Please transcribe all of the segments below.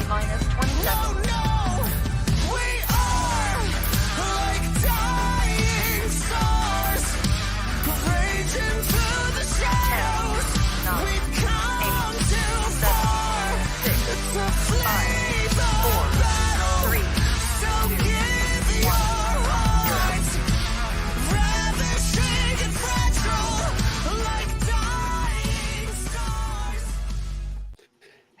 minus 20 seconds.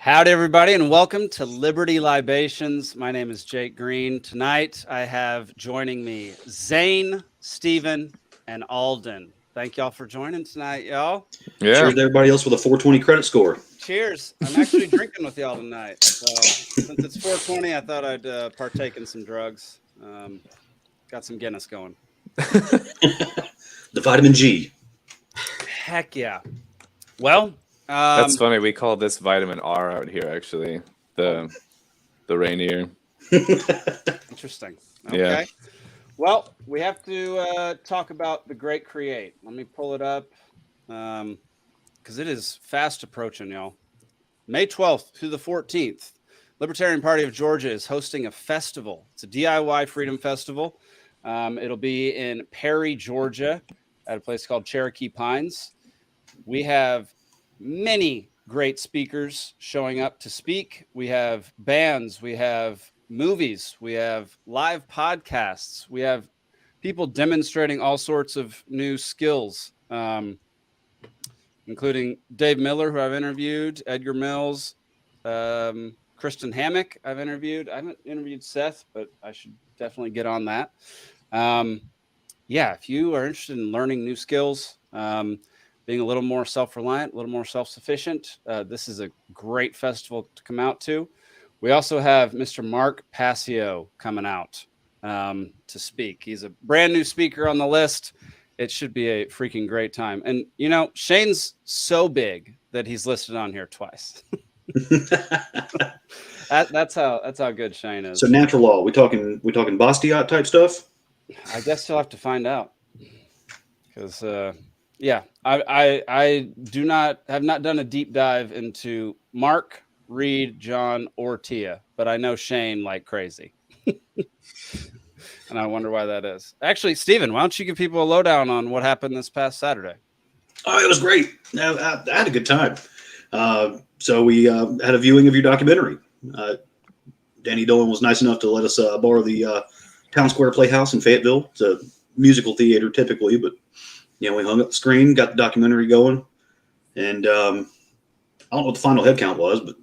Howdy, everybody, and welcome to Liberty Libations. My name is Jake Green. Tonight, I have joining me Zane, Steven, and Alden. Thank y'all for joining tonight, y'all. Yeah. Cheers to everybody else with a 420 credit score. Cheers. I'm actually drinking with y'all tonight. So since it's 420, I thought I'd partake in some drugs. Got some Guinness going. The vitamin G. Heck yeah. Well, that's funny. We call this vitamin R out here, actually. The Rainier. Interesting. Okay. Yeah. Well, we have to talk about the Great Create. Let me pull it up because it is fast approaching, y'all. May 12th through the 14th, Libertarian Party of Georgia is hosting a festival. It's a DIY freedom festival. It'll be in Perry, Georgia, at a place called Cherokee Pines. We have many great speakers showing up to speak. We have bands, we have movies, we have live podcasts, we have people demonstrating all sorts of new skills, including Dave Miller, who I've interviewed, Edgar Mills, Kristen Hammock I've interviewed. I haven't interviewed Seth, but I should definitely get on that. Yeah, if you are interested in learning new skills, being a little more self-reliant, a little more self-sufficient, this is a great festival to come out to. We also have Mr. Mark Passio coming out to speak. He's a brand new speaker on the list. It should be a freaking great time. And, you know, Shane's so big that he's listed on here twice. That's how good Shane is. So natural law, we talking Bastiat type stuff? I guess you'll have to find out. Because, yeah, I have not done a deep dive into Mark, Reed, John, or Tia, but I know Shane like crazy. And I wonder why that is. Actually, Steven, why don't you give people a lowdown on what happened this past Saturday? Oh, it was great. I had a good time. So we had a viewing of your documentary. Danny Dolan was nice enough to let us borrow the Town Square Playhouse in Fayetteville. It's a musical theater typically, but you know, we hung up the screen, got the documentary going, and I don't know what the final head count was, but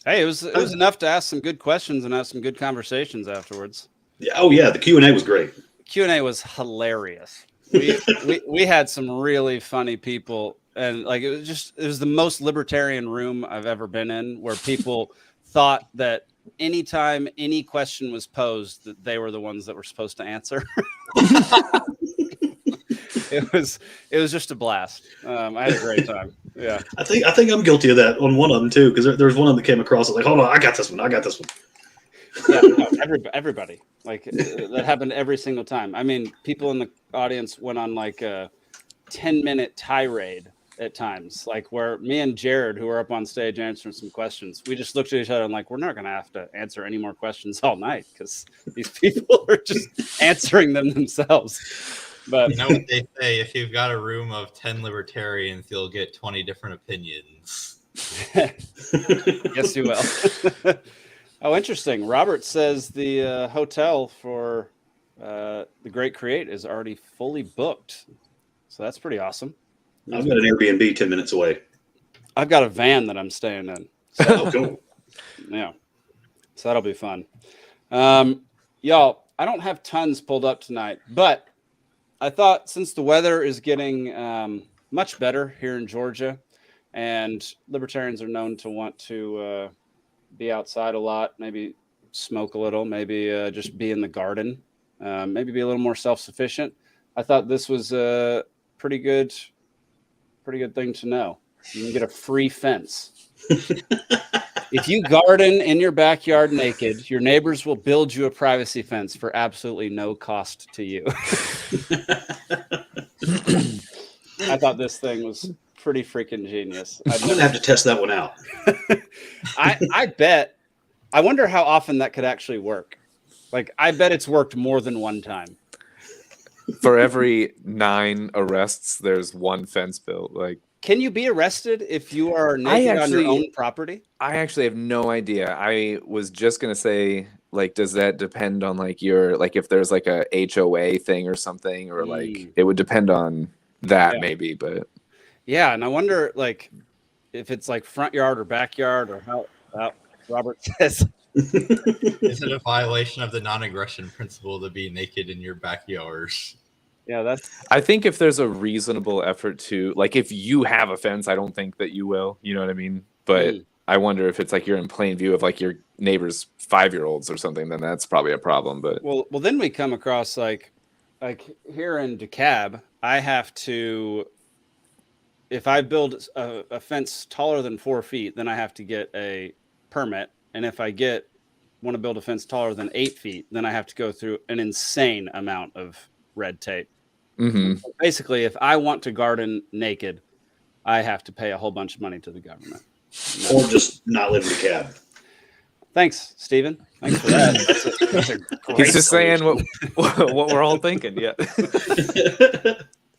hey, it was enough to ask some good questions and have some good conversations afterwards. yeah, oh yeah, the Q&A was great. Q&A was hilarious. We had some really funny people, and like it was the most libertarian room I've ever been in, where people thought that anytime any question was posed, that they were the ones that were supposed to answer. It was just a blast. I had a great time. Yeah, I think I'm guilty of that on one of them too, because there was one of them that came across like, hold on, I got this one. Yeah, no, everybody, like that happened every single time. I mean, people in the audience went on like a 10-minute tirade at times, like where me and Jared, who were up on stage answering some questions, we just looked at each other and like, we're not going to have to answer any more questions all night because these people are just answering them themselves. But you know what they say, if you've got a room of 10 libertarians, you'll get 20 different opinions. Yes, you will. Oh, interesting. Robert says the hotel for the Great Create is already fully booked. So that's pretty awesome. I've got an Airbnb 10 minutes away. I've got a van that I'm staying in. So, Oh, cool. Yeah. So that'll be fun. Y'all, I don't have tons pulled up tonight, but I thought since the weather is getting much better here in Georgia, and libertarians are known to want to be outside a lot, maybe smoke a little, maybe just be in the garden, maybe be a little more self-sufficient. I thought this was a pretty good thing to know. You can get a free fence. If you garden in your backyard naked, your neighbors will build you a privacy fence for absolutely no cost to you. I thought this thing was pretty freaking genius. I'm going to have to test that one out. I bet I wonder how often that could actually work. Like, I bet it's worked more than one time. For every 9 arrests, there's 1 fence built. Like, can you be arrested if you are naked on your own property? I actually have no idea. I was just gonna say, like, does that depend on like your like if there's like a HOA thing or something, or like it would depend on that maybe, but yeah, and I wonder like if it's like front yard or backyard or how Robert says. Is it a violation of the non-aggression principle to be naked in your backyard? Yeah, that's. I think if there's a reasonable effort to like, if you have a fence, I don't think that you will. You know what I mean? But I wonder if it's like you're in plain view of like your neighbor's 5-year-olds or something, then that's probably a problem. But well, then we come across like here in DeKalb, I have to. If I build a fence taller than 4 feet, then I have to get a permit. And if I want to build a fence taller than 8 feet, then I have to go through an insane amount of red tape. Mm-hmm. So basically, if I want to garden naked, I have to pay a whole bunch of money to the government. Or just not live in the cab. Thanks, Stephen. Thanks for that. That's a great He's just saying solution. what we're all thinking. Yeah.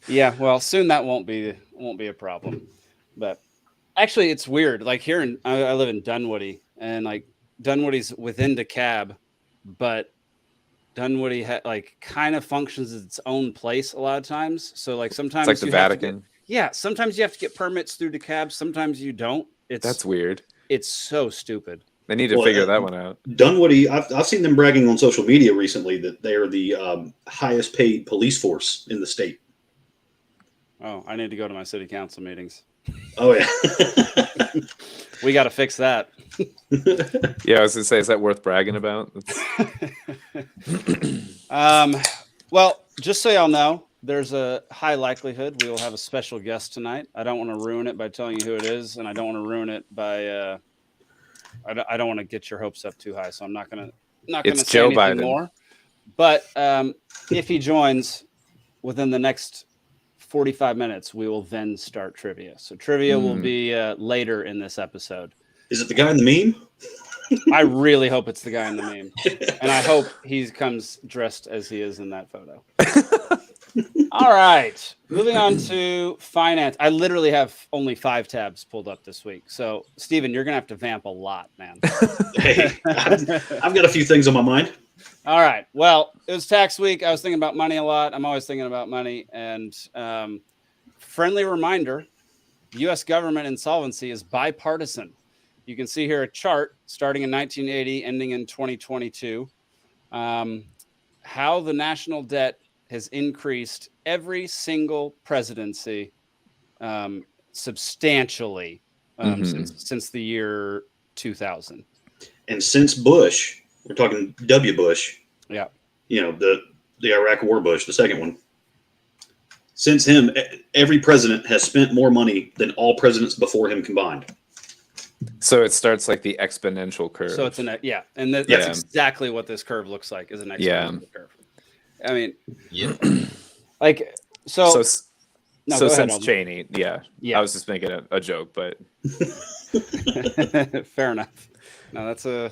Yeah. Well, soon that won't be a problem. But actually, it's weird. Like here I live in Dunwoody, and like Dunwoody's within DeKalb, but Dunwoody like kind of functions as its own place a lot of times. So like sometimes it's like the Vatican. Sometimes you have to get permits through DeKalb. Sometimes you don't. That's weird. It's so stupid. They need to figure that one out. Dunwoody, I've seen them bragging on social media recently that they are the highest paid police force in the state. Oh, I need to go to my city council meetings. Oh yeah. We got to fix that. Yeah, I was gonna say, is that worth bragging about? Well, just so y'all know, there's a high likelihood we will have a special guest tonight. I don't want to ruin it by telling you who it is, and I don't want to ruin it by I don't want to get your hopes up too high, so I'm not gonna It's say Joe anything Biden. more. But if he joins within the next 45 minutes, we will then start trivia. So trivia will be later in this episode. Is it the guy in the meme? I really hope it's the guy in the meme. And I hope he comes dressed as he is in that photo. All right. Moving on to finance. I literally have only 5 tabs pulled up this week. So, Steven, you're going to have to vamp a lot, man. Hey, I've got a few things on my mind. All right. Well, it was tax week. I was thinking about money a lot. I'm always thinking about money. And friendly reminder, U.S. government insolvency is bipartisan. You can see here a chart starting in 1980, ending in 2022, how the national debt has increased every single presidency substantially since the year 2000. And since Bush, we're talking W. Bush. Yeah. You know, the Iraq War Bush, the second one. Since him, every president has spent more money than all presidents before him combined. So it starts like the exponential curve. So it's that's exactly what this curve looks like, is an exponential curve. I mean, like since ahead, Cheney, I was just making a joke, but fair enough. No, that's a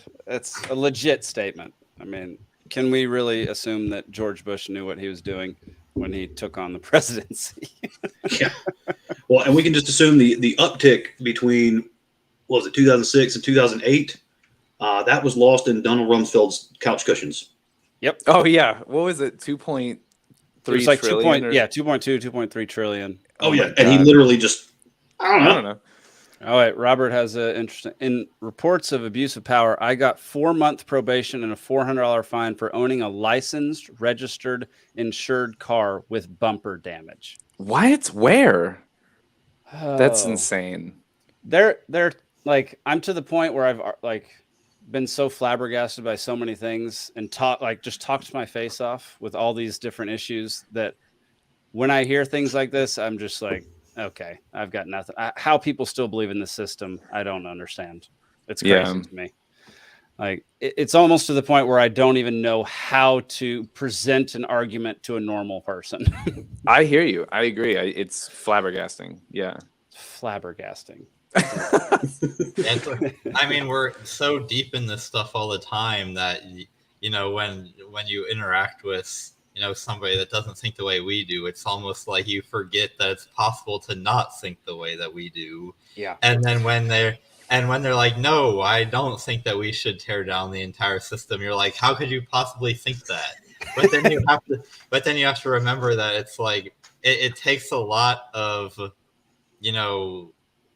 legit statement. I mean, can we really assume that George Bush knew what he was doing when he took on the presidency? Yeah. Well, and we can just assume the uptick between, what was it, 2006 and 2008, that was lost in Donald Rumsfeld's couch cushions. Yep. Oh yeah, what was it? 2.3 like trillion? 2.3 trillion. Oh yeah, and he literally just I don't know. All right, Robert has a interesting. In reports of abuse of power, I got 4-month probation and a $400 fine for owning a licensed, registered, insured car with bumper damage. What? Where? That's Oh. insane. They're like, I'm to the point where I've like been so flabbergasted by so many things and just talked my face off with all these different issues that when I hear things like this, I'm just like, okay, I've got nothing. How people still believe in the system, I don't understand. It's crazy to me. Like it's almost to the point where I don't even know how to present an argument to a normal person. I hear you. I agree. It's flabbergasting. Yeah. Flabbergasting. I mean, we're so deep in this stuff all the time that when you interact with somebody that doesn't think the way we do, it's almost like you forget that it's possible to not think the way that we do. Yeah. And then when they're like, no, I don't think that we should tear down the entire system, you're like, how could you possibly think that? But then you have to remember that it's like it takes a lot of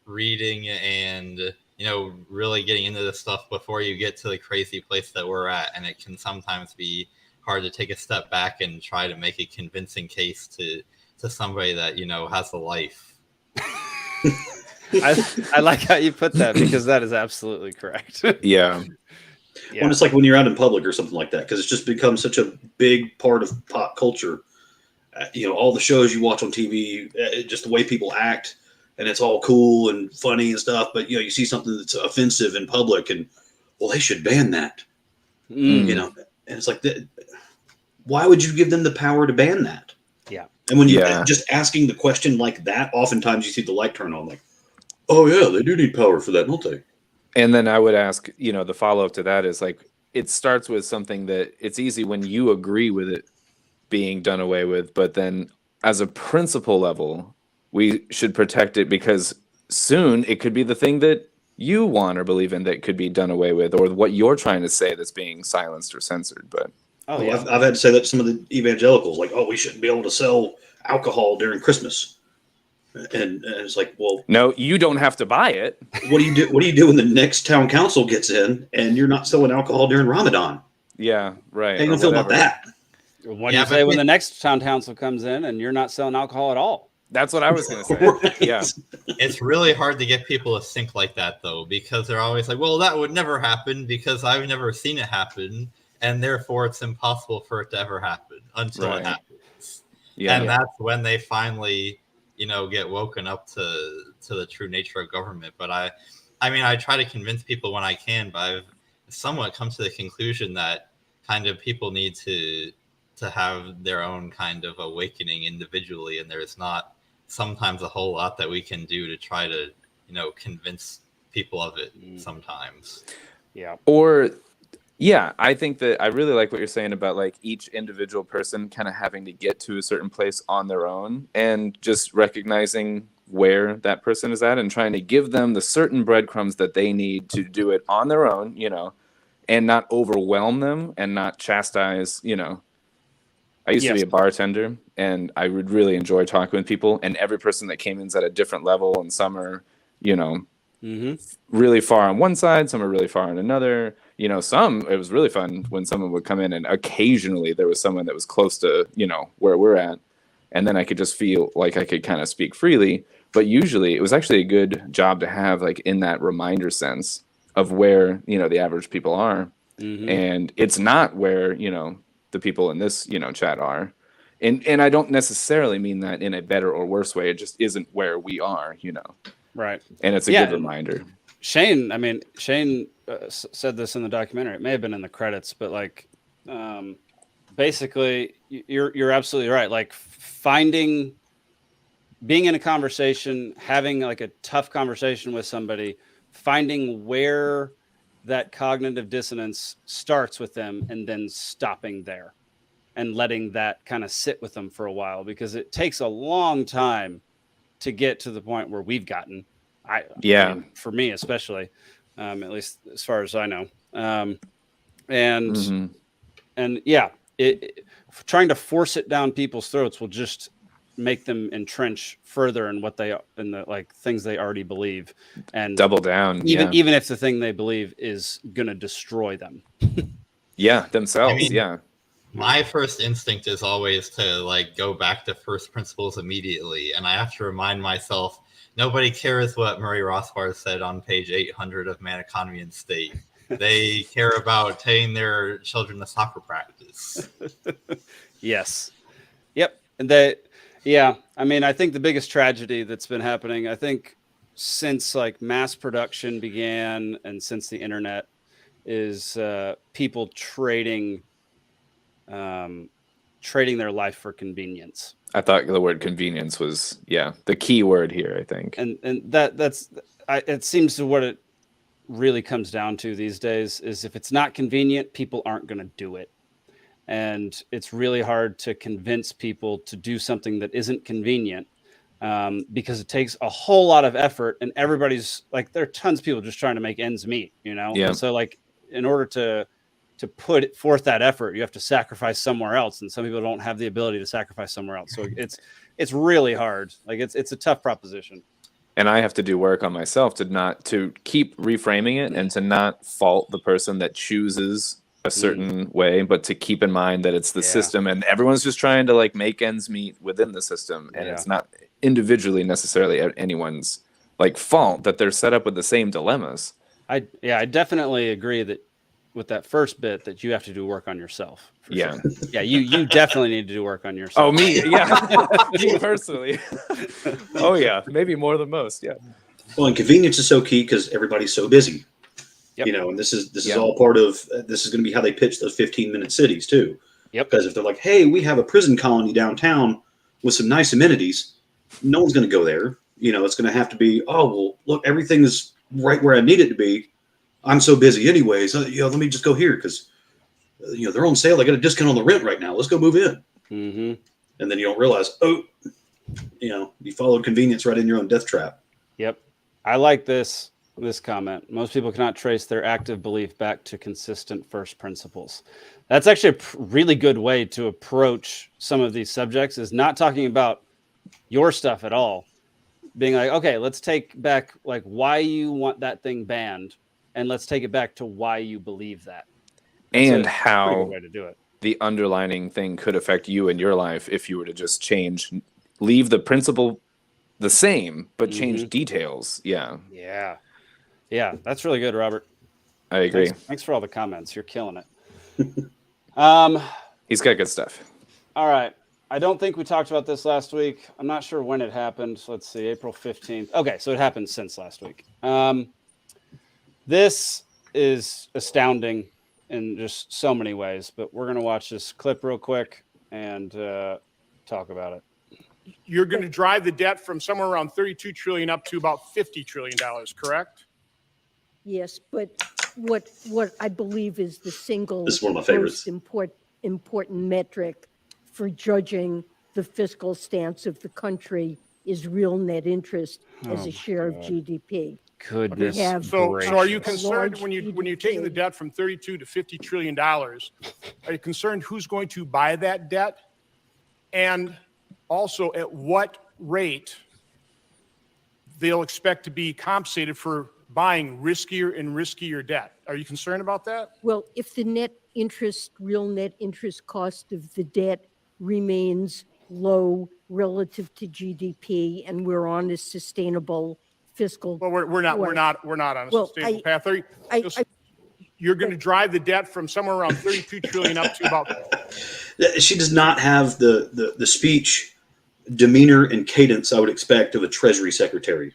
reading and really getting into this stuff before you get to the crazy place that we're at, and it can sometimes be hard to take a step back and try to make a convincing case to somebody that has a life. I like how you put that, because that is absolutely correct. Yeah. When it's like when you're out in public or something like that, because it's just become such a big part of pop culture. All the shows you watch on TV, just the way people act, and it's all cool and funny and stuff. But you see something that's offensive in public, and they should ban that. And it's like, why would you give them the power to ban that? Yeah. And when you just asking the question like that, oftentimes you see the light turn on, like, oh yeah, they do need power for that, don't they? And then I would ask, the follow-up to that is like, it starts with something that it's easy when you agree with it being done away with, but then as a principle level, we should protect it, because soon it could be the thing that you want or believe in that could be done away with, or what you're trying to say that's being silenced or censored. But I've had to say that to some of the evangelicals, like, we shouldn't be able to sell alcohol during Christmas. And it's like, well, no, you don't have to buy it. What do you do? What do you do when the next town council gets in and you're not selling alcohol during Ramadan? Yeah, right. How you gonna feel about that? What do you say when the next town council comes in and you're not selling alcohol at all? That's what I was going to say. Right. Yeah. It's really hard to get people to think like that, though, because they're always like, well, that would never happen because I've never seen it happen, and therefore it's impossible for it to ever happen until it happens. Yeah. And that's when they finally get woken up to the true nature of government. But I mean, I try to convince people when I can, but I've somewhat come to the conclusion that kind of people need to have their own kind of awakening individually, and there's not sometimes a whole lot that we can do to try to convince people of it sometimes. I think that I really like what you're saying about like each individual person kind of having to get to a certain place on their own, and just recognizing where that person is at and trying to give them the certain breadcrumbs that they need to do it on their own, and not overwhelm them and not chastise, I used to be a bartender, and I would really enjoy talking with people, and every person that came in is at a different level, and some are, really far on one side, some are really far on another. Some, it was really fun when someone would come in and occasionally there was someone that was close to, where we're at. And then I could just feel like I could kind of speak freely. But usually it was actually a good job to have, like, in that reminder sense of where, the average people are. And it's not where, the people in this, chat are. And I don't necessarily mean that in a better or worse way. It just isn't where we are, Right. And it's a good reminder. Shane said this in the documentary. It may have been in the credits, but like, basically, you're absolutely right. Like being in a conversation, having like a tough conversation with somebody, finding where that cognitive dissonance starts with them, and then stopping there and letting that kind of sit with them for a while, because it takes a long time to get to the point where we've gotten. I mean, for me especially, at least as far as I know, and trying to force it down people's throats will just make them entrench further in what things they already believe, and double down. Even if the thing they believe is going to destroy them. Themselves. I mean, my first instinct is always to like go back to first principles immediately, and I have to remind myself, nobody cares what Murray Rothbard said on page 800 of Man, Economy, and State. They care about taking their children to soccer practice. Yes. Yep. And I mean, I think the biggest tragedy that's been happening, I think, since like mass production began and since the internet, is people trading their life for convenience. I thought the word convenience was the key word here, I think. And that's it seems to what it really comes down to these days is if it's not convenient, people aren't going to do it. And it's really hard to convince people to do something that isn't convenient because it takes a whole lot of effort, and everybody's like, there are tons of people just trying to make ends meet, Yeah. And so like in order to put forth that effort, you have to sacrifice somewhere else, and some people don't have the ability to sacrifice somewhere else. So it's really hard. Like it's a tough proposition. And I have to do work on myself to keep reframing it and to not fault the person that chooses a certain way, but to keep in mind that it's the system, and everyone's just trying to like make ends meet within the system, and it's not individually necessarily anyone's like fault that they're set up with the same dilemmas. I definitely agree that with that first bit that you have to do work on yourself. Yeah. Sure. Yeah. You definitely need to do work on yourself. Oh, me. Yeah. Me personally. Oh yeah. Maybe more than most. Yeah. Well, and convenience is so key because everybody's so busy. Yep. And this is all part of this is going to be how they pitch those 15-minute cities too. Yep. Because if they're like, hey, we have a prison colony downtown with some nice amenities, no one's going to go there. It's going to have to be, oh, well, look, everything is right where I need it to be. I'm so busy anyways. Let me just go here because, they're on sale. I got a discount on the rent right now. Let's go move in. Mm-hmm. And then you don't realize, you followed convenience right in your own death trap. Yep. I like this comment. Most people cannot trace their active belief back to consistent first principles. That's actually a really good way to approach some of these subjects, is not talking about your stuff at all. Being like, okay, let's take back like why you want that thing banned, and let's take it back to why you believe that. That's and a how pretty good way to do it. The underlining thing could affect you in your life if you were to just leave the principle the same, but change details. Yeah. Yeah, that's really good, Robert. I agree. Thanks for all the comments. You're killing it. He's got good stuff. All right. I don't think we talked about this last week. I'm not sure when it happened. Let's see, April 15th. Okay, so it happened since last week. This is astounding in just so many ways, but we're going to watch this clip real quick and talk about it. You're going to drive the debt from somewhere around $32 trillion up to about $50 trillion, correct? Yes, but what I believe is the single This is one of my favorites. most important metric for judging the fiscal stance of the country is real net interest as a share of GDP. Goodness. So are you gracious. concerned when you're taking the debt from $32 to $50 trillion? Are you concerned who's going to buy that debt? And also at what rate they'll expect to be compensated for buying riskier and riskier debt? Are you concerned about that? Well, if the real net interest cost of the debt remains low relative to GDP, and we're on a sustainable fiscal. Well, we're not on a sustainable path. You're going to drive the debt from somewhere around 32 trillion up to about. She does not have the speech, demeanor, and cadence I would expect of a Treasury Secretary.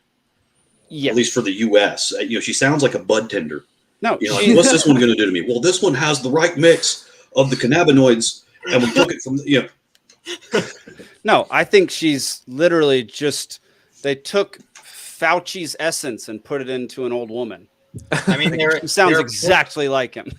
Yes. At least for the U.S. She sounds like a bud tender. No. Like, what's this one going to do to me? Well, this one has the right mix of the cannabinoids, and we took it from No, I think she's literally they took Fauci's essence and put it into an old woman. I mean, She sounds exactly like him.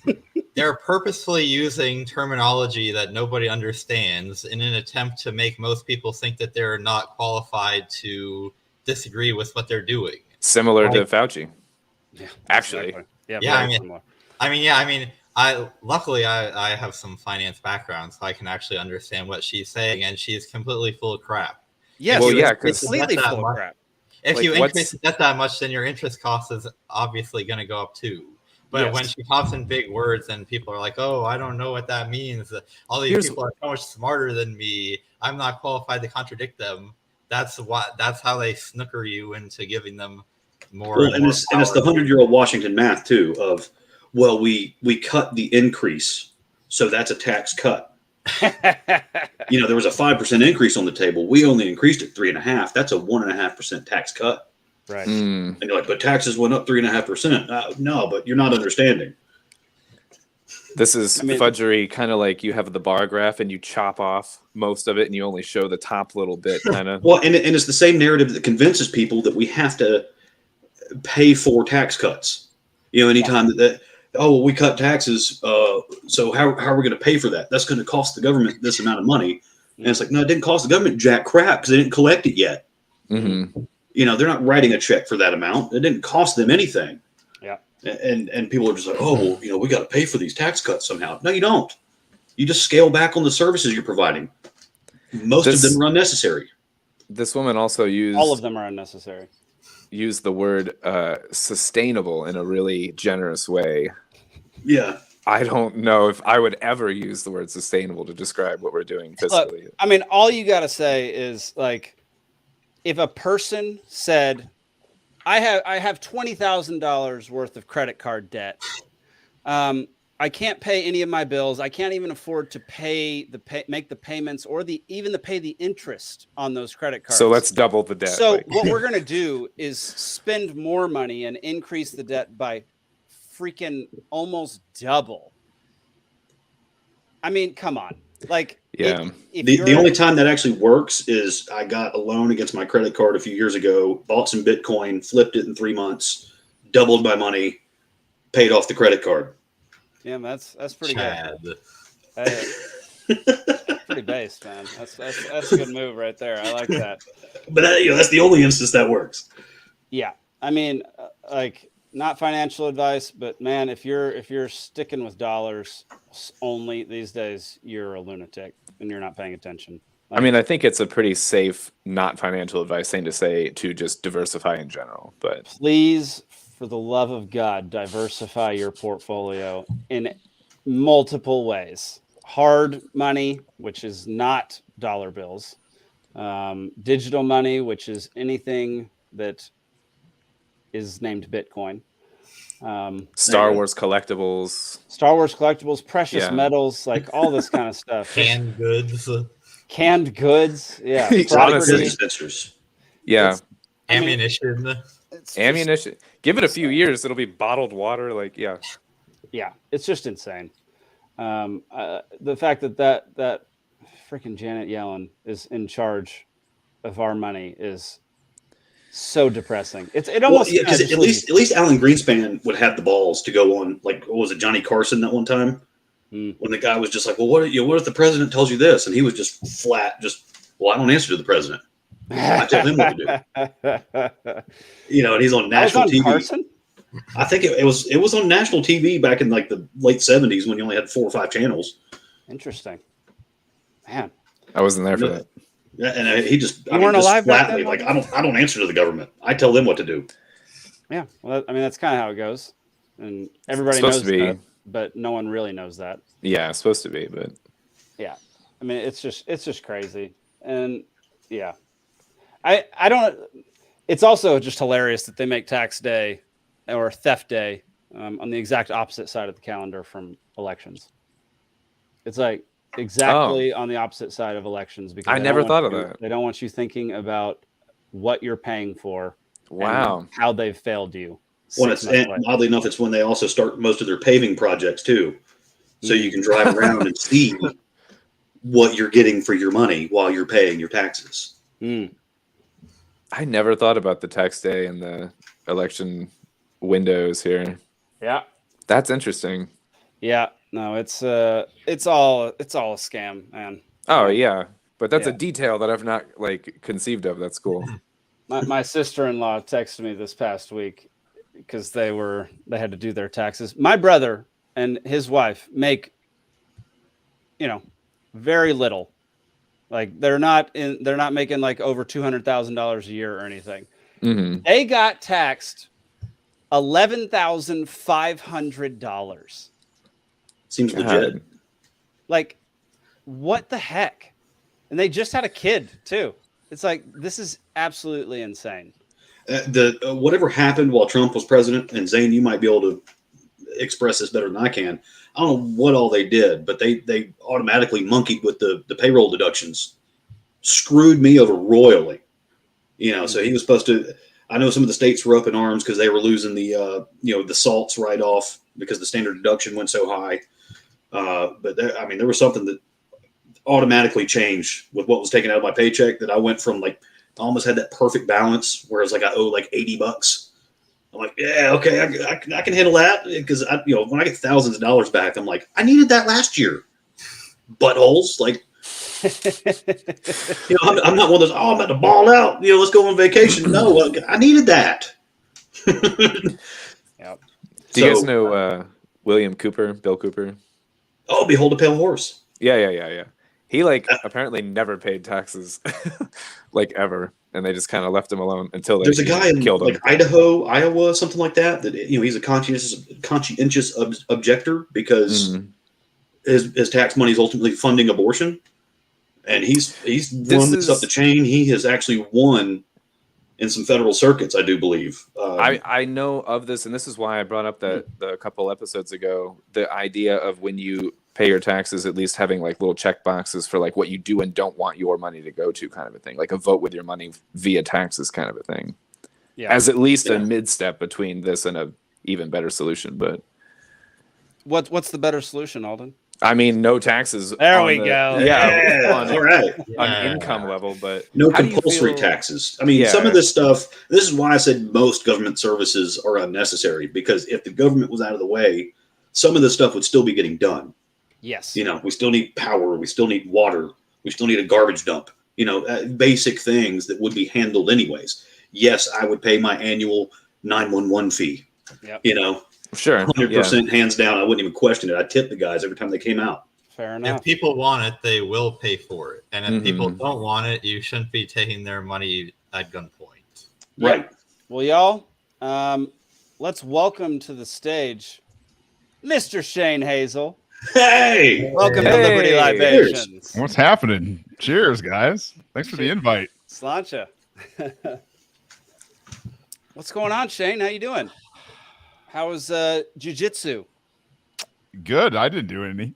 They're purposefully using terminology that nobody understands in an attempt to make most people think that they're not qualified to disagree with what they're doing. Similar to Fauci. Yeah, actually. Exactly. Yeah, similar. Luckily I have some finance background, so I can actually understand what she's saying, and she's completely full of crap. Yes, well, yeah, because completely full of crap. If you increase the debt that much, then your interest cost is obviously going to go up too. But when she pops in big words and people are like, "Oh, I don't know what that means. All these people are so much smarter than me. I'm not qualified to contradict them." That's how they snooker you into giving them more. Well, and it's the 100-year-old Washington math too. Of we cut the increase, so that's a tax cut. There was a 5% increase on the table. We only increased it 3.5%. That's a 1.5% tax cut. Right. And you're like, but taxes went up 3.5%. No, but you're not understanding. This is fudgery, kind of like you have the bar graph and you chop off most of it and you only show the top little bit, kind of. Well, and it's the same narrative that convinces people that we have to pay for tax cuts. Anytime that we cut taxes, so how are we going to pay for that? That's going to cost the government this amount of money. And it's like, no, it didn't cost the government jack crap because they didn't collect it yet. Mm-hmm. They're not writing a check for that amount. It didn't cost them anything. Yeah. And people are just like, oh, well, we got to pay for these tax cuts somehow. No, you don't. You just scale back on the services you're providing. Most of them are unnecessary. This woman also used all of them are unnecessary. Use the word sustainable in a really generous way. Yeah. I don't know if I would ever use the word sustainable to describe what we're doing fiscally. Look, I mean, all you got to say is like, if a person said, I have $20,000 worth of credit card debt. I can't pay any of my bills. I can't even afford to make the payments or even pay the interest on those credit cards. So let's double the debt. So what we're going to do is spend more money and increase the debt by freaking almost double. I mean, come on. Like, yeah. The only time that actually works is I got a loan against my credit card a few years ago, bought some Bitcoin, flipped it in 3 months, doubled my money, paid off the credit card. Yeah, that's pretty good. Pretty based, man. That's a good move right there. I like that. But that's the only instance that works. Yeah, I mean, like, not financial advice, but man, if you're sticking with dollars only these days, you're a lunatic and you're not paying attention. I mean, I think it's a pretty safe, not financial advice thing to say to just diversify in general. But please, for the love of God, diversify your portfolio in multiple ways. Hard money, which is not dollar bills. Digital money, which is anything that is named Bitcoin. Star Wars collectibles, precious metals, like all this kind of stuff. Canned goods. Yeah. Honestly, yeah. Ammunition. Ammunition. Give it a few years, it'll be bottled water. Like, yeah. Yeah, it's just insane. The fact that freaking Janet Yellen is in charge of our money is so depressing. It almost because at least Alan Greenspan would have the balls to go on, like, what was it, Johnny Carson that one time when the guy was just like, well, what if the president tells you this? And he was just flat, well, I don't answer to the president. I tell him what to do. And he's on national TV. Carson? I think it was on national TV back in like the late 70s when you only had 4 or 5 channels. Interesting, man. I wasn't there for that. Yeah, and he just weren't alive flatly like I don't answer to the government. I tell them what to do. Yeah, well, I mean that's kind of how it goes, and everybody knows that, but no one really knows that. Yeah, it's supposed to be, but yeah, I mean it's just crazy, and yeah, I don't. It's also just hilarious that they make tax day or theft day on the exact opposite side of the calendar from elections. It's like exactly on the opposite side of elections because I never thought of that. They don't want you thinking about what you're paying for. Wow. And how they've failed you. And oddly enough, it's when they also start most of their paving projects too. So you can drive around and see what you're getting for your money while you're paying your taxes. I never thought about the tax day and the election windows here. Yeah. That's interesting. Yeah. No, it's all a scam, man. Oh yeah, but that's a detail that I've not conceived of. That's cool. My sister-in-law texted me this past week because they had to do their taxes. My brother and his wife make, very little. Like they're not making like over $200,000 a year or anything. Mm-hmm. They got taxed $11,500. Seems legit. Like, what the heck? And they just had a kid too. It's like, this is absolutely insane. Whatever happened while Trump was president, and Zane, you might be able to express this better than I can. I don't know what all they did, but they automatically monkeyed with the payroll deductions, screwed me over royally. So he was supposed to. I know some of the states were up in arms because they were losing the salts write off because the standard deduction went so high. But there was something that automatically changed with what was taken out of my paycheck that I went from I almost had that perfect balance, whereas I owe like $80. I'm like, yeah, okay, I can handle that because when I get thousands of dollars back, I'm like, I needed that last year. Buttholes, like, I'm not one of those. Oh, I'm about to ball out. Let's go on vacation. No, I needed that. Yep. Do you guys know William Cooper, Bill Cooper? Oh, behold a pale horse. Yeah. He apparently never paid taxes, ever, and they just kind of left him alone until they There's a guy in killed him. Idaho, Iowa, something like that. That he's a conscientious objector because his tax money is ultimately funding abortion, and he's run this up the chain. He has actually won in some federal circuits, I do believe. I know of this, and this is why I brought up the couple episodes ago, the idea of when you pay your taxes, at least having little check boxes for what you do and don't want your money to go to, kind of a thing, like a vote with your money via taxes kind of a thing. Yeah. As at least a mid step between this and a even better solution. But what's the better solution, Alden? I mean, no taxes. There we go. Yeah, all right. On income level, but no compulsory taxes. I mean, some of this stuff, this is why I said most government services are unnecessary, because if the government was out of the way, some of this stuff would still be getting done. Yes. We still need power. We still need water. We still need a garbage dump. Basic things that would be handled anyways. Yes, I would pay my annual 911 fee. Yep. Sure. 100% hands down. I wouldn't even question it. I'd tip the guys every time they came out. Fair enough. If people want it, they will pay for it. And if people don't want it, you shouldn't be taking their money at gunpoint. Right. Well, y'all, let's welcome to the stage Mr. Shane Hazel. Hey! Welcome to Liberty Libations. What's happening? Cheers, guys. Thanks for the invite. Sláinte. What's going on, Shane? How you doing? How was jiu-jitsu? Good. I didn't do any.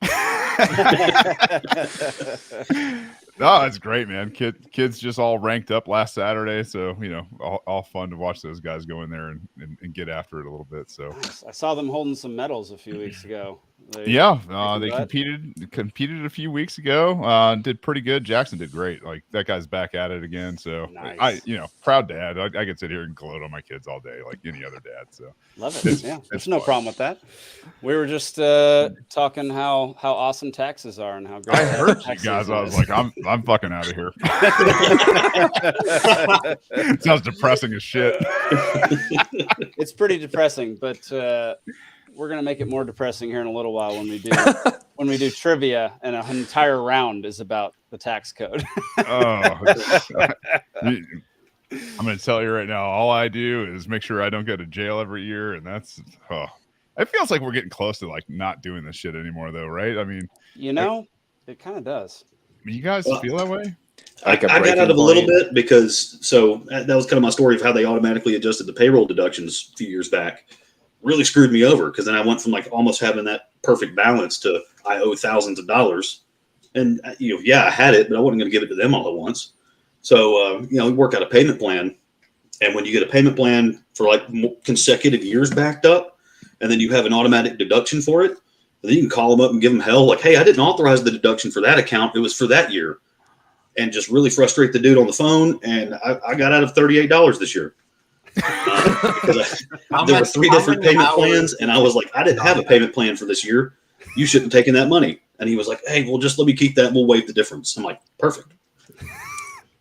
No, that's great, man. Kids just all ranked up last Saturday, so all fun to watch those guys go in there and get after it a little bit. So I saw them holding some medals a few weeks ago. They competed a few weeks ago. Did pretty good. Jackson did great. That guy's back at it again. So nice. Proud dad. I could sit here and gloat on my kids all day, like any other dad. So love it. Yeah, there's no problem with that. We were just talking how awesome taxes are and how great. I heard you guys. I was like, I'm fucking out of here. Sounds depressing as shit. It's pretty depressing, but we're gonna make it more depressing here in a little while when we do trivia, and an entire round is about the tax code. I'm gonna tell you right now, all I do is make sure I don't go to jail every year, and that's it feels like we're getting close to not doing this shit anymore, though, right? I mean, it kind of does. You guys feel that way? I got out of a little bit because that was kind of my story of how they automatically adjusted the payroll deductions a few years back. Really screwed me over, because then I went from almost having that perfect balance to I owe thousands of dollars, and I had it, but I wasn't going to give it to them all at once. So we work out a payment plan, and when you get a payment plan for consecutive years backed up, and then you have an automatic deduction for it, then you can call them up and give them hell, like, hey, I didn't authorize the deduction for that account. It was for that year. And just really frustrate the dude on the phone. And I got out of $38 this year. There were 3 different payment plans. And I was like, I didn't have a payment plan for this year. You shouldn't have taken that money. And he was like, hey, well, just let me keep that. We'll waive the difference. I'm like, perfect.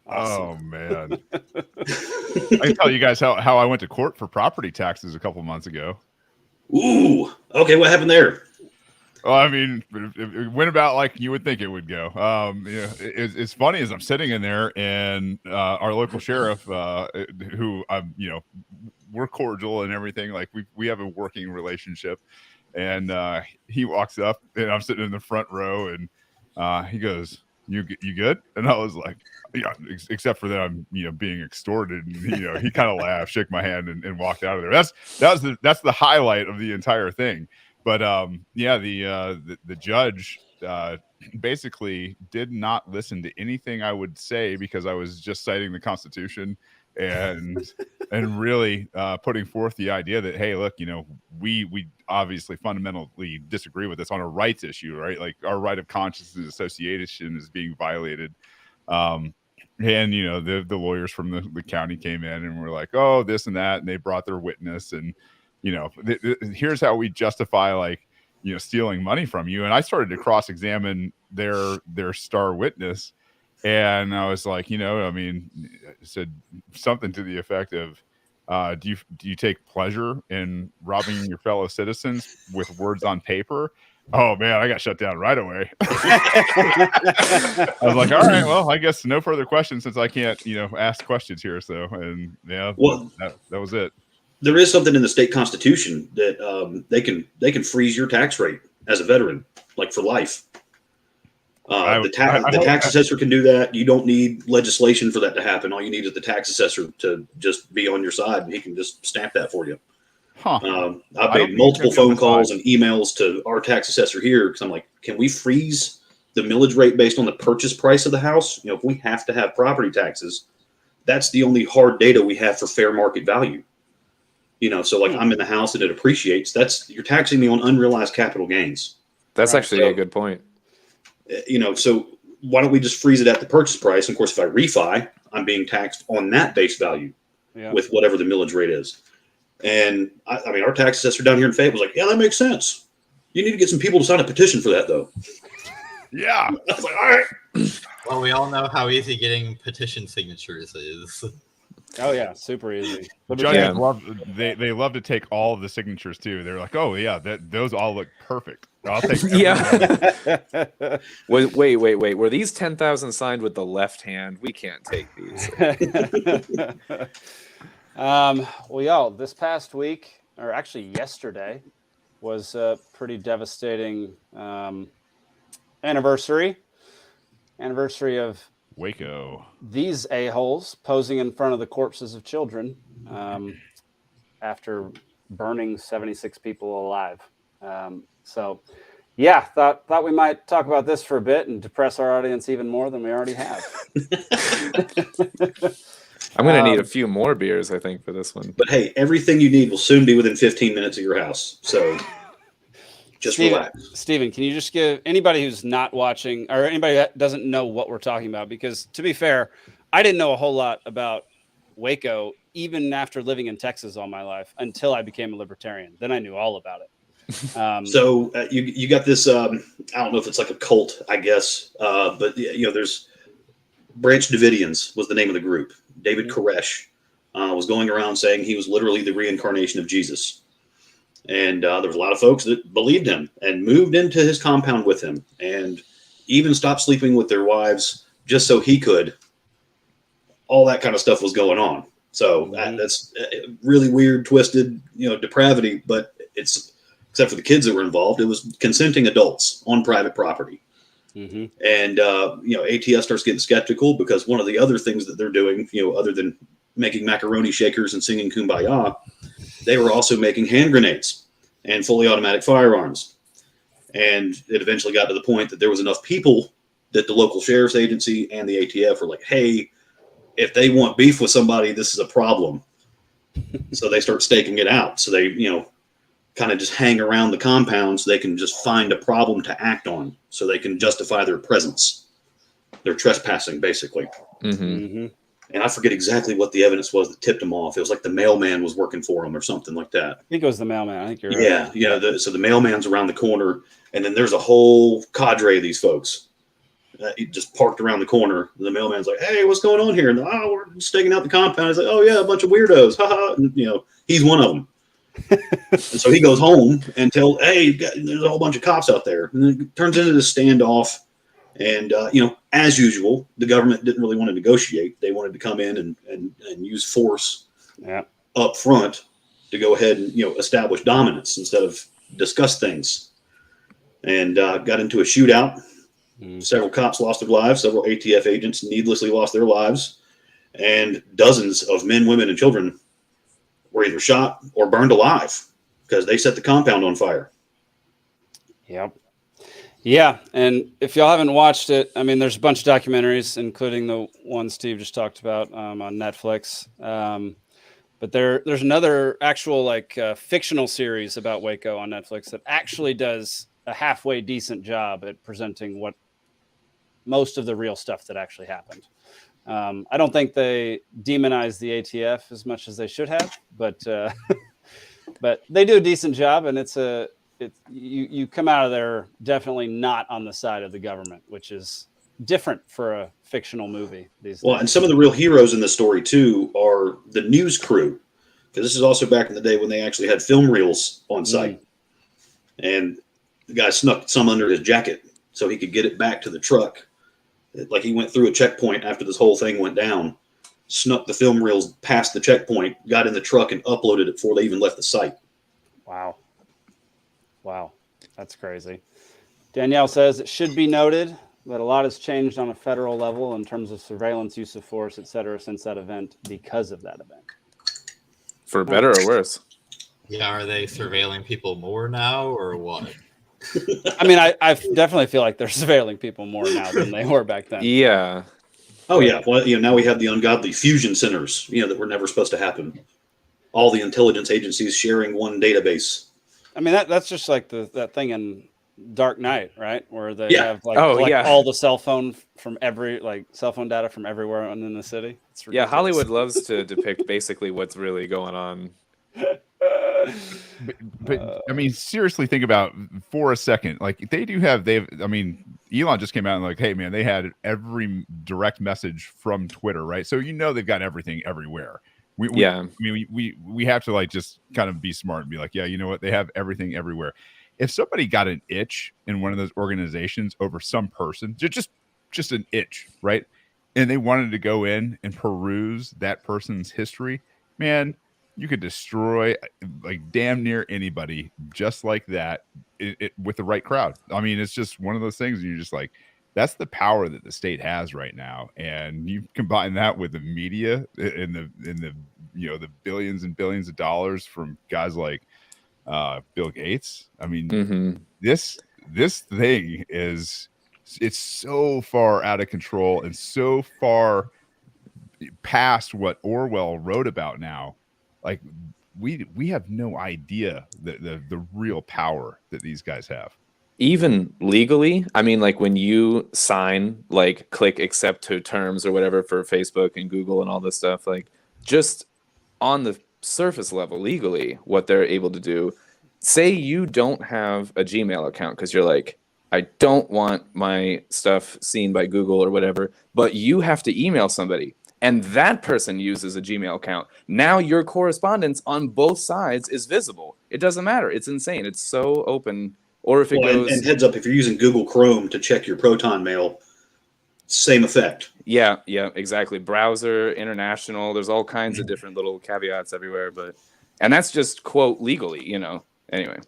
Awesome. Oh, man. I can tell you guys how I went to court for property taxes a couple months ago. Ooh. Okay. What happened there? Well, I mean, it went about like you would think it would go. It's funny as I'm sitting in there, and our local sheriff, who we're cordial and everything. Like we have a working relationship, and he walks up, and I'm sitting in the front row, and he goes, "You good?" And I was like, "Yeah," except for that I'm being extorted. And, he kind of laughed, shook my hand, and walked out of there. That's the highlight of the entire thing. But the judge basically did not listen to anything I would say, because I was just citing the Constitution and really putting forth the idea that, hey, look, we obviously fundamentally disagree with this on a rights issue, right? Like our right of conscience and association is being violated. And the lawyers from the county came in and were like, oh, this and that, and they brought their witness, and here's how we justify stealing money from you. And I started to cross-examine their star witness, and I was like, said something to the effect of, do you take pleasure in robbing your fellow citizens with words on paper? Oh man, I got shut down right away. I was like, all right, well, I guess no further questions since I can't, ask questions here. So, and yeah, Well, that was it. there is something in the state constitution that they can freeze your tax rate as a veteran, like for life. The tax assessor can do that. You don't need legislation for that to happen. All you need is the tax assessor to just be on your side, and he can just stamp that for you. Huh. I've made multiple phone calls and emails to our tax assessor here because I'm like, can we freeze the millage rate based on the purchase price of the house? If we have to have property taxes, that's the only hard data we have for fair market value. So like I'm in the house and it appreciates. You're taxing me on unrealized capital gains. That's actually a good point. So why don't we just freeze it at the purchase price? And of course, if I refi, I'm being taxed on that base value with whatever the millage rate is. And I mean, our tax assessor down here in Fayette was like, yeah, that makes sense. You need to get some people to sign a petition for that, though. Yeah. I was like, all right. Well, we all know how easy getting petition signatures is. Oh yeah, super easy. Judges they love to take all of the signatures too. They're like, oh yeah, those all look perfect. I'll take Yeah. Wait. Were these 10,000 signed with the left hand? We can't take these. Well, y'all, this past week, or actually yesterday, was a pretty devastating anniversary of Waco. These a-holes posing in front of the corpses of children after burning 76 people alive. So, yeah, thought we might talk about this for a bit and depress our audience even more than we already have. I'm going to need a few more beers, I think, for this one. But hey, everything you need will soon be within 15 minutes of your house. So just relax. Steven, can you just give anybody who's not watching or anybody that doesn't know what we're talking about? Because to be fair, I didn't know a whole lot about Waco, even after living in Texas all my life, until I became a libertarian. Then I knew all about it. So you got this, I don't know if it's like a cult, I guess, but there's Branch Davidians was the name of the group. David Koresh was going around saying he was literally the reincarnation of Jesus. And there was a lot of folks that believed him and moved into his compound with him and even stopped sleeping with their wives just so he could. All that kind of stuff was going on. So that's really weird, twisted, depravity. But it's, except for the kids that were involved, it was consenting adults on private property. Mm-hmm. And, ATS starts getting skeptical because one of the other things that they're doing, other than making macaroni shakers and singing Kumbaya, they were also making hand grenades and fully automatic firearms. And it eventually got to the point that there was enough people that the local sheriff's agency and the ATF were like, hey, if they want beef with somebody, this is a problem. So they start staking it out. So they, kind of just hang around the compound so they can just find a problem to act on so they can justify their presence. They're trespassing, basically. Mm-hmm. Mm-hmm. And I forget exactly what the evidence was that tipped them off. It was like the mailman was working for them or something like that. I think it was the mailman. I think you're right. Yeah. So the mailman's around the corner, and then there's a whole cadre of these folks. He just parked around the corner. The mailman's like, hey, what's going on here? And we're staking out the compound. He's like, oh, yeah, a bunch of weirdos. Ha. And, he's one of them. And so he goes home and hey, there's a whole bunch of cops out there. And it turns into this standoff. And, as usual, the government didn't really want to negotiate. They wanted to come in and use force up front to go ahead and, establish dominance instead of discuss things. And got into a shootout. Several cops lost their lives. Several ATF agents needlessly lost their lives. And dozens of men, women, and children were either shot or burned alive because they set the compound on fire. Yep. Yeah. And if y'all haven't watched it, I mean, there's a bunch of documentaries, including the one Steve just talked about on Netflix. But there's another actual fictional series about Waco on Netflix that actually does a halfway decent job at presenting what most of the real stuff that actually happened. I don't think they demonize the ATF as much as they should have, but but they do a decent job, and you come out of there definitely not on the side of the government, which is different for a fictional movie these Well, days. and some of the real heroes in the story too are the news crew, because this is also back in the day when they actually had film reels on site, and the guy snuck some under his jacket so he could get it back to the truck. Like he went through a checkpoint after this whole thing went down, snuck the film reels past the checkpoint, got in the truck, and uploaded it before they even left the site. Wow, that's crazy. Danielle says it should be noted that a lot has changed on a federal level in terms of surveillance, use of force, et cetera, since that event, because of that event. For better or worse? Yeah, are they surveilling people more now or what? I mean, I definitely feel like they're surveilling people more now than they were back then. Yeah. Oh yeah, well, now we have the ungodly fusion centers, that were never supposed to happen. All the intelligence agencies sharing one database. I mean, that's just like that thing in Dark Knight, right? Where they have collect all the cell phone data from everywhere in the city. Yeah, Hollywood loves to depict basically what's really going on. But I mean, seriously, think about for a second. Like Elon just came out and hey man, they had every direct message from Twitter, right? So they've got everything everywhere. We have to just kind of be smart and be like, yeah, you know what? They have everything everywhere. If somebody got an itch in one of those organizations over some person, just an itch, right? And they wanted to go in and peruse that person's history, man, you could destroy damn near anybody just like that with the right crowd. I mean, it's just one of those things. And you're just like, that's the power that the state has right now. And you combine that with the media and the billions and billions of dollars from guys like Bill Gates. I mean, this thing it's so far out of control and so far past what Orwell wrote about now. Like we have no idea the real power that these guys have. Even legally, I mean, when you sign, click accept to terms or whatever for Facebook and Google and all this stuff, just on the surface level, legally, what they're able to do. Say you don't have a Gmail account because you're I don't want my stuff seen by Google or whatever, but you have to email somebody. And that person uses a Gmail account. Now your correspondence on both sides is visible. It doesn't matter. It's insane. It's so open. Or if it goes... And heads up, if you're using Google Chrome to check your Proton mail, same effect. Yeah, exactly. Browser, international, there's all kinds of different little caveats everywhere. And that's just, quote, legally, Anyway.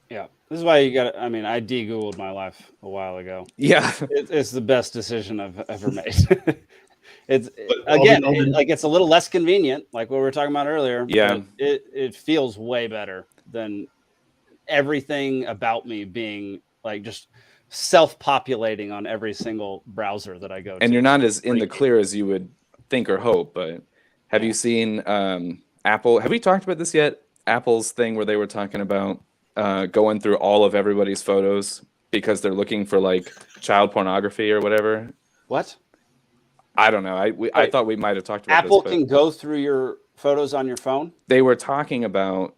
Yeah. This is why I de-Googled my life a while ago. Yeah. It's the best decision I've ever made. It's a little less convenient, like what we were talking about earlier. Yeah, it feels way better than everything about me being just self-populating on every single browser that I go to. And you're not as in the clear as you would think or hope. But have you seen Apple? Have we talked about this yet? Apple's thing where they were talking about going through all of everybody's photos because they're looking for child pornography or whatever. What? I don't know. I thought we might have talked about Apple this. Apple can go through your photos on your phone? They were talking about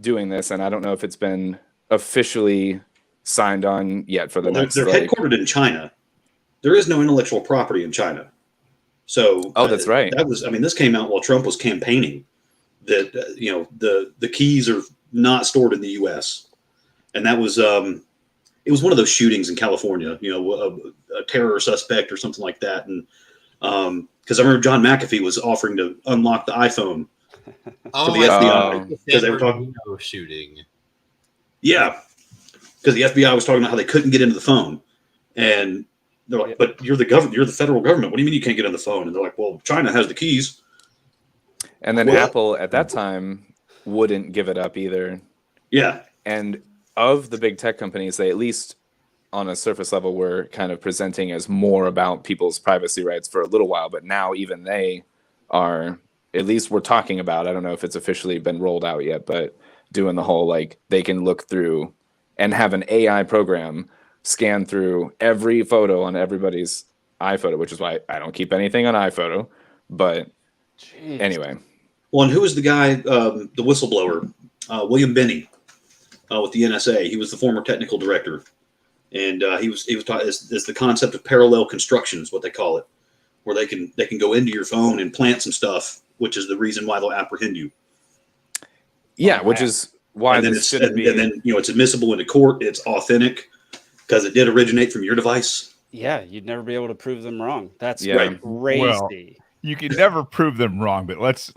doing this, and I don't know if it's been officially signed on yet for the next. They're headquartered in China. There is no intellectual property in China. So that's right. This came out while Trump was campaigning that the keys are not stored in the U.S. And that was it was one of those shootings in California, a terror suspect or something like that. And because I remember John McAfee was offering to unlock the iPhone to the FBI because they were talking shooting. Yeah, because the FBI was talking about how they couldn't get into the phone, and they're like, "But you're the government. You're the federal government. What do you mean you can't get on the phone?" And they're like, "Well, China has the keys." And then Apple at that time wouldn't give it up either. Yeah, and of the big tech companies, they at least on a surface level were kind of presenting as more about people's privacy rights for a little while, but now even they are, at least we're talking about, I don't know if it's officially been rolled out yet, but doing the whole they can look through and have an AI program scan through every photo on everybody's iPhoto, which is why I don't keep anything on iPhoto. But Jeez. anyway, Well, and who was the guy, the whistleblower, William Binney, with the NSA? He was the former technical director, and he was taught is the concept of parallel construction is what they call it, where they can go into your phone and plant some stuff, which is the reason why they'll apprehend you. yeah, which is why And then this shouldn't be. and then it's admissible into court. It's authentic because it did originate from your device. Yeah, you'd never be able to prove them wrong. That's Yeah. crazy. Well, you can never prove them wrong, but let's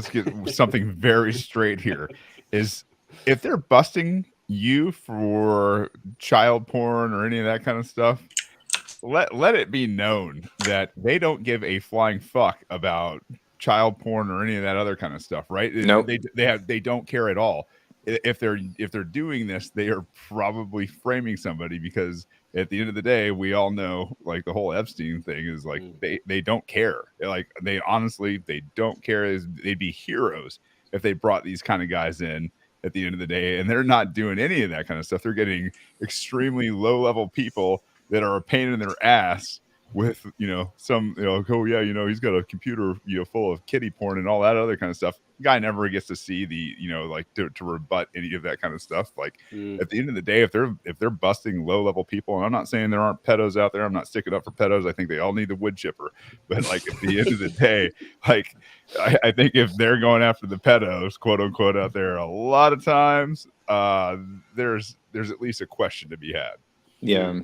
get something very straight here. Is if they're busting you for child porn or any of that kind of stuff, let it be known that they don't give a flying fuck about child porn or any of that other kind of stuff, right? Nope. They don't care at all. If they're doing this, they are probably framing somebody, because at the end of the day, we all know, like, the whole Epstein thing is like they don't care. Like, they don't care. They'd be heroes if they brought these kind of guys in at the end of the day, and they're not doing any of that kind of stuff. They're getting extremely low level people that are a pain in their ass with, some, oh yeah, he's got a computer, full of kiddie porn and all that other kind of stuff. Guy never gets to see the, to rebut any of that kind of stuff. Like, at the end of the day, if they're busting low level people, and I'm not saying there aren't pedos out there, I'm not sticking up for pedos. I think they all need the wood chipper. But like, at the end of the day, like, I think if they're going after the pedos, quote unquote, out there, a lot of times, there's at least a question to be had. Yeah.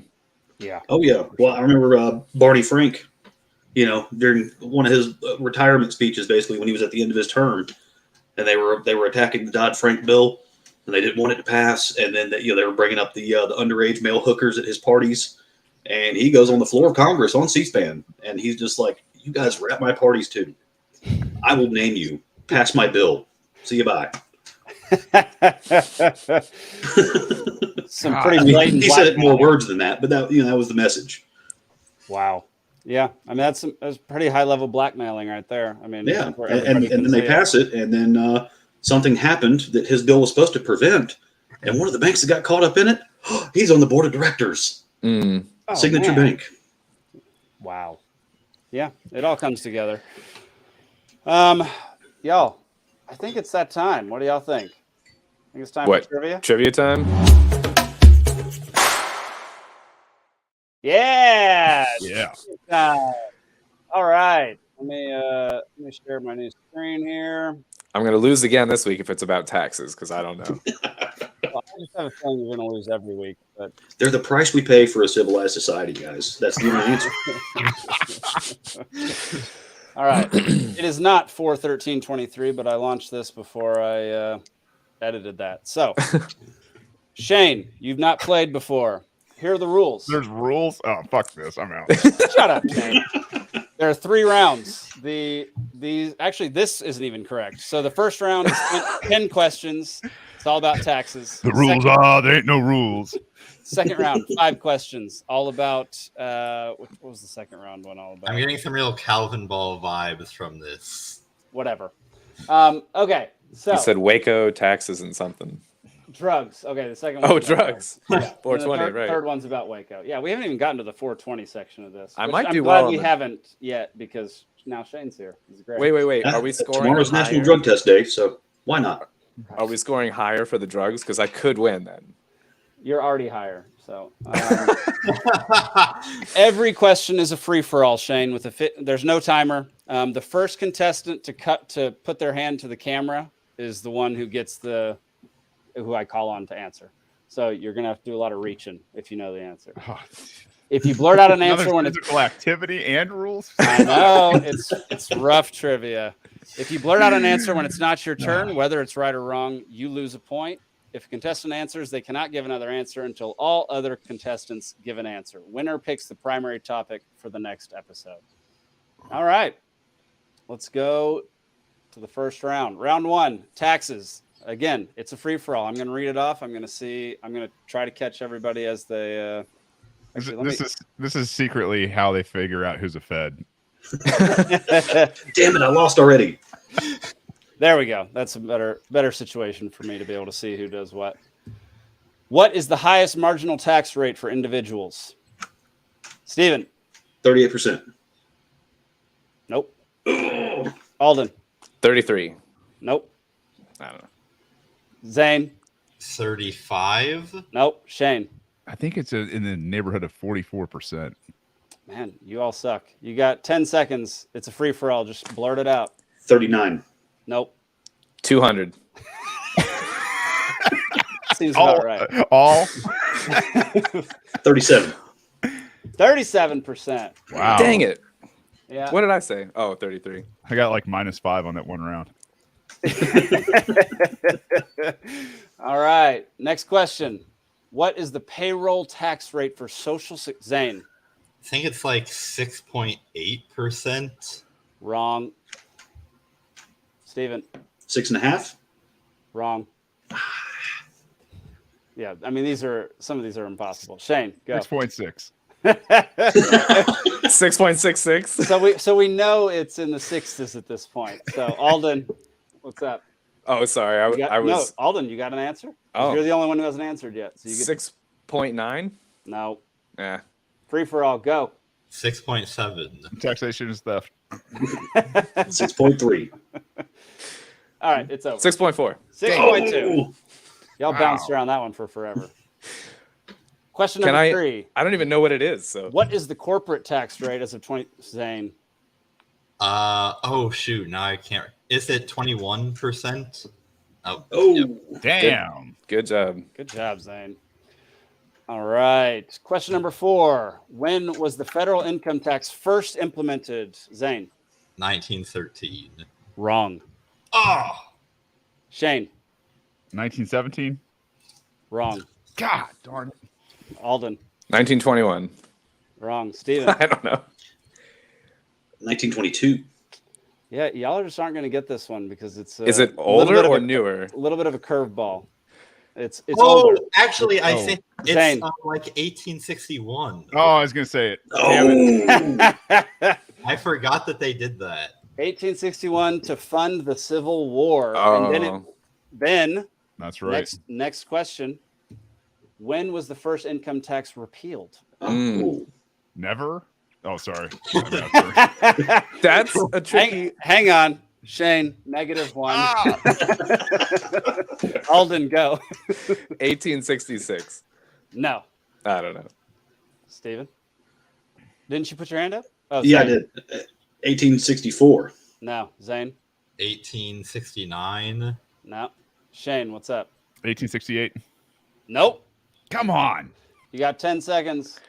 Yeah. Oh yeah. Well, I remember Barney Frank, during one of his retirement speeches, basically when he was at the end of his term, and they were attacking the Dodd-Frank bill, and they didn't want it to pass, and then they were bringing up the underage male hookers at his parties, and he goes on the floor of Congress on C-SPAN, and he's just like, "You guys were at my parties too. I will name you. Pass my bill. See you bye." Some pretty blatant. He said it more words than that, but that was the message. Wow. Yeah, I mean that's pretty high level blackmailing right there. I mean, Yeah, where and everybody can then they see pass it, and then something happened that his bill was supposed to prevent, and one of the banks that got caught up in it, he's on the board of directors. Oh, Signature man. Bank. Wow. Yeah, it all comes together. Y'all, I think it's that time. What do y'all think? I think it's time What? for trivia. Trivia time? Yeah. Yeah. All right. Let me share my new screen here. I'm going to lose again this week if it's about taxes, because I don't know. Well, I just have a feeling you're going to lose every week, but They're the price we pay for a civilized society, guys. That's the only answer. all right. It is not 4/13/23, but I launched this before I edited that. So, Shane, you've not played before. Here are the rules. There's rules. Oh, fuck this. I'm out. Shut up, Shane. There are 3 rounds. Actually, this isn't even correct. So the first round is 10 questions. It's all about taxes. The rules there ain't no rules. Second round, 5 questions, all about what was the second round one all about? I'm getting some real Calvin Ball vibes from this. Whatever. Okay, so He said Waco, taxes, and something. drugs. Okay, the second one. Oh, drugs. Yeah. 420, And the right. third one's about Waco. Yeah, we haven't even gotten to the 420 section of this. I which might I'm do glad well we on the- haven't yet, because now Shane's here. He's great. Wait. Are we scoring Tomorrow's National higher? Drug Test Day, so why not? Are we scoring higher for the drugs? Because I could win then. You're already higher. So every question is a free for all, Shane. With there's no timer. The first contestant to put their hand to the camera is the one who gets who I call on to answer. So you're gonna have to do a lot of reaching if you know the answer. If you blurt out an answer when it's physical activity and rules. I know it's rough trivia. If you blurt out an answer when it's not your turn, whether it's right or wrong, you lose a point. If a contestant answers, they cannot give another answer until all other contestants give an answer. Winner picks the primary topic for the next episode. All right. Let's go to the first round. Round 1, taxes. Again, it's a free-for-all. I'm going to read it off. I'm going to try to catch everybody as they This is secretly how they figure out who's a Fed. Damn it, I lost already. There we go. That's a better situation for me to be able to see who does what. What is the highest marginal tax rate for individuals? Steven. 38%. Nope. Alden. 33. Nope. I don't know. Zane. 35. Nope. Shane. I think it's in the neighborhood of 44%. Man, you all suck. You got 10 seconds. It's a free for all. Just blurt it out. 39. Nope. 200. Seems about right. All? 37. 37%. Wow. Dang it. Yeah. What did I say? Oh, 33. I got like -5 on that one round. All right. Next question. What is the payroll tax rate for Zane? I think it's like 6.8%. Wrong. Steven? 6.5. Wrong. Yeah, I mean some of these are impossible. Shane, go. 6.6. 6.66. So we know it's in the sixes at this point. So Alden, what's up? Oh, sorry. I was no, Alden. You got an answer? Oh. You're the only one who hasn't answered yet. So you get 6.9. no. Yeah. Free for all. Go. 6.7. Taxation is theft. 6.3. All right, it's over. 6.4. 6.2. Y'all Wow. bounced around that one for forever. Question number 3. I don't even know what it is. So What is the corporate tax rate as of 20? Zane. Oh shoot! Now I can't. Is it 21%? Oh, Yep. Damn. good job. Good job, Zane. All right. Question number 4. When was the federal income tax first implemented? Zane. 1913. Wrong. Oh, Shane. 1917. Wrong. God darn it. Alden. 1921. Wrong. Steven. I don't know. 1922. Yeah, y'all just aren't going to get this one because it's Is it a little bit older of or a- newer? A little bit of a curveball. It's oh, older. actually, I Oh. think Zane. it's like 1861. Oh, I was going to say it. Oh, I forgot that they did that. 1861 to fund the Civil War, Oh. and then That's right. next question: when was the first income tax repealed? oh. Never? Oh, sorry. My bad, sorry. That's a tricky. hang on, Shane. -1. Alden, go. 1866. No, I don't know. Steven. Didn't you put your hand up? Oh, Yeah, I Zane. did. 1864. No, Zane. 1869. No, Shane. What's up? 1868. Nope. Come on. You got 10 seconds.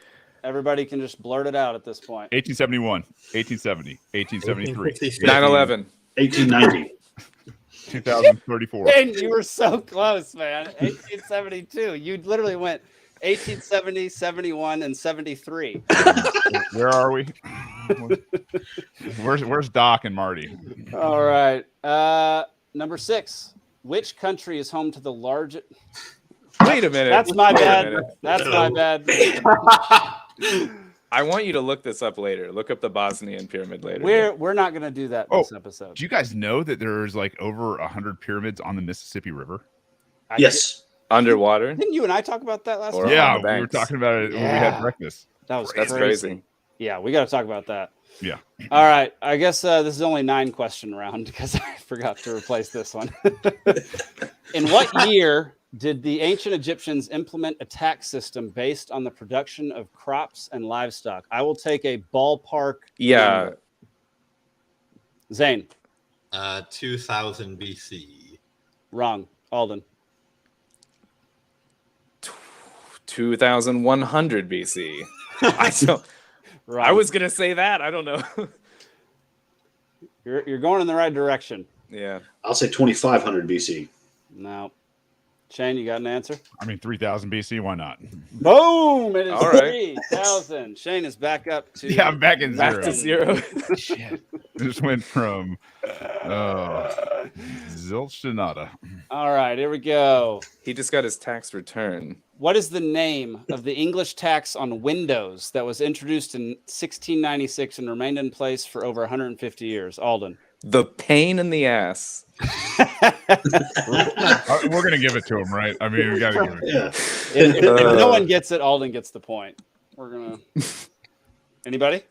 Everybody can just blurt it out at this point. 1871. 1870. 1873. 1866. 9/11. 1890. 2034. Shane, you were so close, man. 1872. You literally went 1870, 71, and 73. Where are we? Where's Doc and Marty? All right. Number 6. Which country is home to the largest? Wait a minute. That's my Wait a bad. minute. That's my bad. I want you to look this up later. Look up the Bosnian pyramid later. We're not going to do that Oh, this episode. Do you guys know that there's like over 100 pyramids on the Mississippi River? Yes. Underwater. Didn't you and I talk about that last Or time? Yeah, on the we were banks. talking about it when we Yeah. had breakfast. That was That's crazy. crazy. Yeah, we got to talk about that. Yeah. All right. I guess this is only 9 question round because I forgot to replace this one. In what year did the ancient Egyptians implement a tax system based on the production of crops and livestock? I will take a ballpark. Yeah. number. Zane. 2000 BC. Wrong. Alden. 2100 BC. I don't. Wrong. I was gonna say that. I don't know. You're going in the right direction. Yeah. I'll say 2500 BC. No. Shane, you got an answer? I mean, 3000 BC. Why not? Boom! It is All right. 3,000. Shane is back up to. Yeah, I'm back in Back zero. to 0. Shit. Just went from zilch to nada. All right, here we go. He just got his tax return. What is the name of the English tax on windows that was introduced in 1696 and remained in place for over 150 years? Alden. The pain in the ass. We're gonna give it to him, right? I mean, we gotta give it. Yeah. If no one gets it, Alden gets the point. We're gonna. Anybody?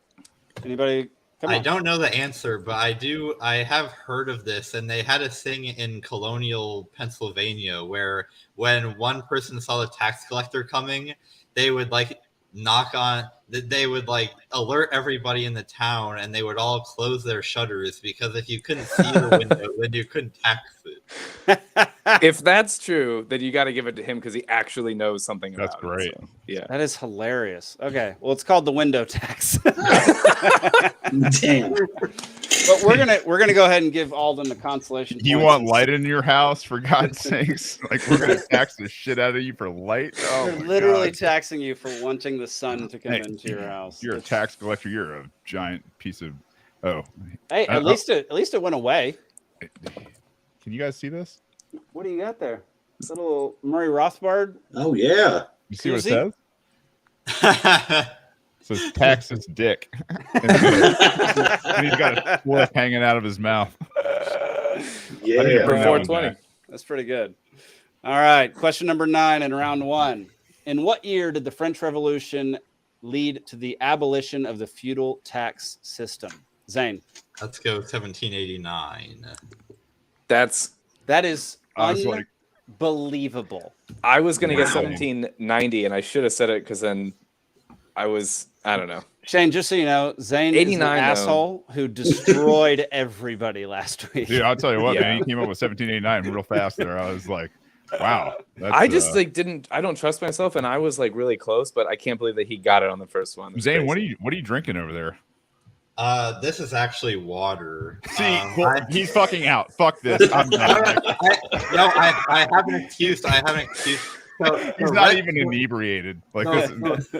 Anybody? Come I on. don't know the answer, but I have heard of this, and they had a thing in colonial Pennsylvania where when one person saw the tax collector coming, they would like they would like alert everybody in the town, and they would all close their shutters because if you couldn't see the window, then you couldn't tax it. If that's true, then you got to give it to him because he actually knows something That's about great. it. So, yeah. That is hilarious. Okay, well, it's called the window tax. Damn. But we're gonna go ahead and give Alden the consolation. You points. want light in your house, for God's sakes? Like, we're gonna tax the shit out of you for light? Oh, We're my literally God. taxing you for wanting the sun to come Hey, into your house. You're a tax collector. You're a giant piece of. Oh, Hey, at least it went away. can you guys see this? What do you got there? Little Murray Rothbard. Oh yeah. You see what it Koozie? says? It says tax his dick. And he's got a flip hanging out of his mouth. Yeah. For Bring that one 420. back. That's pretty good. All right, question number 9 in round 1. In what year did the French Revolution lead to the abolition of the feudal tax system? Zane. Let's go 1789. That is I was like, unbelievable. I was going to get Wow. 1790, and I should have said it because then I don't know. Shane, just so you know, Zane is the 89 though. asshole who destroyed everybody last week. dude, I'll tell you what, Yeah. man, he came up with 1789 real fast there. I was like, wow. That's, I just I don't trust myself, and I was like really close, but I can't believe that he got it on the first one. That's Zane, crazy. what are you drinking over there? This is actually water. See, he's fucking out. Fuck this. I'm done. I have an excuse. So He's not even inebriated. Like this.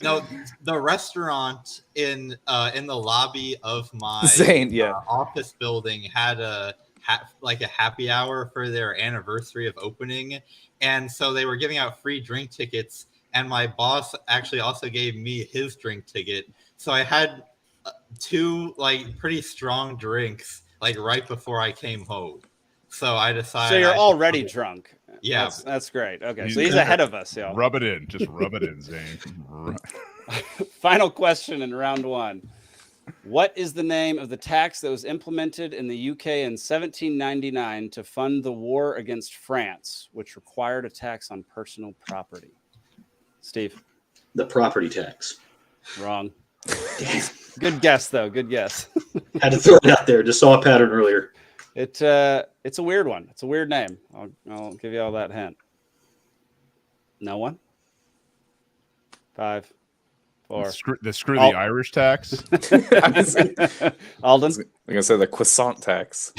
No, the restaurant in the lobby of my Zane, yeah. office building had a happy hour for their anniversary of opening, and so they were giving out free drink tickets. And my boss actually also gave me his drink ticket, so I had 2 like pretty strong drinks like right before I came home. So I decided. So you're I should already probably- drunk. Yeah. That's great. Okay, He's- so he's ahead of us, y'all. Rub it in. Just rub it in, Zane. Final question in round 1. What is the name of the tax that was implemented in the UK in 1799 to fund the war against France, which required a tax on personal property? Steve. The property tax. Wrong. Good guess, though. Good guess. Had to throw it out there. Just saw a pattern earlier. It's a weird one. It's a weird name. I'll give you all that hint. No one? 5, 4. Screw the Oh. Irish tax. I was Alden? gonna say the croissant tax.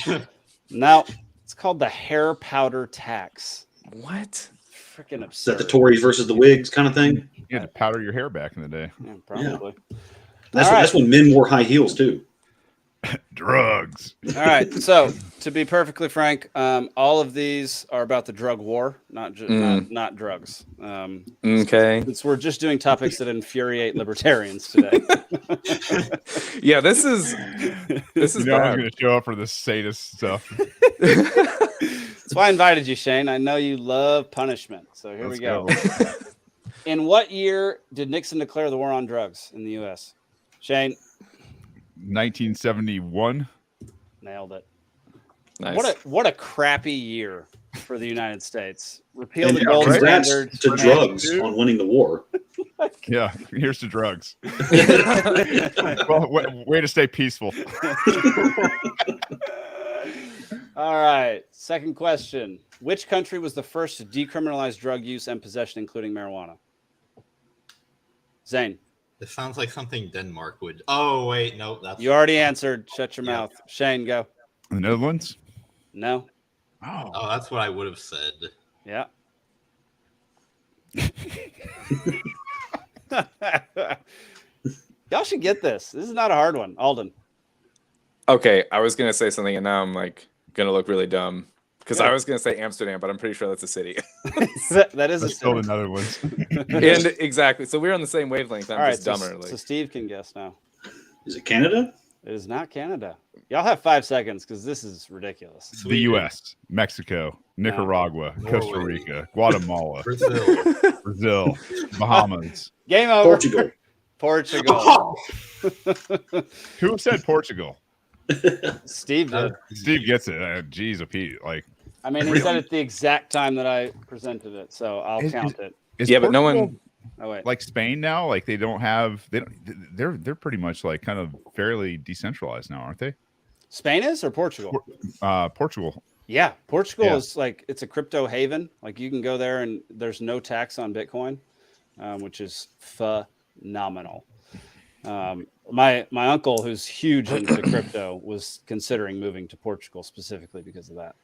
No. It's called the hair powder tax. What? Freaking Is that absurd. the Tories versus the Whigs kind of thing? You had to powder your hair back in the day. Yeah, probably. That's when men wore high heels too. Drugs. All right. So, to be perfectly frank, all of these are about the drug war, not not drugs. Okay. Since we're just doing topics that infuriate libertarians today. Yeah, this is You know, I was bad. going to show up for the sadist stuff. That's why I invited you, Shane. I know you love punishment. So here we go. In what year did Nixon declare the war on drugs in the U.S.? Shane, 1971. nailed it. Nice. What a crappy year for the United States. Repeal And the gold congrats standard. to drugs on winning the war. Yeah, here's to drugs. Well, way to stay peaceful. All right. Second question. Which country was the first to decriminalize drug use and possession, including marijuana? Zane, This sounds like something Denmark would. Oh wait, no, that's you already answered. Shut your Yeah. mouth. Shane, go. The Netherlands. No. Oh, Oh, that's what I would have said. Yeah. Y'all should get this. This is not a hard one. Alden. Okay, I was gonna say something, and now I'm like gonna look really dumb because Yeah. I was gonna say Amsterdam, but I'm pretty sure that's a city. That is a let's go to city. the Netherlands. And exactly, so we're on the same wavelength. I'm All right, just dumber. so Like, Steve can guess now. Is it Canada? It is not Canada. Y'all have 5 seconds because this is ridiculous. The U.S., Mexico, Nicaragua, Costa Norway. Rica, Guatemala, Brazil. Brazil, Bahamas. Game over. Portugal. Portugal. Who said Portugal? Steve did. Steve gets it. Geez, a Pete. Like, I mean, he said it the exact time that I presented it, so I'll count it. is Yeah, but no Portugal one- Oh wait. like Spain now. Like they don't have. They're pretty much like kind of fairly decentralized now, aren't they? Spain is or Portugal? Portugal. Yeah, Portugal Yeah. is like it's a crypto haven. Like you can go there and there's no tax on Bitcoin, which is phenomenal. My uncle, who's huge into crypto, was considering moving to Portugal specifically because of that.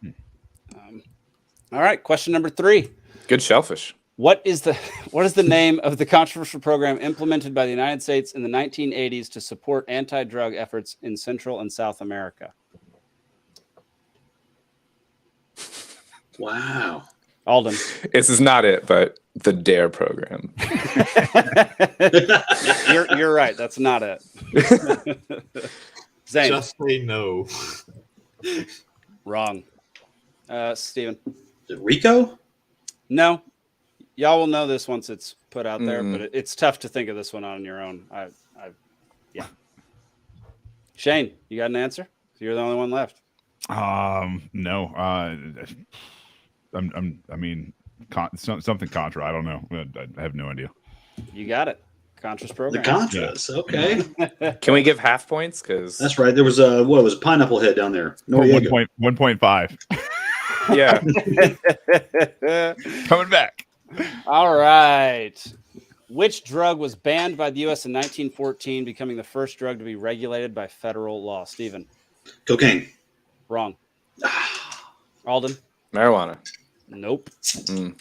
All right, question number 3. Good shellfish. What is the name of the controversial program implemented by the United States in the 1980s to support anti-drug efforts in Central and South America? Wow. Alden. This is not it, but the DARE program. You're right. That's not it. Zane. Just say no. Wrong. Steven. Is it Rico? No. Y'all will know this once it's put out there, but it's tough to think of this one on your own. Yeah. Shane, you got an answer? You're the only one left. No. I mean, something Contra. I don't know. I have no idea. You got it. Contras The program. Contras. Okay. Can we give half points? Because That's right. There was a Pineapple Head down there. Noriega. 1.5. yeah, Coming back. All right. Which drug was banned by the U.S. in 1914, becoming the first drug to be regulated by federal law? Steven. Cocaine. Wrong. Alden. marijuana. Nope. Mm.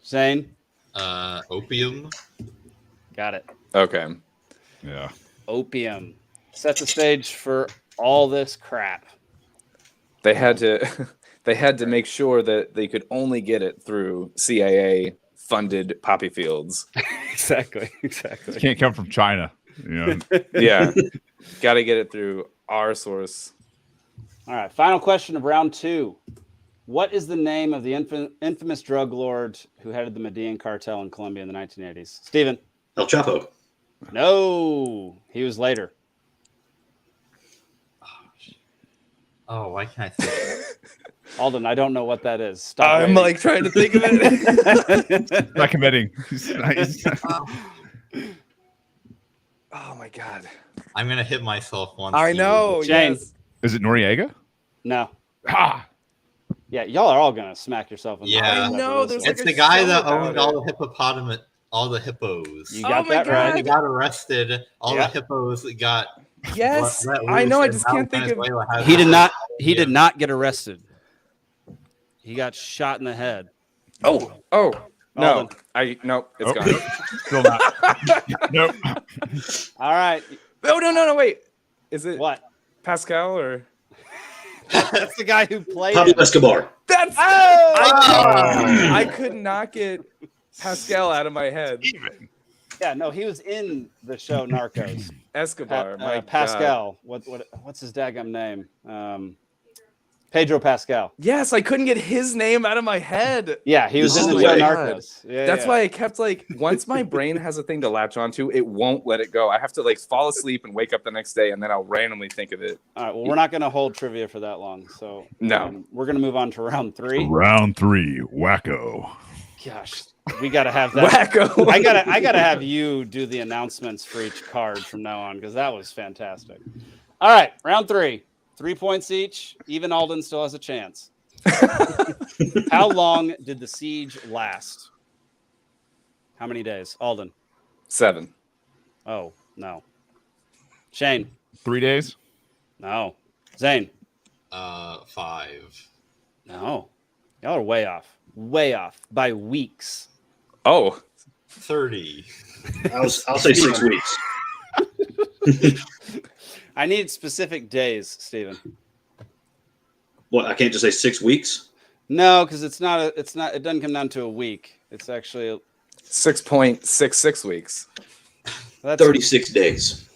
Zane. Opium. Got it. Okay. Yeah. Opium. Set the stage for all this crap. They had to they had to make sure that they could only get it through CIA funded poppy fields. Exactly. It can't come from China. You know. Yeah. Got to get it through our source. All right. Final question of round 2. What is the name of the infamous drug lord who headed the Medellin cartel in Colombia in the 1980s? Steven. El Chapo. No. He was later. Oh, why can't I think? Alden, I don't know what that is. Stop I'm waiting. like trying to think of it. Not committing. Nice. Oh my god. I'm gonna hit myself once. I know. Shane. Yes. Is it Noriega? No. Ah. Yeah, y'all are all gonna smack yourself in the Yeah. face I after know, this there's one. It's like the a guy show that about owned all the hippos. You got Oh my that God. right. He got arrested. All Yeah. the hippos got. Yes. let I know. I loose, just and can't now think of. Venezuela has He did all not. the He did Indians. not get arrested. He got shot in the head. Oh. No. Nope. It's Oh. gone. Still not. Nope. All right. Oh no. Wait. Is it What? Pascal or? That's the guy who played Pablo it. Escobar. That's. Oh! I could not get Pascal out of my head. Yeah, no, he was in the show Narcos. Escobar. My God. Pascal. What's his daggum name? Pedro Pascal. Yes, I couldn't get his name out of my head. Yeah, he was Oh in the my show God. Narcos. Yeah, That's yeah. why I kept like once my brain has a thing to latch onto, it won't let it go. I have to like fall asleep and wake up the next day, and then I'll randomly think of it. All right. Well, we're not going to hold trivia for that long, so No. we're going to move on to round 3. Round 3. Wacko. Gosh, we got to have that. Wacko. I gotta have you do the announcements for each card from now on because that was fantastic. All right, round 3. 3 points each. Even Alden still has a chance. How long did the siege last? How many days? Alden. 7. Oh, no. Shane. 3 days. No. Zane. 5. No. Y'all are way off. Way off by weeks. Oh, 30. I'll say 6 weeks. I need specific days, Steven. What? I can't just say 6 weeks. No, because it doesn't come down to a week. It's actually 6.66 weeks. that's 36 days.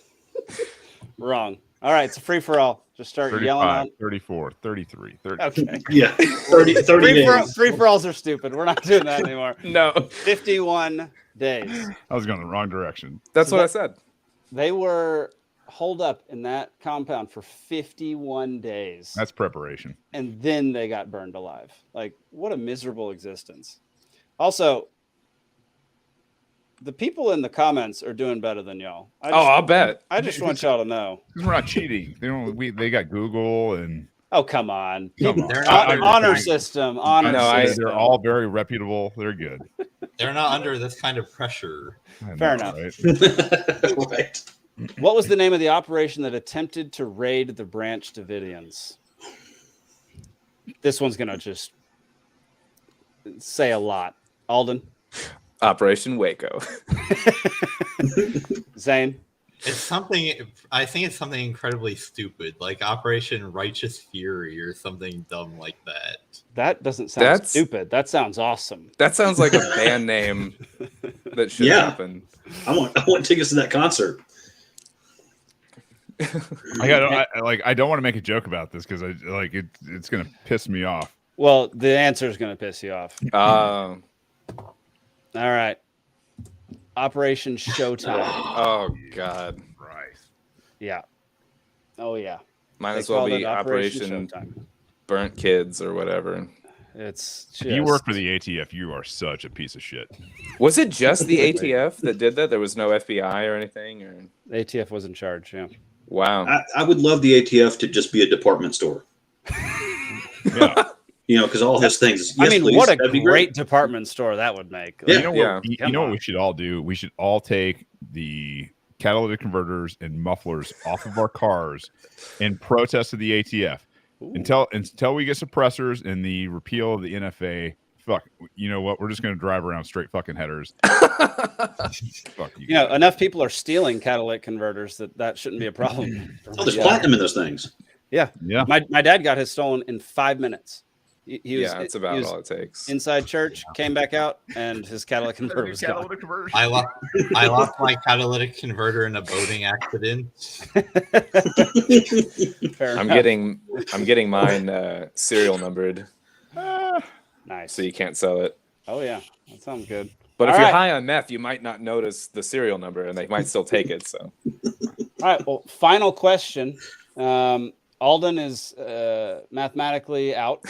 wrong. All right, it's a free for all. Just start yelling 35, out. 34, 33, 30. Okay. Yeah, 30 days. Free for alls are stupid. We're not doing that anymore. No. 51, days. I was going the wrong direction. That's So what I said. They were holed up in that compound for 51 days. That's preparation. And then they got burned alive. Like, what a miserable existence. Also, the people in the comments are doing better than y'all. I'll bet. I just want y'all to know. Because we're not cheating. They got Google and Oh, come on. Come on. They're not Honor system. Honor system. They're all very reputable. They're good. They're not under this kind of pressure. Fair enough. Right? Right. What was the name of the operation that attempted to raid the Branch Davidians? This one's going to just say a lot. Alden? Operation Waco. Zane? It's something. I think it's something incredibly stupid, like Operation Righteous Fury or something dumb like that. That doesn't sound stupid. That sounds awesome. That sounds like a band name that should happen. I want tickets to that concert. I don't want to make a joke about this because it's going to piss me off. Well, the answer is going to piss you off. All right. Operation Showtime. Oh God. Right. Yeah. Oh yeah. Might as They well called be it Operation Showtime. Burnt Kids or whatever. It's If you work for the ATF, you are such a piece of shit. Was it just the ATF that did that? There was no FBI or anything? Or The ATF was in charge, yeah. wow. I would love the ATF to just be a department store. Yeah. Because all his things. I Yes, mean, please, what a that'd be great department store that would make. Yeah. You know what? Yeah. You know what we should all do? We should all take the catalytic converters and mufflers off of our cars in protest of the ATF until we get suppressors and the repeal of the NFA. Fuck, you know what? We're just going to drive around straight fucking headers. Fuck you. You know, enough people are stealing catalytic converters that shouldn't be a problem. Oh, there's platinum in those things. Yeah. Yeah. My dad got his stolen in 5 minutes. He was, that's he about was all it takes. inside church, came back out, and his catalytic converter was gone. Catalytic conversion. I lost my catalytic converter in a boating accident. Fair I'm enough. getting mine serial numbered, Nice. so you can't sell it. Oh yeah, that sounds good. But if All you're right. high on meth, you might not notice the serial number, and they might still take it. So All right. Well, final question. Alden is mathematically out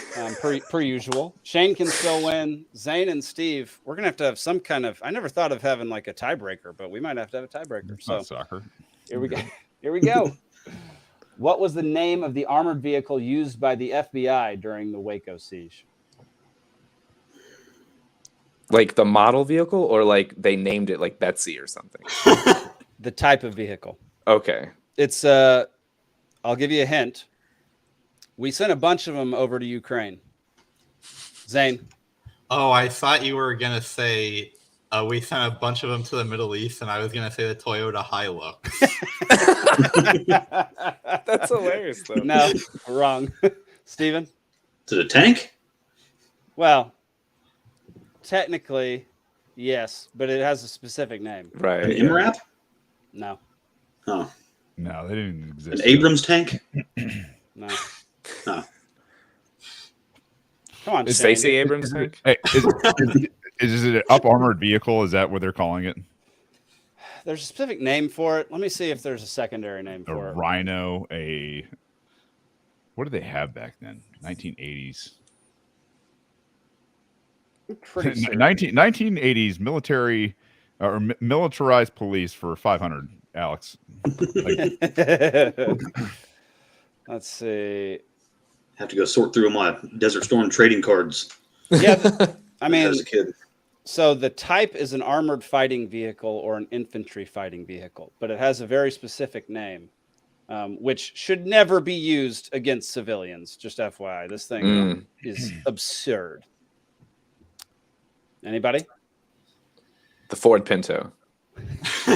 per usual. Shane can still win. Zane and Steve, we're gonna have to have some kind of. I never thought of having like a tiebreaker, but we might have to have a tiebreaker. It's So not soccer. here we go. Here we go. What was the name of the armored vehicle used by the FBI during the Waco siege? like the model vehicle, or like they named it like Betsy or something. The type of vehicle. Okay. It's I'll give you a hint. We sent a bunch of them over to Ukraine. Zane. Oh, I thought you were gonna say we sent a bunch of them to the Middle East, and I was gonna say the Toyota Hilux. That's hilarious, though. No, wrong. Steven? Is it a tank? Well, technically, yes, but it has a specific name. An Right. MRAP? No, Oh, No, they didn't an exist. Abrams tank? no. Oh. Come on, Is Shane. Stacey Abrams tank? Hey, is it an up armored vehicle? Is that what they're calling it? There's a specific name for it. Let me see if there's a secondary name A for it. Rhino? What did they have back then? 1980s. Pretty certain. 1980s military or militarized police for 500. Alex, Let's see. Have to go sort through my Desert Storm trading cards Yeah, I mean, as a kid. so the type is an armored fighting vehicle or an infantry fighting vehicle, but it has a very specific name, which should never be used against civilians. Just FYI, this thing is absurd. Anybody? The Ford Pinto. All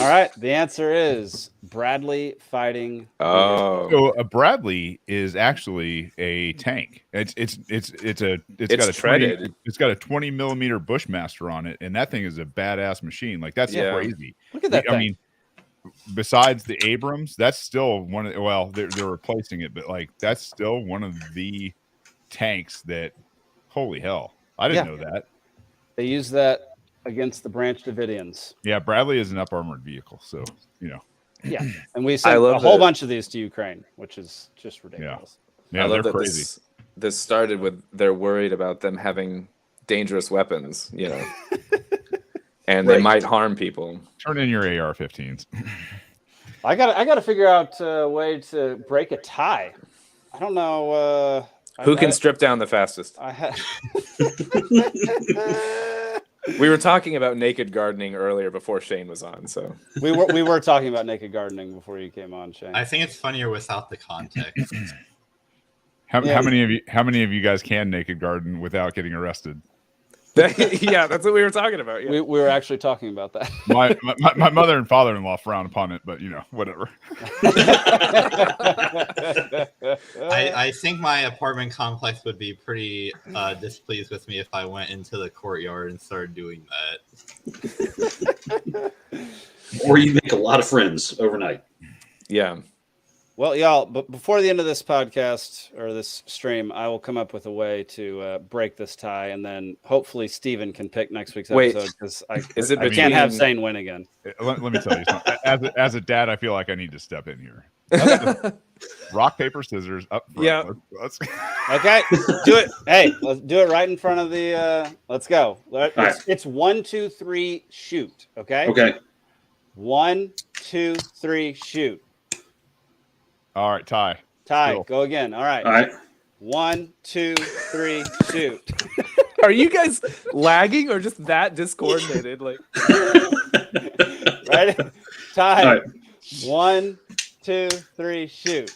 right. The answer is Bradley fighting. Oh. so a Bradley is actually a tank. It's got a treaded. 20, it's got a 20 millimeter Bushmaster on it, and that thing is a badass machine. Like that's Yeah. crazy. Look at that I thing. mean, besides the Abrams, that's still one of well, they're replacing it, but like that's still one of the tanks that. Holy hell! I didn't know that. They use that against the Branch Davidians. Yeah, Bradley is an up armored vehicle, so Yeah, and we I sent love a whole that- bunch of these to Ukraine, which is just ridiculous. Yeah, I they're love that crazy. this started with they're worried about them having dangerous weapons, and they Right. might harm people. Turn in your AR-15s. I gotta figure out a way to break a tie. I don't know. Who can strip down the fastest? We were talking about naked gardening earlier before Shane was on, so we were talking about naked gardening before you came on, Shane. I think it's funnier without the context. How Yeah. many of you guys can naked garden without getting arrested? yeah, that's what we were talking about. Yeah. We were actually talking about that. My mother and father-in-law frown upon it, but whatever. I think my apartment complex would be pretty displeased with me if I went into the courtyard and started doing that. Or you make a lot of friends overnight. Yeah. Well, y'all, but before the end of this podcast or this stream, I will come up with a way to break this tie, and then hopefully Steven can pick next week's Wait, episode because I is it can't have between- Zane win again. Let me tell you something. As a dad, I feel like I need to step in here. Rock, paper, scissors. Up front. Yeah. Let's Okay, do it. Hey, let's do it right in front of the. Let's go. It's 1, 2, 3, shoot. Okay. Okay. 1, 2, 3, shoot. All right, tie. Tie. Cool. Go again. All right. All right. 1, 2, 3, shoot. Are you guys lagging or just that discoordinated? Like, Ready? Tie. All right. 1, 2, 3, shoot.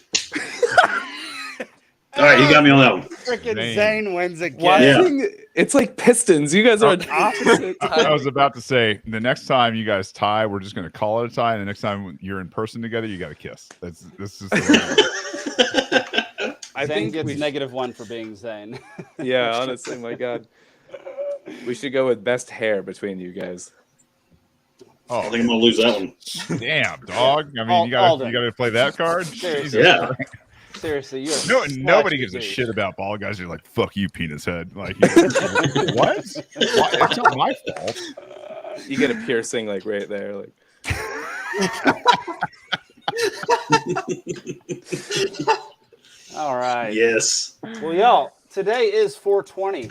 All right, you got me on that one. Freaking Zane wins again. watching, it's like Pistons. You guys are on opposite I time. was about to say the next time you guys tie, we're just going to call it a tie. And the next time you're in person together, you got to kiss. This is. I Zane think gets we -1 for being Zane. Yeah, honestly, my God. We should go with best hair between you guys. I think I'm gonna lose that one. Damn, dog. I mean, All- you all got done. to play that card. Seriously. Yeah. Seriously, you're Nobody such gives a douche. shit about bald guys. You're like, fuck you, penis head. Like, what? It's not my fault. You get a piercing like right there. Like, All right. Yes. Well, y'all, today is 420.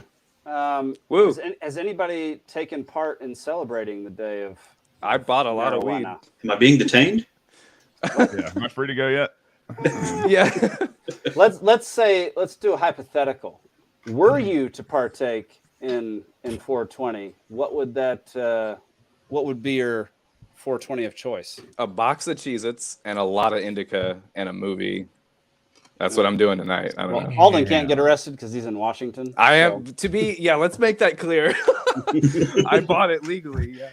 woo! Has anybody taken part in celebrating the day of I bought a lot of weed. marijuana? Am I being detained? Yeah, am I free to go yet? Yeah. Let's do a hypothetical. Were you to partake in 420, what would be your 420 of choice? A box of Cheez-Its and a lot of indica and a movie. That's what I'm doing tonight. I don't Well, know. Alden can't get arrested because he's in Washington. I so- am let's make that clear. I bought it legally. Yeah.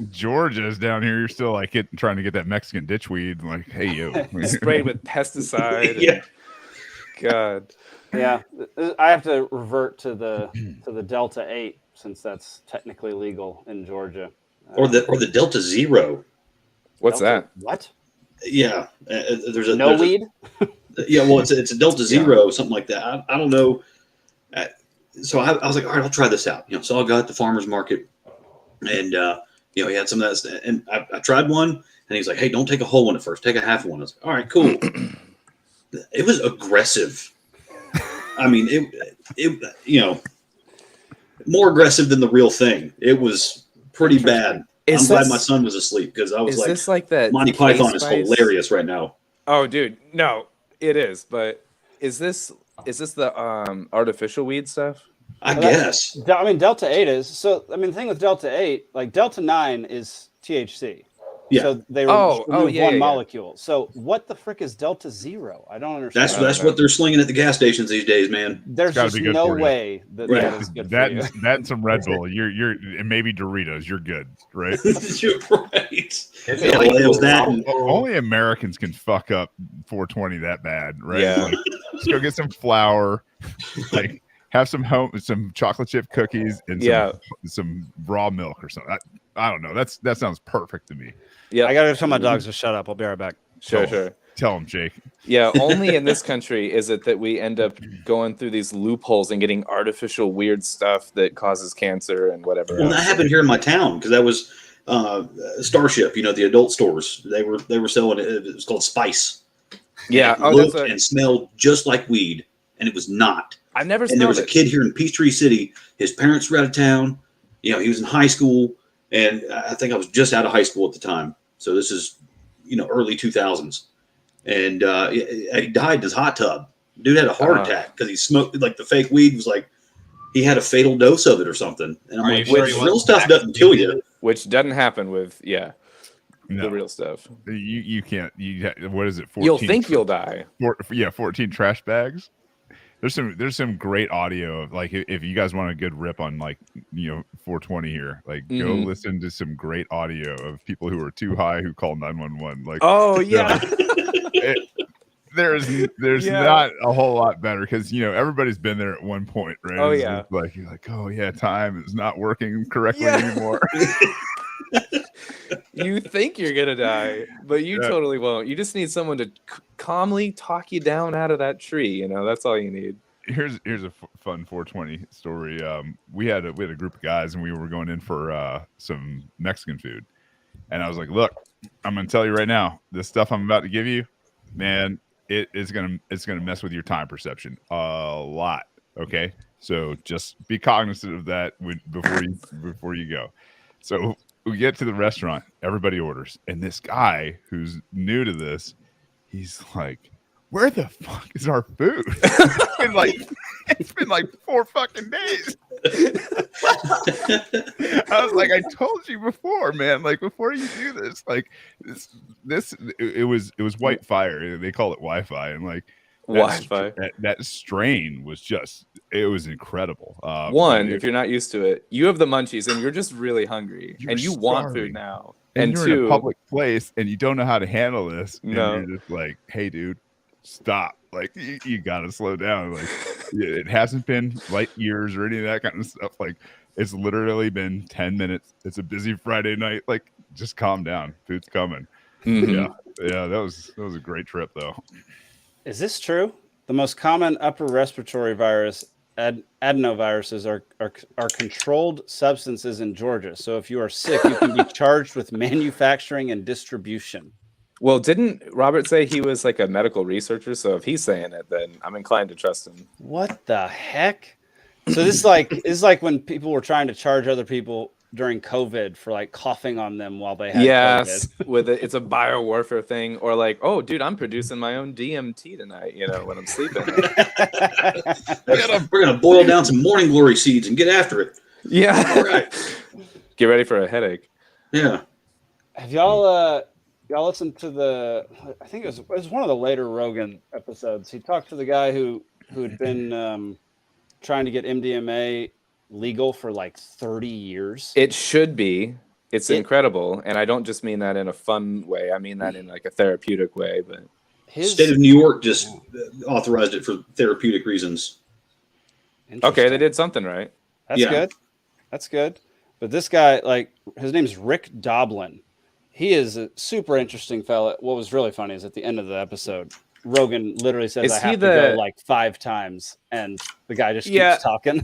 Georgia's down here. You're still like trying to get that Mexican ditchweed. Like, hey, yo. Sprayed with pesticide. and- Yeah. God. Yeah, I have to revert to the Delta 8 since that's technically legal in Georgia. Or the Delta Zero. What's Delta- that? What? Yeah. There's a No there's a- weed? Yeah, well, it's a Delta Zero, something like that. I don't know. So I was like, all right, I'll try this out. So I'll go at the farmer's market, and he had some of that stuff. And I tried one, and he's like, hey, don't take a whole one at first. Take a half one. I was like, all right, cool. It was aggressive. I mean, it more aggressive than the real thing. It was pretty bad. I'm glad my son was asleep because I was Is like, this like that Monty Python is K-Spice? hilarious right now. Oh, dude, no, it is. But is this the artificial weed stuff? I guess. I mean, Delta 8 is. So, I mean, the thing with Delta 8, like Delta 9 is THC. Yeah. So they Oh, remove yeah, one yeah. molecule. So what the frick is Delta Zero? I don't understand. That's what they're slinging at the gas stations these days, man. There's gotta just be good no for you. way that Right. that is good that for you. that and some Red Bull. You're and maybe Doritos. You're good, right? You're right. Is Yeah, it like well, it was that. And, Only Americans can fuck up 420 that bad, right? Yeah. Like, let's go get some flour, like have some chocolate chip cookies and some raw milk or something. I don't know. That sounds perfect to me. Yeah, I gotta tell my dogs to shut up. I'll be right back. sure, Oh. sure. Tell him, Jake. Yeah, only in this country is it that we end up going through these loopholes and getting artificial weird stuff that causes cancer and whatever Well, that else. happened here in my town because that was Starship. The adult stores. They were selling it. It was called Spice. Yeah, And it looked that's and smelled just like weed, and it was not. I've never And there smelled was a it. kid here in Peachtree City. His parents were out of town. He was in high school, and I think I was just out of high school at the time. So this is, early 2000s, and he died in his hot tub. Dude had a heart attack because he smoked like the fake weed was like he had a fatal dose of it or something. And I'm Are like, you sure well, he real wasn't stuff doesn't kill you. Which doesn't happen with No. the real stuff. You can't. What is it? 14 You'll think you'll die. 14 trash bags. There's some great audio of like if you guys want a good rip on 420 here, like go listen to some great audio of people who are too high who call 911. Like, oh yeah, there's not a whole lot better because everybody's been there at one point, right? Oh It's yeah, like you're like, oh yeah, time is not working correctly anymore. You think you're gonna die, but you totally won't. You just need someone to calmly talk you down out of that tree. That's all you need. Here's a fun 420 story. We had a group of guys and we were going in for some Mexican food, and I was like, look, I'm gonna tell you right now, this stuff I'm about to give you, man, it's gonna mess with your time perception a lot. Okay, so just be cognizant of that before you go. So we get to the restaurant, everybody orders, and this guy who's new to this, he's like, where the fuck is our food? It's been like 4 fucking days. I was like, I told you before, man. Like before you do this, like it was white fire. They call it Wi-Fi, and like Wi-Fi. That strain was just, it was incredible. If you're not used to it, you have the munchies and you're just really hungry and you want food now. And you're in a public place and you don't know how to handle this. And you're just like, hey, dude, stop. Like you gotta slow down. Like it hasn't been light years or any of that kind of stuff. Like it's literally been 10 minutes. It's a busy Friday night. Like just calm down. Food's coming. Yeah. That was a great trip though. Is this true? The most common upper respiratory virus, adenoviruses, are controlled substances in Georgia. So if you are sick, you can be charged with manufacturing and distribution. Well, didn't Robert say he was like a medical researcher? So if he's saying it, then I'm inclined to trust him. What the heck? So this is like when people were trying to charge other people during COVID for like coughing on them while they had COVID. It's a biowarfare thing, or like, oh, dude, I'm producing my own DMT tonight. When I'm sleeping. We're gonna boil down some morning glory seeds and get after it. Yeah. All right. Get ready for a headache. Yeah. Have y'all listened to I think it was one of the later Rogan episodes. He talked to the guy who had been trying to get MDMA legal for like 30 years. It should be. It's incredible, and I don't just mean that in a fun way. I mean that in like a therapeutic way. But State of New York just authorized it for therapeutic reasons. Okay, they did something right. That's good. That's good. But this guy, like, his name's Rick Doblin. He is a super interesting fella. What was really funny is at the end of the episode, Rogan literally says, I have to go like 5 times, and the guy just keeps talking.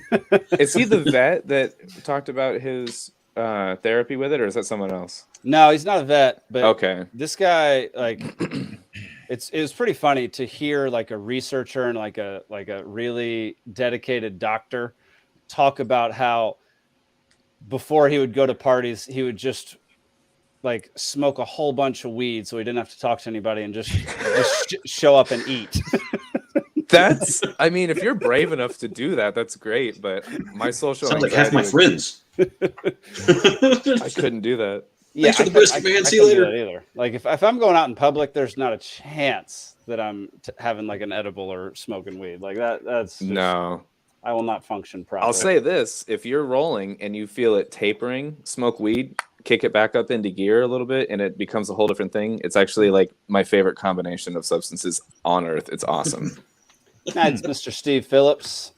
Is he the vet that talked about his therapy with it, or is that someone else? No, he's not a vet, but okay. This guy, like, it was pretty funny to hear like a researcher and like a really dedicated doctor talk about how before he would go to parties, he would just like smoke a whole bunch of weed so he didn't have to talk to anybody and just show up and eat. I mean, if you're brave enough to do that, that's great. But my social sounds like half my friends. I couldn't do that. Yeah, thanks for the brisket, man. See you later. Either. Like if I'm going out in public, there's not a chance that I'm having like an edible or smoking weed like that. That's just, no. I will not function properly. I'll say this: if you're rolling and you feel it tapering, smoke weed, kick it back up into gear a little bit, and it becomes a whole different thing. It's actually like my favorite combination of substances on earth. It's awesome. That's Mr. Steve Phillips.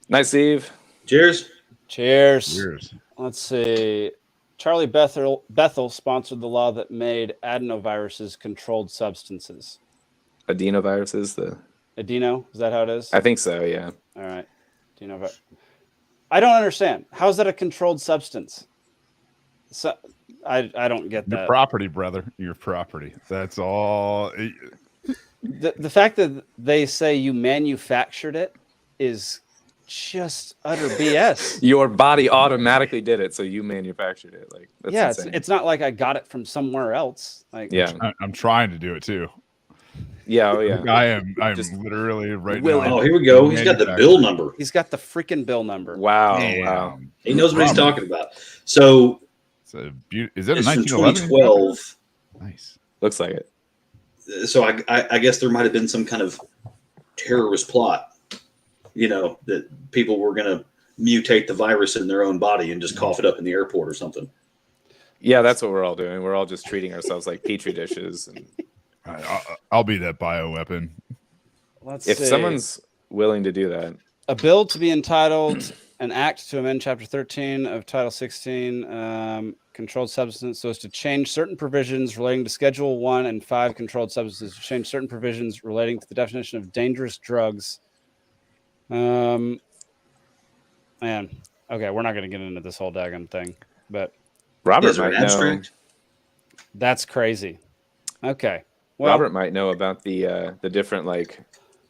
Nice, Steve. Cheers. Cheers. Let's see. Charlie Bethel sponsored the law that made adenoviruses controlled substances. adenoviruses. Adeno, is that how it is? I think so. Yeah. All right. I don't understand. How is that a controlled substance? So I don't get Your that. property, brother. Your property. That's all. The fact that they say you manufactured it is just utter BS. Your body automatically did it, so you manufactured it. Like, that's Yeah, insane. it's not like I got it from somewhere else. Like, Yeah. I'm trying to do it too. Yeah. Oh, yeah. I'm Just literally right willing. now. Oh, here we go. He's got the bill number. he's got the freaking bill number. Wow. Damn. Wow. He knows what he's talking about. So Is it a it's from 1911? 2012. Nice. Looks like it. So I guess there might have been some kind of terrorist plot, that people were going to mutate the virus in their own body and just cough it up in the airport or something. Yeah, that's what we're all doing. We're all just treating ourselves like petri dishes. And I'll be that bioweapon. Let's if see. someone's willing to do that, A bill to be entitled an act to amend Chapter 13 of Title 16, controlled substance, so as to change certain provisions relating to Schedule 1 and 5 controlled substances, to change certain provisions relating to the definition of dangerous drugs. Man, okay, we're not going to get into this whole daggone thing, but Robert Is there might an know. abstract? that's crazy. Okay, well, Robert might know about the different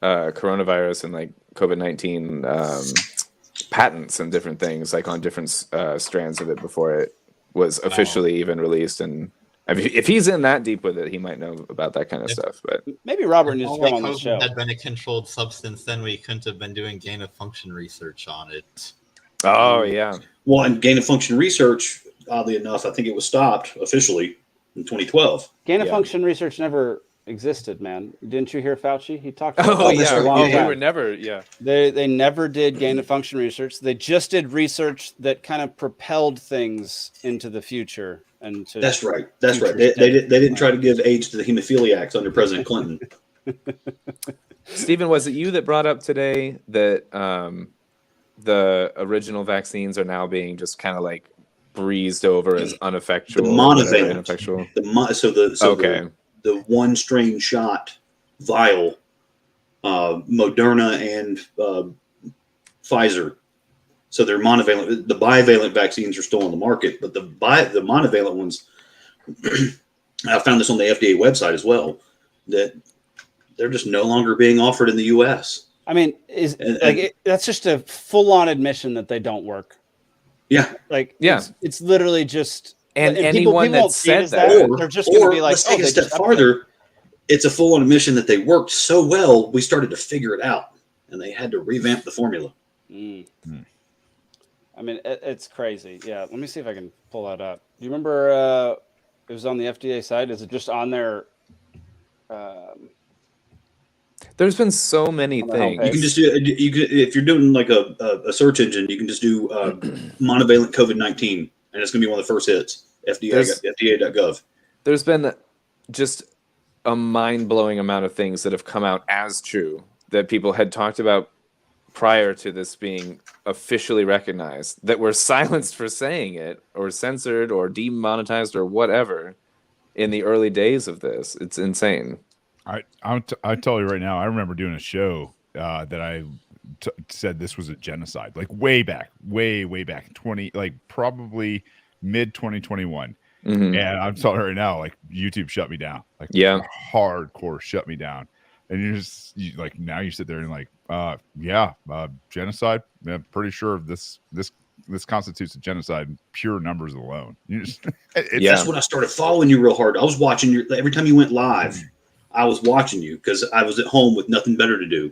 coronavirus and like COVID-19 patents and different things like on different strands of it before it was officially even released. And if he's in that deep with it, he might know about that kind of stuff. But maybe Robert needs to Only come on the show. COVID had been a controlled substance, then we couldn't have been doing gain of function research on it. oh yeah, Well, and gain of function research, oddly enough, I think it was stopped officially in 2012. Gain of Yeah. function research never existed, man. Didn't you hear Fauci? He talked about oh this yeah, for a long we time. were never yeah. They never did gain of function research. They just did research that kind of propelled things into the future. And to That's right. That's right. They didn't try to give AIDS to the hemophiliacs under President Clinton. Stephen, was it you that brought up today that the original vaccines are now being just kind of like breezed over as ineffectual? The monovalent. Ineffectual. The one strain shot vial, Moderna and Pfizer. So they're monovalent. The bivalent vaccines are still on the market, but the monovalent ones, I found this on the FDA website as well, that they're just no longer being offered in the U.S. I mean, that's just a full-on admission that they don't work. Yeah. Like, Yeah. it's literally just. And people anyone that won't see it said as that, they're just going to be like, let's take oh, a they step just farther. It's a full-on admission that they worked so well, we started to figure it out, and they had to revamp the formula. I mean, it's crazy. Yeah, let me see if I can pull that up. Do you remember it was on the FDA site? Is it just on their? there's been so many On the things. You can just do if you're doing like a search engine, you can just do monovalent COVID-19, and it's going to be one of the first hits. FDA.gov. There's been just a mind-blowing amount of things that have come out as true that people had talked about prior to this being officially recognized, that were silenced for saying it or censored or demonetized or whatever in the early days of this. It's insane. I tell you right now, I remember doing a show that I said this was a genocide, like way back, way back, probably mid 2021. Mhm. And I'm telling you right now, like YouTube shut me down, like Yeah. hardcore shut me down. And now you sit there and like, genocide. I'm pretty sure this constitutes a genocide, pure numbers alone. That's when I started following you real hard. I was watching you every time you went live. I was watching you because I was at home with nothing better to do.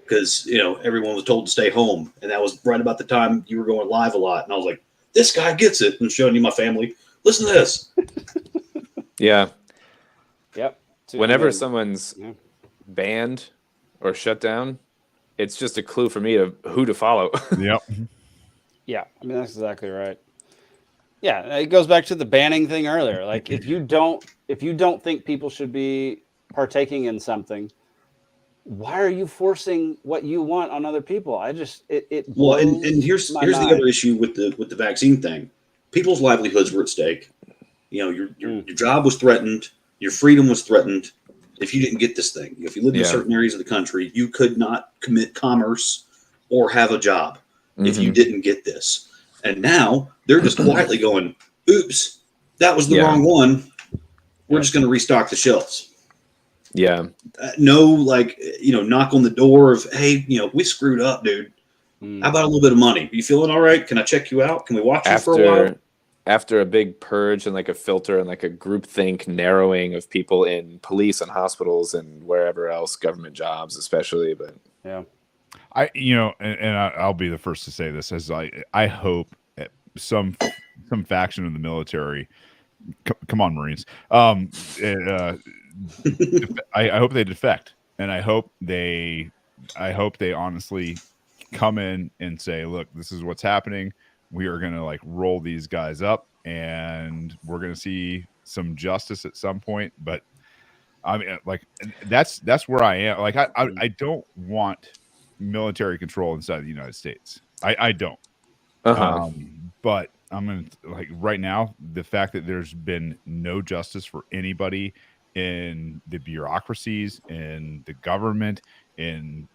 Because everyone was told to stay home, and that was right about the time you were going live a lot. And I was like, "This guy gets it," and showing you my family. Listen to this. Yeah. Yep. Whenever someone's banned or shut down, it's just a clue for me to who to follow. Yep. Yeah, I mean that's exactly right. Yeah, it goes back to the banning thing earlier. Like if you don't think people should be partaking in something, why are you forcing what you want on other people? It Well, blows and here's my the mind. other issue with the vaccine thing. People's livelihoods were at stake. Your job was threatened, your freedom was threatened, if you didn't get this thing. If you lived in Yeah. certain areas of the country, you could not commit commerce or have a job if you Mhm. didn't get this. And now they're just quietly going, oops, that was the Yeah. wrong one. We're Yeah. just going to restock the shelves. Yeah. No, like, knock on the door of, hey, we screwed up, dude. Mm. How about a little bit of money? You feeling all right? Can I check you out? Can we watch you for a while? After a big purge and like a filter and like a groupthink narrowing of people in police and hospitals and wherever else, government jobs especially, but Yeah. I'll be the first to say this, as I hope some faction of the military, come on, Marines, I hope they defect, and I hope they honestly come in and say, look, this is what's happening. We are going to like roll these guys up, and we're going to see some justice at some point. But I mean, like, that's where I am. Like, I don't want military control inside the United States. I don't. uh-huh. But I'm gonna, like, right now, the fact that there's been no justice for anybody in the bureaucracies, in the government, in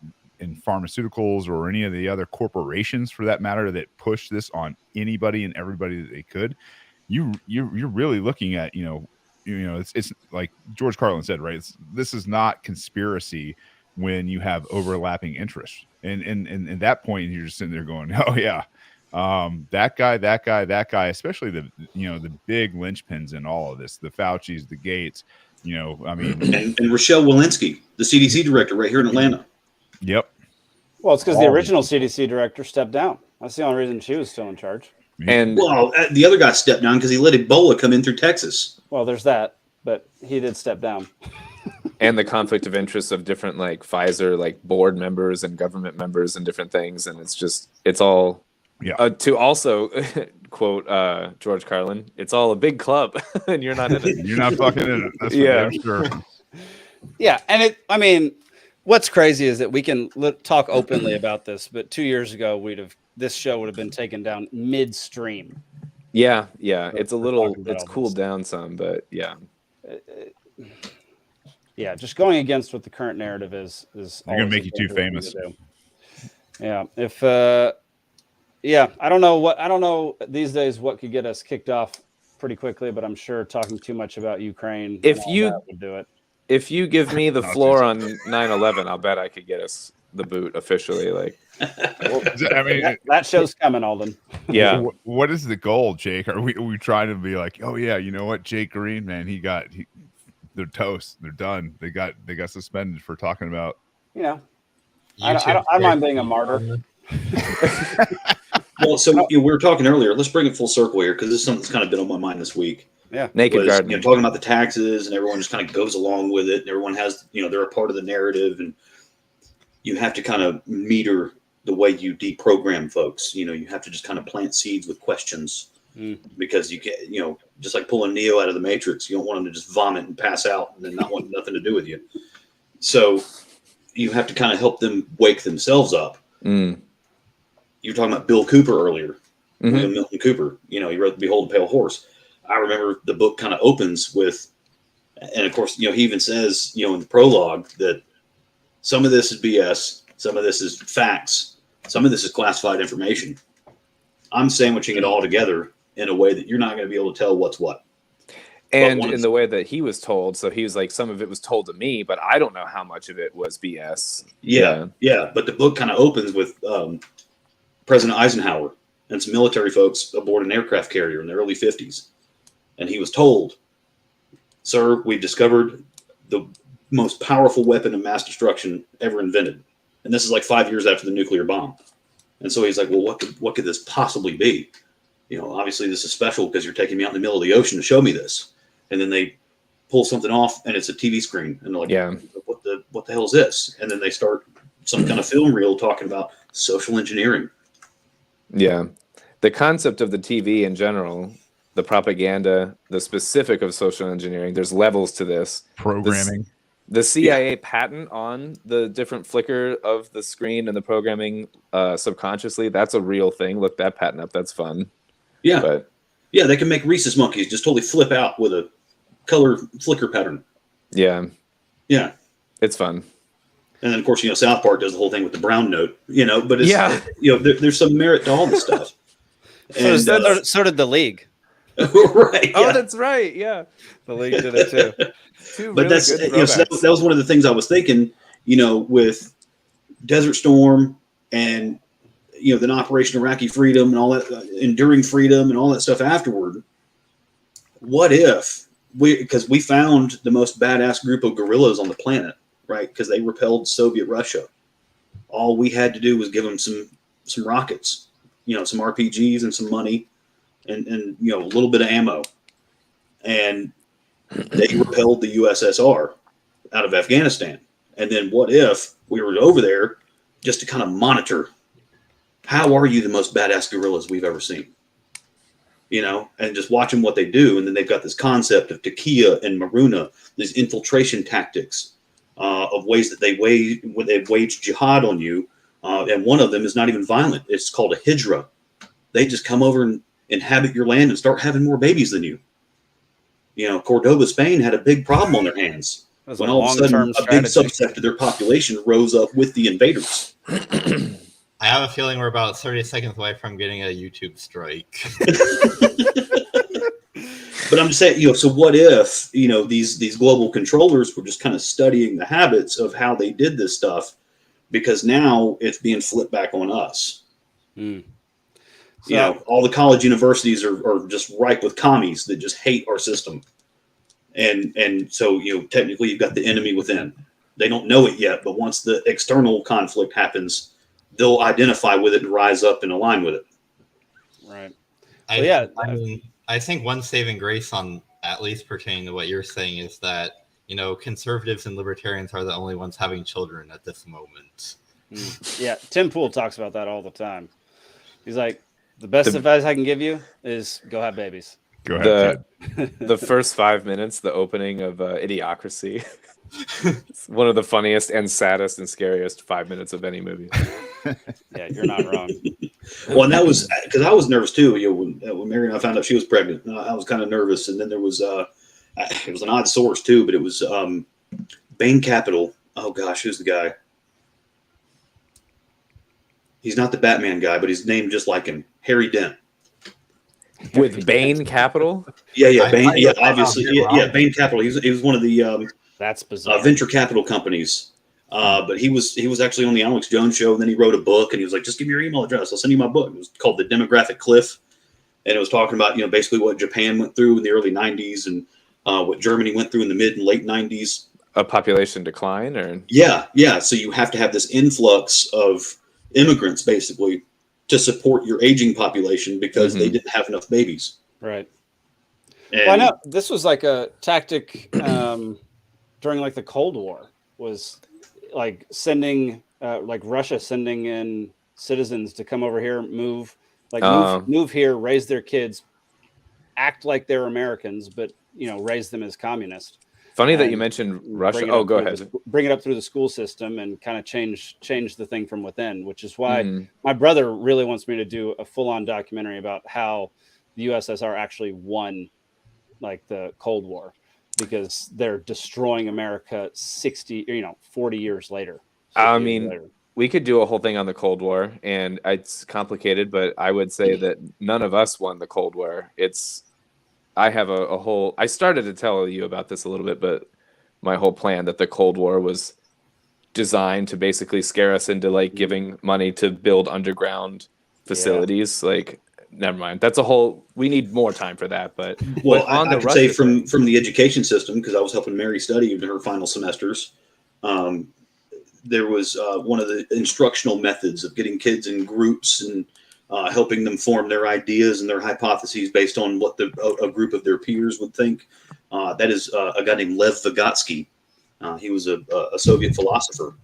pharmaceuticals, or any of the other corporations for that matter, that push this on anybody and everybody that they could, you're really looking at, it's like George Carlin said, right? This is not conspiracy when you have overlapping interests, and at that point you're just sitting there going, oh yeah, that guy, especially the big linchpins in all of this, the Fauci's, the Gates, I mean, And Rochelle Walensky, the CDC director right here in Atlanta. yep. Well, it's because the All of original them. CDC director stepped down. That's the only reason she was still in charge. And Well, the other guy stepped down because he let Ebola come in through Texas. Well, there's that, but he did step down. and the conflict of interest of different like Pfizer like board members and government members and different things, and it's all to also quote George Carlin, it's all a big club and you're not in it. You're not fucking in it. That's for Yeah. damn sure. Yeah, and I mean, what's crazy is that we can talk openly about this, but 2 years ago this show would have been taken down midstream. Yeah, it's a little, talking about it's all cooled this. down some, but yeah. Yeah, just going against what the current narrative is They're gonna make you too famous. Yeah, if I don't know these days what could get us kicked off pretty quickly, but I'm sure talking too much about Ukraine If and all you- that would do it. If you give me the No, floor on 9/11, I'll bet I could get us the boot officially. Like, I mean, That show's coming, Alden. yeah, what is the goal, Jake? Are we trying to be like, oh yeah, you know what, Jake Green, man, they're toast, they're done. They got suspended for talking about. You know, I don't mind being a martyr. Well, so we were talking earlier. Let's bring it full circle here because this is something that's kind of been on my mind this week. naked Was, gardening. talking about the taxes, and everyone just kind of goes along with it, and everyone has, they're a part of the narrative, and you have to kind of meter the way you deprogram folks. You have to just kind of plant seeds with questions because you get, just like pulling Neo out of the Matrix, you don't want them to just vomit and pass out and then not want nothing to do with you. So you have to kind of help them wake themselves up. Mm. You were talking about Bill Cooper earlier, Mhm. William Milton Cooper. He wrote Behold a Pale Horse. I remember the book kind of opens with, and of course, he even says, in the prologue that some of this is BS, some of this is facts, some of this is classified information. I'm sandwiching it all together in a way that you're not going to be able to tell what's what. And one in of- the way that he was told, so he was like, some of it was told to me, but I don't know how much of it was BS. Yeah. But the book kind of opens with President Eisenhower and some military folks aboard an aircraft carrier in the early 50s. And he was told, sir, we've discovered the most powerful weapon of mass destruction ever invented. And this is like 5 years after the nuclear bomb. And so he's like, well, what could this possibly be? Obviously this is special because you're taking me out in the middle of the ocean to show me this. And then they pull something off and it's a TV screen. And they're like, Yeah. what the hell is this? And then they start some kind of film reel talking about social engineering. Yeah. The concept of the TV in general, the propaganda, the specific of social engineering, there's levels to this. Programming. The CIA patent on the different flicker of the screen and the programming subconsciously, that's a real thing. Look that patent up. That's fun. Yeah. But Yeah, they can make rhesus monkeys just totally flip out with a color flicker pattern. yeah. Yeah. It's fun. And then, of course, South Park does the whole thing with the brown note, but it's, Yeah. There's some merit to all this stuff. And, So did the league. right. Oh, Yeah. that's right. Yeah. The league did it too. Two But really that's, good so that was one of the things I was thinking, with Desert Storm and, then Operation Iraqi Freedom and all that, Enduring Freedom and all that stuff afterward. What if because we found the most badass group of guerrillas on the planet, right? Because they repelled Soviet Russia. All we had to do was give them some rockets, some RPGs and some money and a little bit of ammo. And they repelled the USSR out of Afghanistan. And then what if we were over there just to kind of monitor, how are you the most badass guerrillas we've ever seen? And just watching what they do. And then they've got this concept of Takia and Maruna, these infiltration tactics of ways that they've waged jihad on you. And one of them is not even violent. It's called a hijra. They just come over and inhabit your land and start having more babies than you. Cordoba, Spain had a big problem on their hands when all of a sudden a big subset of their population rose up with the invaders. I have a feeling we're about 30 seconds away from getting a YouTube strike. But I'm just saying, so what if, these global controllers were just kind of studying the habits of how they did this stuff, because now it's being flipped back on us. So, all the college universities are just ripe with commies that just hate our system. And so, technically you've got the enemy within. They don't know it yet, but once the external conflict happens, they'll identify with it and rise up and align with it. Right. I think one saving grace on at least pertaining to what you're saying is that, conservatives and libertarians are the only ones having children at this moment. Yeah. Tim Pool talks about that all the time. He's like, the best advice I can give you is go have babies. Go ahead. The first 5 minutes, the opening of Idiocracy. It's one of the funniest and saddest and scariest 5 minutes of any movie. Yeah, you're not wrong. Well, and that was because I was nervous too. When Mary and I found out she was pregnant, I was kind of nervous. And then there was it was an odd source too, but it was Bain Capital. Oh gosh, who's the guy? He's not the Batman guy, but he's named just like him, Harry Dent. With Bain Capital? Yeah, Bain. Yeah, obviously, yeah, Bain Capital. He was one of the that's bizarre. Venture capital companies. But he was actually on the Alex Jones show, and then he wrote a book, and he was like, "Just give me your email address, I'll send you my book." It was called The Demographic Cliff, and it was talking about basically what Japan went through in the early '90s and what Germany went through in the mid and late '90s. A population decline, or yeah. So you have to have this influx of immigrants basically to support your aging population because they didn't have enough babies. Right. And, well, I know this was like a tactic during like the Cold War, was like sending like Russia sending in citizens to come over here, move here, raise their kids, act like they're Americans, but raise them as communists. Funny that you mentioned Russia. Oh, go ahead. Bring it up through the school system and kind of change the thing from within, which is why my brother really wants me to do a full-on documentary about how the USSR actually won like the Cold War, because they're destroying America 40 years later. I mean, we could do a whole thing on the Cold War, and it's complicated, but I would say that none of us won the Cold War. I have a whole, I started to tell you about this a little bit, but my whole plan that the Cold War was designed to basically scare us into like giving money to build underground facilities. Yeah. Like, never mind. That's a whole, we need more time for that. But I could say from the education system, because I was helping Mary study in her final semesters, there was one of the instructional methods of getting kids in groups and helping them form their ideas and their hypotheses based on what a group of their peers would think. That is a guy named Lev Vygotsky. He was a Soviet philosopher,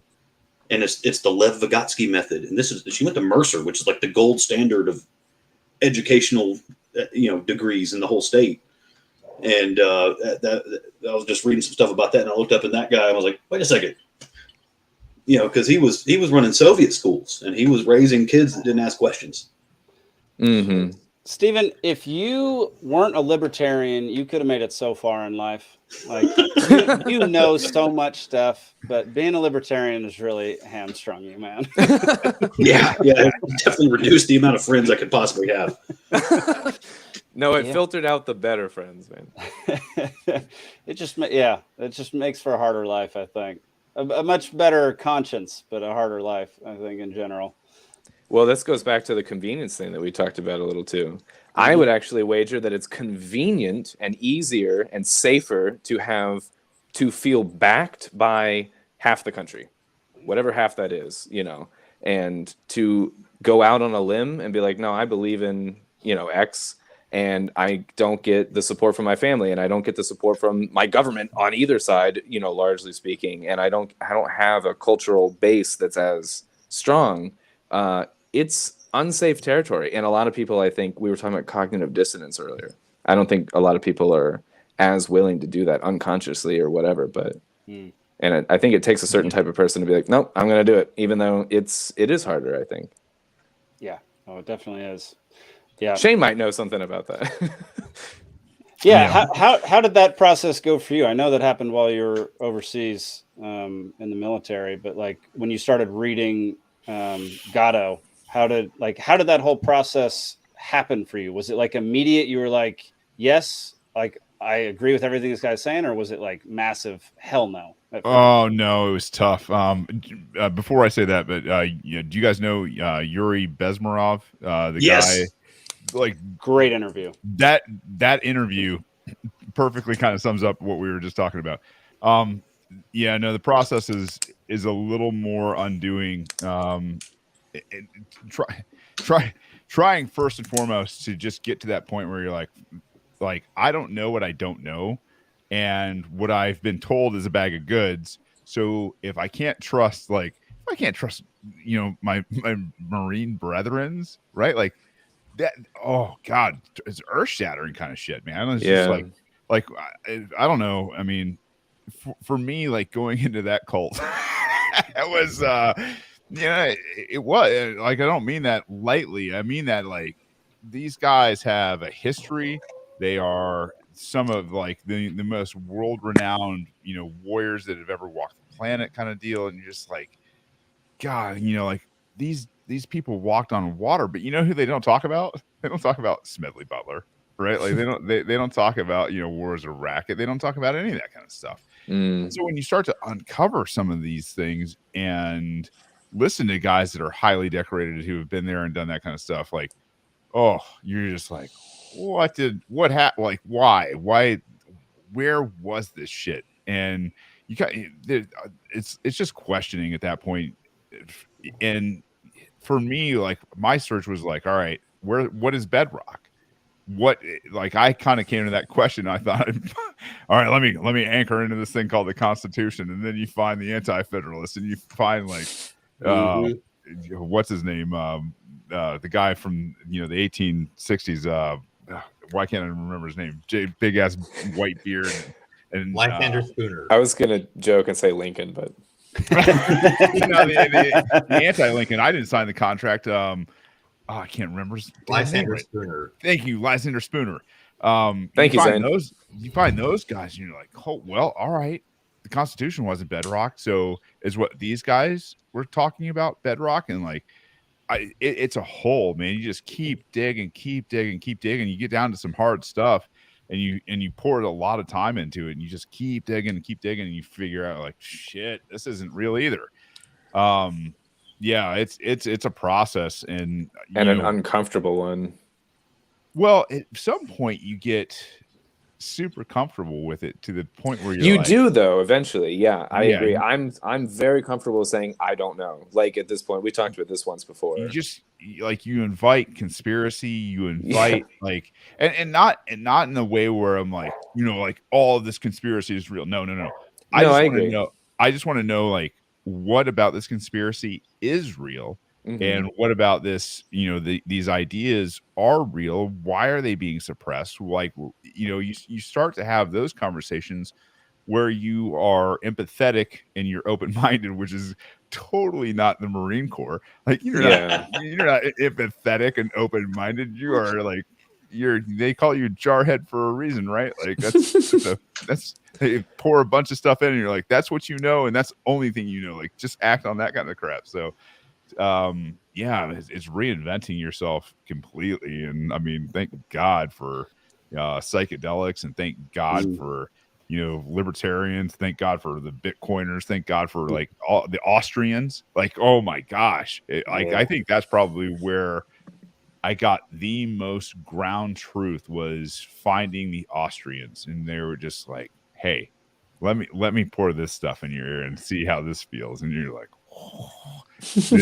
and it's the Lev Vygotsky method. And she went to Mercer, which is like the gold standard of educational, degrees in the whole state. And I was just reading some stuff about that, and I looked up at that guy, and I was like, wait a second. Because he was running Soviet schools, and he was raising kids that didn't ask questions. Mm-hmm. Stephen, if you weren't a libertarian, you could have made it so far in life. Like you know so much stuff, but being a libertarian has really hamstrung you, man. Yeah, it definitely reduced the amount of friends I could possibly have. No, it Yeah. filtered out the better friends, man. it just makes for a harder life, I think. A much better conscience, but a harder life, I think, in general. Well, this goes back to the convenience thing that we talked about a little too. I would actually wager that it's convenient and easier and safer to feel backed by half the country, whatever half that is, and to go out on a limb and be like, no, I believe in, X, and I don't get the support from my family and I don't get the support from my government on either side, largely speaking, and I don't have a cultural base that's as strong. It's unsafe territory. And a lot of people, I think, we were talking about cognitive dissonance earlier. I don't think a lot of people are as willing to do that unconsciously or whatever. But and I think it takes a certain type of person to be like, nope, I'm going to do it, even though it is harder, I think. Yeah, oh, it definitely is. Yeah, Shane might know something about that. Yeah. How did that process go for you? I know that happened while you were overseas in the military, but like when you started reading Gatto, how did that whole process happen for you? Was it like immediate? You were like, yes, like I agree with everything this guy's saying, or was it like massive hell no? Oh no, it was tough. Before I say that, but do you guys know Yuri Bezmerov, the guy? Like, great interview. That interview perfectly kind of sums up what we were just talking about. Yeah, no, the process is a little more undoing. Trying first and foremost to just get to that point where you're like I don't know what I don't know, and what I've been told is a bag of goods. So if I can't trust, my Marine brethrens, right? Like that. Oh God, it's earth shattering kind of shit, man. It's just like I don't know. I mean, for me, like going into that cult, it was it was like, I don't mean that lightly. I mean that like these guys have a history. They are some of like the most world renowned, warriors that have ever walked the planet, kind of deal. And you're just like, God, like these people walked on water, but you know who they don't talk about? They don't talk about Smedley Butler, right? Like they don't talk about, wars of racket. They don't talk about any of that kind of stuff. So when you start to uncover some of these things and listen to guys that are highly decorated who have been there and done that kind of stuff, like, oh, you're just like, what happened? Like, why, where was this shit? And you got, it's just questioning at that point. And for me, like my search was like, all right, what is bedrock? Like I kind of came to that question. I thought, all right, let me anchor into this thing called the Constitution. And then you find the anti-federalists and you find like, what's his name? The guy from, the 1860s, why can't I remember his name? Big ass white beard and Lysander Spooner. I was gonna joke and say Lincoln, but the anti-Lincoln. I didn't sign the contract. I can't remember. Lysander Spooner. Thank you, Lysander Spooner. Thank you, Zane. You find those guys, and you're like, oh well, all right. The Constitution wasn't bedrock, so is what these guys were talking about bedrock, and like. It's a hole, man. You just keep digging. You get down to some hard stuff, and you pour a lot of time into it, and you just keep digging, and you figure out like, shit, this isn't real either. Yeah, it's a process, and an uncomfortable one. Well, at some point you get super comfortable with it to the point where you do though eventually. Yeah, I agree. I'm very comfortable saying I don't know. Like at this point, we talked about this once before. You just like you invite conspiracy, you invite like and not in the way where I'm like, like all of this conspiracy is real. No. I agree. I just want to know like what about this conspiracy is real. And what about this? These ideas are real. Why are they being suppressed? Like, you start to have those conversations where you are empathetic and you're open-minded, which is totally not the Marine Corps. Like you're Yeah. not empathetic and open-minded. You are like they call you jarhead for a reason, right? Like that's they pour a bunch of stuff in and you're like, that's what you know, and that's the only thing you know. Like just act on that kind of crap. So yeah, it's reinventing yourself completely. And I mean, thank God for psychedelics, and thank God for libertarians, thank God for the Bitcoiners, thank God for like all the Austrians. Like, oh my gosh, I think that's probably where I got the most ground truth, was finding the Austrians, and they were just like, hey, let me pour this stuff in your ear and see how this feels. And you're like, oh, this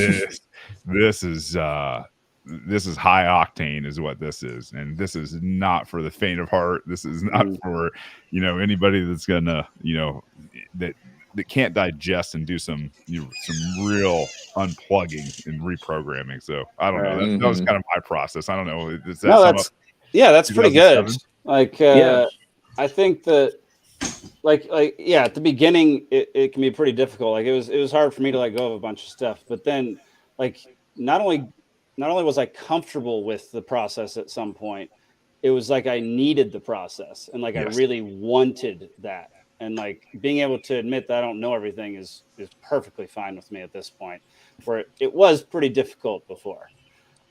is high octane is what this is, and this is not for the faint of heart. This is not for anybody that's gonna that can't digest and do some real unplugging and reprogramming. So I don't know. That was kind of my process. I don't know. Does that that's pretty good. Like I think that like at the beginning it can be pretty difficult. Like it was hard for me to let go of a bunch of stuff, but then like not only was I comfortable with the process at some point, it was like I needed the process, and like I really wanted that. And like being able to admit that I don't know everything is perfectly fine with me at this point, where it was pretty difficult before.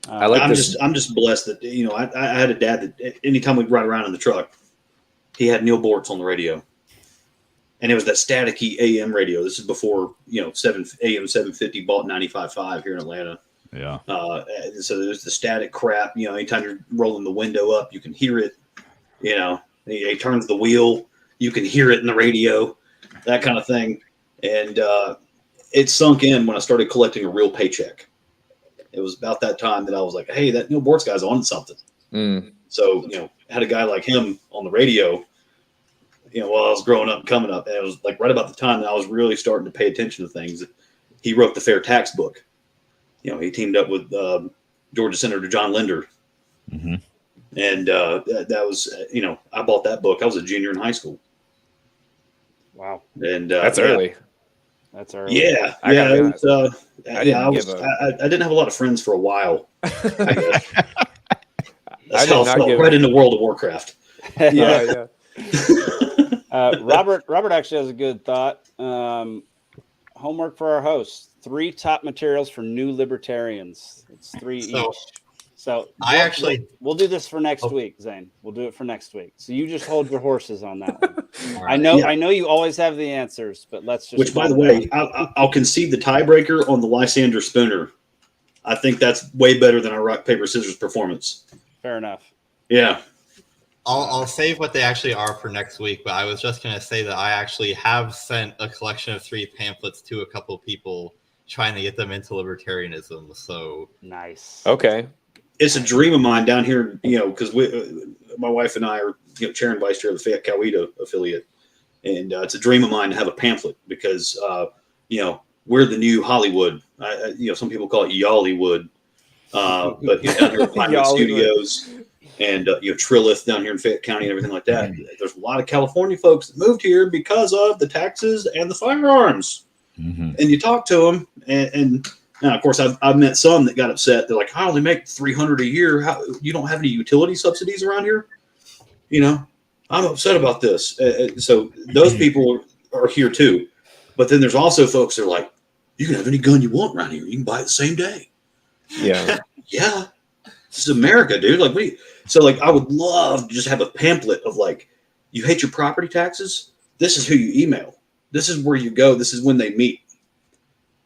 I'm just blessed that I had a dad that anytime we'd ride around in the truck, he had Neil Bortz on the radio, and it was that staticky AM radio. This is before AM 750 bought 95.5 here in Atlanta. Yeah. So there's the static crap. Anytime you're rolling the window up, you can hear it. He turns the wheel, you can hear it in the radio, that kind of thing. And it sunk in when I started collecting a real paycheck. It was about that time that I was like, hey, that Neil Bortz guy's on something. So, had a guy like him on the radio, while I was growing up and coming up. And it was like right about the time that I was really starting to pay attention to things. He wrote the Fair Tax book. He teamed up with Georgia Senator John Linder. Mm-hmm. And that was, I bought that book. I was a junior in high school. Wow. And that's early. That's early. Yeah. I didn't have a lot of friends for a while. I guess. That's I how I felt right into World of Warcraft. Yeah. Robert actually has a good thought. Homework for our hosts: 3 top materials for new libertarians. It's 3 each. So we'll do this for next week, Zane. We'll do it for next week. So you just hold your horses on that one. Right. I know you always have the answers, but let's just. Which, by the way, I'll concede the tiebreaker on the Lysander Spooner. I think that's way better than our rock paper scissors performance. Fair enough. Yeah. I'll save what they actually are for next week, but I was just going to say that I actually have sent a collection of 3 pamphlets to a couple of people trying to get them into libertarianism. So nice. Okay. It's a dream of mine down here, because my wife and I are chair and vice chair of the Fayette Coweta affiliate. And it's a dream of mine to have a pamphlet because, we're the new Hollywood. Some people call it Yollywood. But down here at Pinewood Studios and Trilith down here in Fayette County and everything like that. There's a lot of California folks that moved here because of the taxes and the firearms. Mm-hmm. And you talk to them, and now, of course, I've met some that got upset. They're like, I only make $300 a year. How, you don't have any utility subsidies around here? I'm upset about this. So those people are here too. But then there's also folks that are like, you can have any gun you want around here. You can buy it the same day. Yeah. Yeah. This is America, dude. I would love to just have a pamphlet of you hate your property taxes? This is who you email. This is where you go. This is when they meet.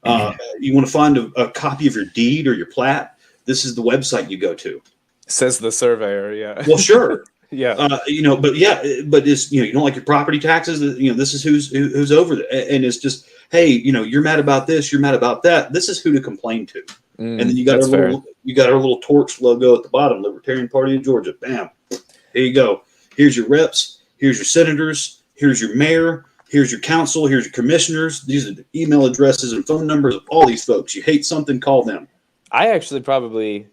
You want to find a copy of your deed or your plat? This is the website you go to. Says the surveyor. Yeah. Well, sure. Yeah. But it's, you don't like your property taxes. This is who's over there. And it's just, hey, you're mad about this. You're mad about that. This is who to complain to. And then you got our little torch logo at the bottom, Libertarian Party of Georgia. Bam. Here you go. Here's your reps. Here's your senators. Here's your mayor. Here's your council. Here's your commissioners. These are the email addresses and phone numbers of all these folks. You hate something, call them. I actually probably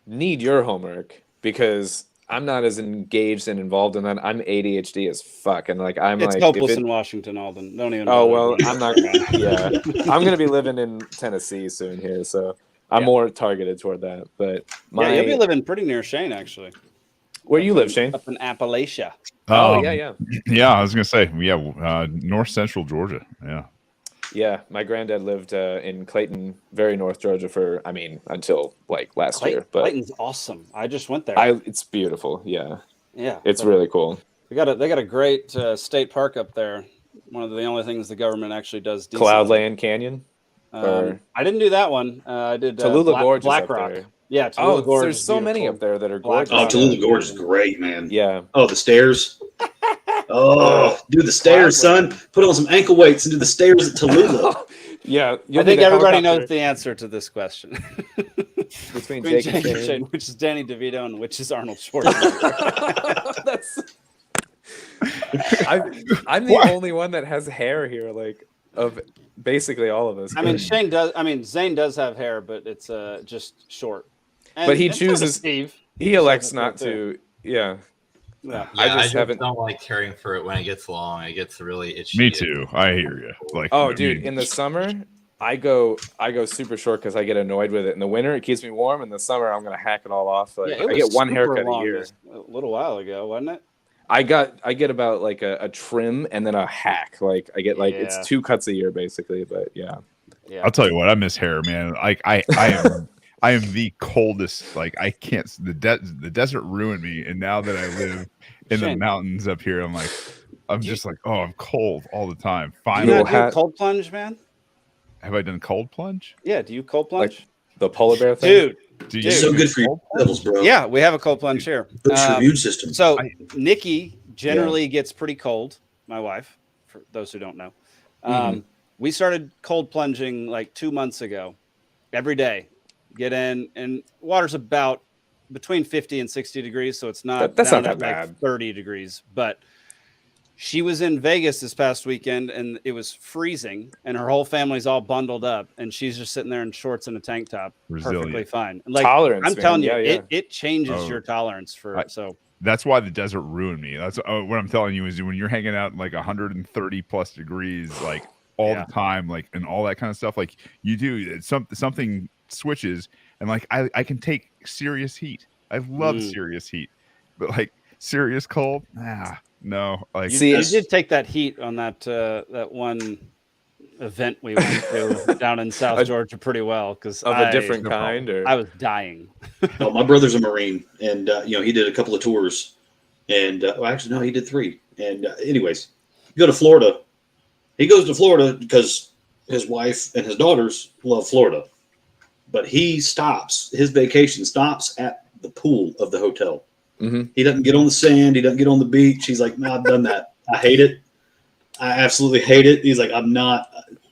need your homework because I'm not as engaged and involved in that. I'm ADHD as fuck, and like I'm It's like hopeless in Washington, Alden. Don't even. oh bother. well, I'm not. Yeah, I'm gonna be living in Tennessee soon here, so I'm Yeah. more targeted toward that. But Yeah, you'll be my living pretty near Shane, actually. where you live, Shane? Up in Appalachia. Oh Um, yeah. Yeah, I was gonna say, north central Georgia. Yeah. Yeah, my granddad lived in Clayton, very North Georgia until like last year. But Clayton's awesome. I just went there. it's beautiful. Yeah, yeah, it's really cool. they got a great state park up there. One of the only things the government actually does. decently. Cloudland Canyon. Or I didn't do that one. I did Tallulah Gorge Black is up Rock. there. Yeah, Tallulah Gorge. There's is so many beautiful. up there that are Black gorgeous. Oh, Rock Tallulah is Gorge is amazing. great, man. Yeah. Oh, the stairs. Oh, do the stairs, son. Put on some ankle weights and do the stairs at Tallulah. Yeah, I think everybody knows the answer to this question. between Between Jake Jake and and Shane. Shane, which is Danny DeVito and which is Arnold Schwarzenegger. That's. I'm the only one that has hair here, like of basically all of us. I mean, Zane does have hair, but it's just short. But he and so does chooses- Steve. he elects Does not that too. to. Yeah. Yeah. I Yeah, I just just haven't- don't like caring for it when it gets long. It gets really itchy. Me too. I hear you. Like, Oh, I dude, mean, in the summer, I go super short because I get annoyed with it. In the winter, it keeps me warm. In the summer, I'm gonna hack it all off. Like, Yeah, it I was get one super haircut a long year. a little while ago, wasn't it? I get about like a trim and then a hack. Like I get like Yeah. it's 2 cuts a year basically. But yeah, Yeah. I'll tell you what, I miss hair, man. Like I am I am the coldest. Like I can't. The desert ruined me, and now that I live in the Shane. mountains up here, I'm just like, oh, I'm cold all the time. Do you Finally, not do hat. cold plunge, man? have I done cold plunge? Yeah, do you cold plunge? the polar bear thing. Dude, Do Dude. It's so good for your levels, bro. yeah, we have a cold plunge here. Boosts your immune system. So I- Nikki generally gets pretty cold. My wife, for those who don't know, we started cold plunging like 2 months ago. Every day, get in, and water's about between 50 and 60 degrees, so it's not That's down not at, that like bad. 30 degrees. But she was in Vegas this past weekend, and it was freezing, and her whole family's all bundled up, and she's just sitting there in shorts and a tank top, perfectly Resilient. fine. Like Tolerance, I'm man. telling you, Yeah, yeah. it changes Oh. your tolerance for I- so. That's why the desert ruined me. That's what I'm telling you is when you're hanging out like 130 plus degrees, like all Yeah. the time, like and all that kind of stuff. Like you do something switches, and like I can take serious heat. I love serious heat, but like serious cold, no. Like You, See, you it's- did take that heat on that one event we went to down in South Georgia pretty well because Of a different no kind, or I was dying. Oh, my brother's a Marine, and he did a couple of tours, and well, actually, no, he did 3. And anyways, go to Florida. He goes to Florida because his wife and his daughters love Florida, but his vacation stops at the pool of the hotel. Mhm. He doesn't get on the sand. He doesn't get on the beach. He's like, no, I've done that. I hate it. I absolutely hate it. He's like, I'm not,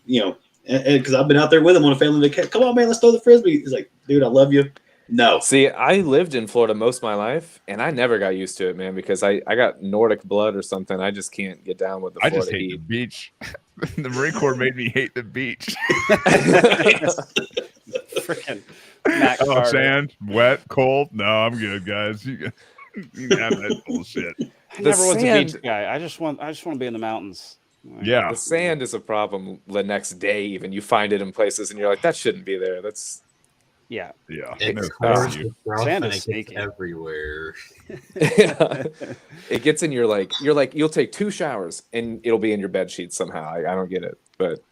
because I've been out there with him on a family vacation. Come on, man, let's throw the frisbee. He's like, dude, I love you. No. See, I lived in Florida most of my life, and I never got used to it, man, because I got Nordic blood or something. I just can't get down with the I Florida just hate the heat. beach. The Marine Corps made me hate the beach. Freaking Matt Oh, Carter. sand, wet, cold. No, I'm good, guys. You can have that bullshit. I never was a sand- beach guy. I just want to be in the mountains. Like, Yeah, The sand is a problem the next day, even. You find it in places, and you're like, that shouldn't be there. That's yeah. yeah. It No, covers thank you. with rough Sand and is it gets sneaky. everywhere. it gets in your you'll take 2 showers and it'll be in your bed sheets somehow. I don't get it, but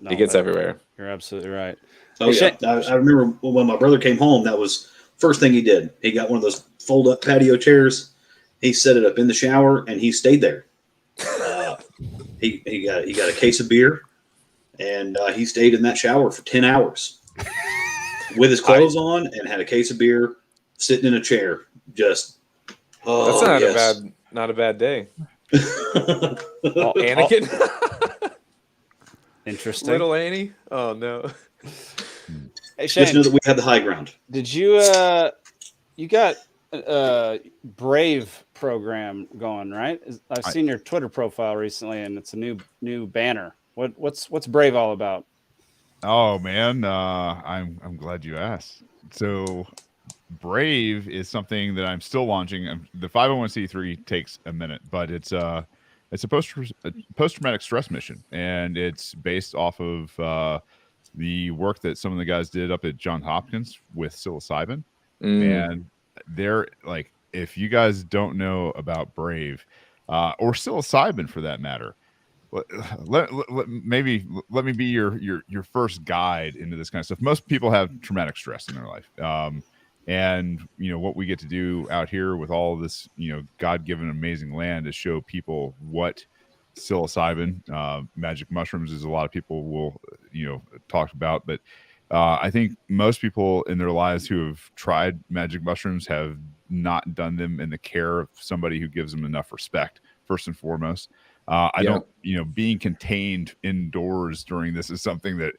No, it gets that- everywhere. You're absolutely right. Oh, Hey, yeah. I remember when my brother came home, that was first thing he did. He got one of those fold up patio chairs. He set it up in the shower and he stayed there. He got a case of beer and he stayed in that shower for 10 hours with his clothes on and had a case of beer sitting in a chair. Just, That's not a bad day. Anakin, Interesting. little Annie. Oh no. Hey, Just know Shane, that we had the high ground. did you you got a Brave program going, right? I've seen your Twitter profile recently, and it's a new banner. What's Brave all about? Oh man, I'm glad you asked. So Brave is something that I'm still launching. The 501c3 takes a minute, but it's a post-traumatic stress mission, and it's based off of the work that some of the guys did up at Johns Hopkins with psilocybin. And they're like, if you guys don't know about Brave or psilocybin for that matter, maybe let me be your first guide into this kind of stuff. Most people have traumatic stress in their life. And what we get to do out here with all this, God-given amazing land is show people what psilocybin, magic mushrooms, as a lot of people will, talk about. But I think most people in their lives who have tried magic mushrooms have not done them in the care of somebody who gives them enough respect, first and foremost. I don't, being contained indoors during this is something that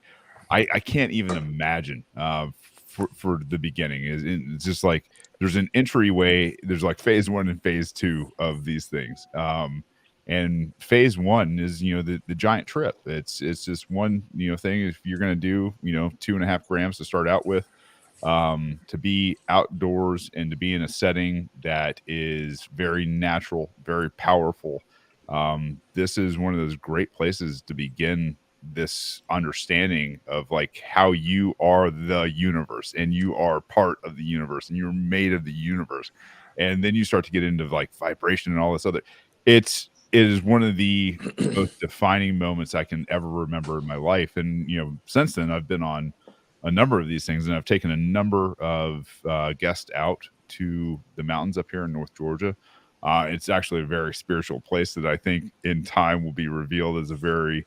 I can't even imagine for the beginning. It's just like there's an entryway. There's like phase 1 and phase 2 of these things. And phase 1 is, the giant trip. It's just one, thing. If you're going to do, 2.5 grams to start out with, to be outdoors and to be in a setting that is very natural, very powerful. This is one of those great places to begin this understanding of like how you are the universe and you are part of the universe and you're made of the universe. And then you start to get into like vibration and all this other. It is one of the most defining moments I can ever remember in my life. And, since then I've been on a number of these things, and I've taken a number of guests out to the mountains up here in North Georgia. It's actually a very spiritual place that I think in time will be revealed as a very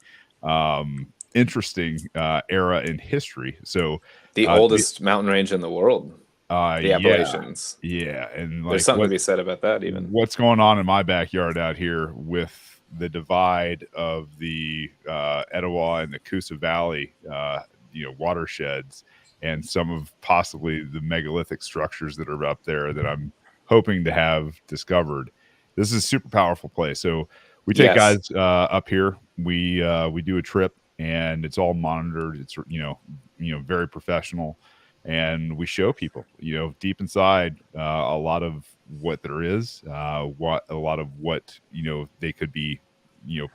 interesting era in history. So the oldest mountain range in the world, the Appalachians. Yeah. And like, there's something to be said about that. Even what's going on in my backyard out here with the divide of the Etowah and the Coosa Valley, watersheds, and some of possibly the megalithic structures that are up there that I'm hoping to have discovered. This is a super powerful place. So we take guys up here. We do a trip, and it's all monitored. It's very professional, and we show people deep inside a lot of what there is, a lot of what they could be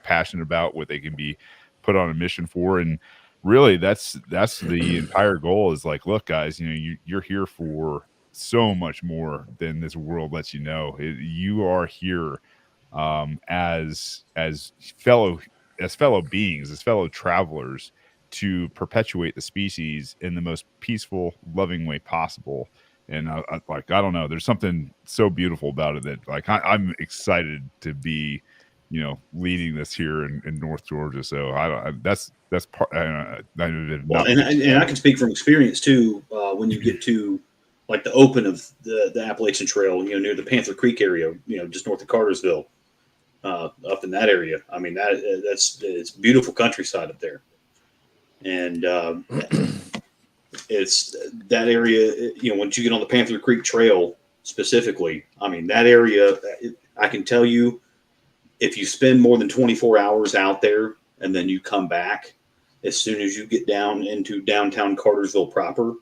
passionate about, what they can be put on a mission for. And really that's the entire goal is like, look guys, you're here for so much more than this world lets you know. You are here as fellow beings, as fellow travelers, to perpetuate the species in the most peaceful, loving way possible. And I don't know, there's something so beautiful about it that like I'm excited to be leading this here in North Georgia. So that's part. Well, and I can speak from experience too. When you get to like the open of the Appalachian Trail, near the Panther Creek area, just north of Cartersville, up in that area. I mean, it's beautiful countryside up there, and it's that area. Once you get on the Panther Creek Trail specifically, I mean that area. I can tell you, if you spend more than 24 hours out there and then you come back, as soon as you get down into downtown Cartersville proper,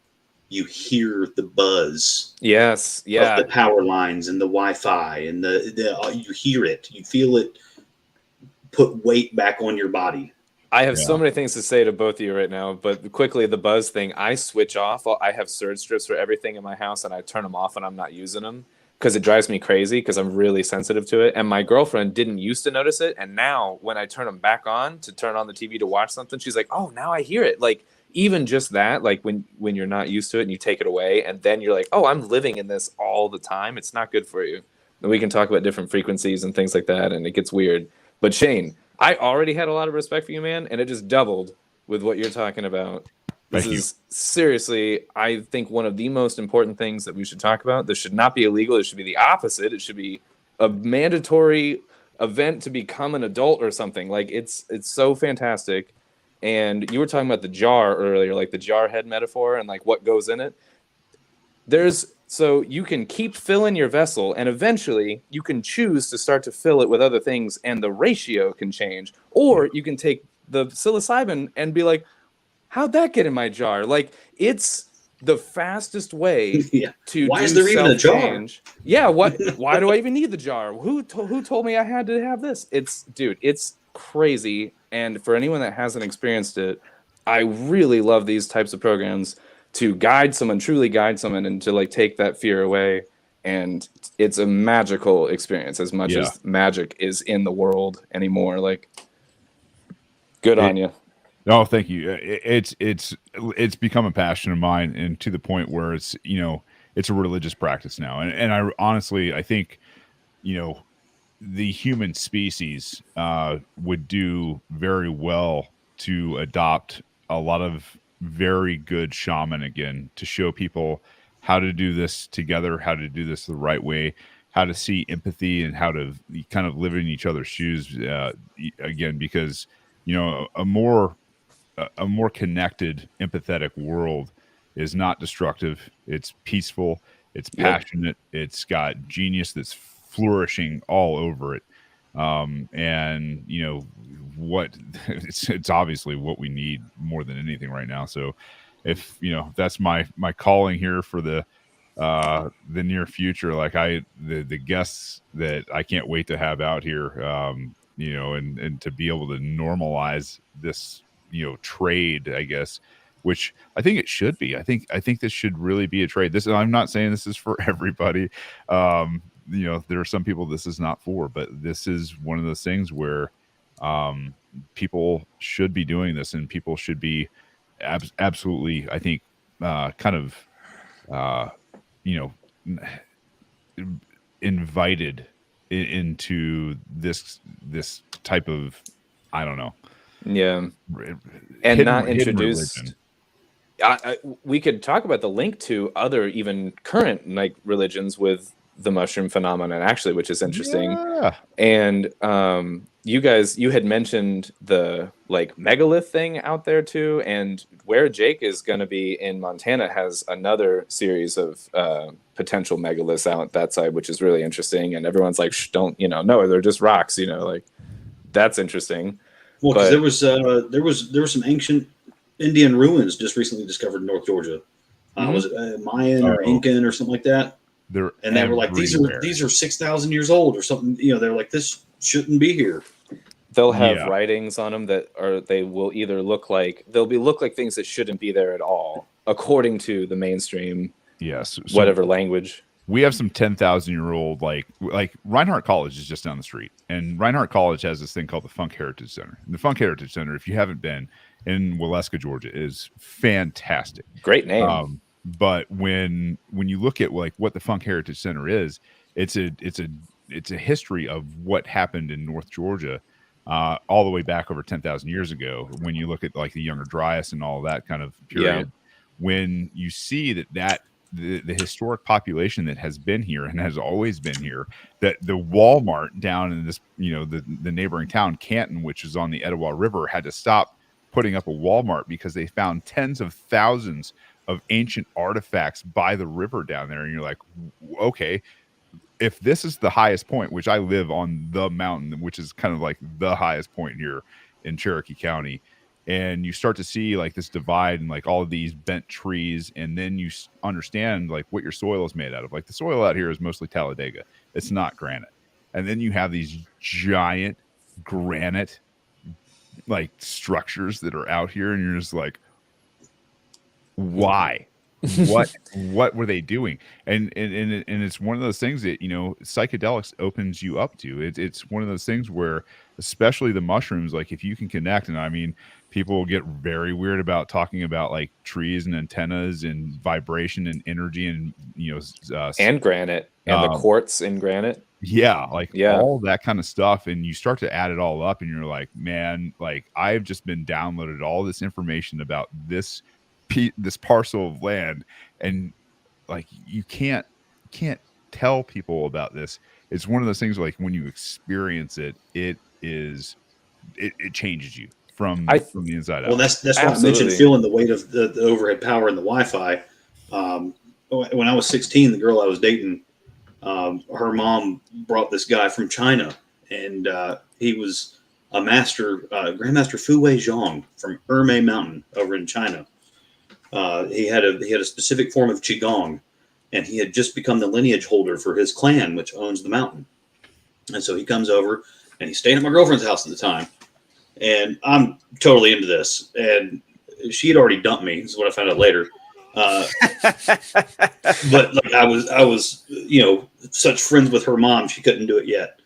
you hear the buzz. Yes. Of the power lines and the Wi-Fi and you hear it, you feel it put weight back on your body. I have so many things to say to both of you right now, but quickly, the buzz thing, I switch off. I have surge strips for everything in my house, and I turn them off when I'm not using them, because it drives me crazy because I'm really sensitive to it. And my girlfriend didn't used to notice it. And now when I turn them back on to turn on the TV to watch something, she's like, oh, now I hear it. Like even just that, like when you're not used to it and you take it away and then you're like, oh, I'm living in this all the time. It's not good for you. And we can talk about different frequencies and things like that. And it gets weird. But Shane, I already had a lot of respect for you, man. And it just doubled with what you're talking about. This is seriously, I think, one of the most important things that we should talk about. This should not be illegal. It should be the opposite. It should be a mandatory event to become an adult or something. Like it's so fantastic. And you were talking about the jar earlier, like the jar head metaphor and like what goes in it. So you can keep filling your vessel, and eventually you can choose to start to fill it with other things, and the ratio can change. Or you can take the psilocybin and be like, how'd that get in my jar? Like it's the fastest way Yeah. to Why do is there even a jar? self-change. Yeah, what? Why do I even need the jar? Who told me I had to have this? It's crazy. And for anyone that hasn't experienced it, I really love these types of programs to truly guide someone, and to like take that fear away. And it's a magical experience, as much Yeah. as magic is in the world anymore. Like, good It- on you. Oh, thank you. It's become a passion of mine, and to the point where it's it's a religious practice now. And I honestly I think the human species would do very well to adopt a lot of very good shaman again, to show people how to do this together, how to do this the right way, how to see empathy, and how to kind of live in each other's shoes again, because a more connected, empathetic world is not destructive. It's peaceful. It's Yep. passionate. It's got genius that's flourishing all over it. And what it's obviously what we need more than anything right now. So if that's my calling here for the near future, like the guests that I can't wait to have out here, and to be able to normalize this trade, I guess, which I think it should be. I think this should really be a trade. I'm not saying this is for everybody. There are some people this is not for, but this is one of those things where people should be doing this, and people should be absolutely, I think, kind of invited into this type of, I don't know, Yeah. And hidden- not hidden introduced. religion. We could talk about the link to other even current like religions with the mushroom phenomenon, actually, which is interesting. Yeah. And you had mentioned the like megalith thing out there too, and where Jake is going to be in Montana has another series of potential megaliths out that side, which is really interesting. And everyone's like, Shh, don't no, they're just rocks, like that's interesting. Well, because But- there was some ancient Indian ruins just recently discovered in North Georgia. Mhm. Was it Mayan or Oh. Incan or something like that? And They were like, these are 6,000 years old or something. They're like, this shouldn't be here. They'll have Yeah. writings on them they will either look like things that shouldn't be there at all, according to the mainstream Yes. So whatever language. we have some 10,000-year-old, like Reinhardt College is just down the street, and Reinhardt College has this thing called the Funk Heritage Center. And the Funk Heritage Center, if you haven't been in Waleska, Georgia, is fantastic. Great name. But when you look at like what the Funk Heritage Center is, it's a history of what happened in North Georgia, all the way back over 10,000 years ago. When you look at like the Younger Dryas and all that kind of period, when you see that the historic population that has been here and has always been here, that the Walmart down in this, the neighboring town, Canton, which is on the Etowah River, had to stop putting up a Walmart because they found tens of thousands of ancient artifacts by the river down there. And you're like, okay, if this is the highest point, which I live on the mountain, which is kind of like the highest point here in Cherokee County, and you start to see like this divide and like all of these bent trees, and then you understand like what your soil is made out of. Like the soil out here is mostly Talladega. It's not granite. And then you have these giant granite like structures that are out here, and you're just like, why? what were they doing? And it's one of those things that psychedelics opens you up to. It's one of those things where, especially the mushrooms, like if you can connect, and I mean, people get very weird about talking about like trees and antennas and vibration and energy and And granite and the quartz in granite. Yeah, Yeah. all that kind of stuff. And you start to add it all up, and you're like, man, like I've just been downloaded all this information about this parcel of land, and like you can't tell people about this. It's one of those things like when you experience it, it changes you from the inside out. Well, that's why I mentioned Absolutely. feeling the weight of the overhead power and the Wi-Fi. When I was 16, the girl I was dating, her mom brought this guy from China, and he was a master, Grandmaster Fu Wei Zhong from Ermei Mountain over in China. He had a specific form of qigong, and he had just become the lineage holder for his clan, which owns the mountain. And so he comes over, and he's staying at my girlfriend's house at the time, and I'm totally into this. And she had already dumped me. This is what I found out later. But like I was, such friends with her mom, she couldn't do it yet.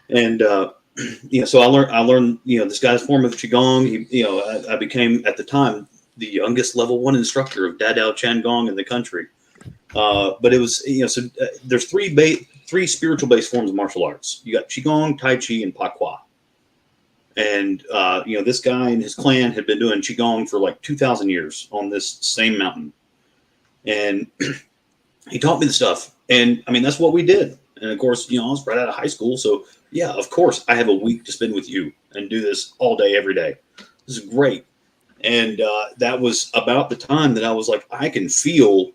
And so I learned, this guy's form of qigong. I became at the time the youngest level 1 instructor of Dadao Chan-gong in the country. But it was, there's three spiritual based forms of martial arts. You got qigong, tai chi, and pakwa. And this guy and his clan had been doing qigong for like 2,000 years on this same mountain. And he taught me the stuff. And I mean, that's what we did. And of course, I was right out of high school. So yeah, of course I have a week to spend with you and do this all day, every day. This is great. And that was about the time that I was like, I can feel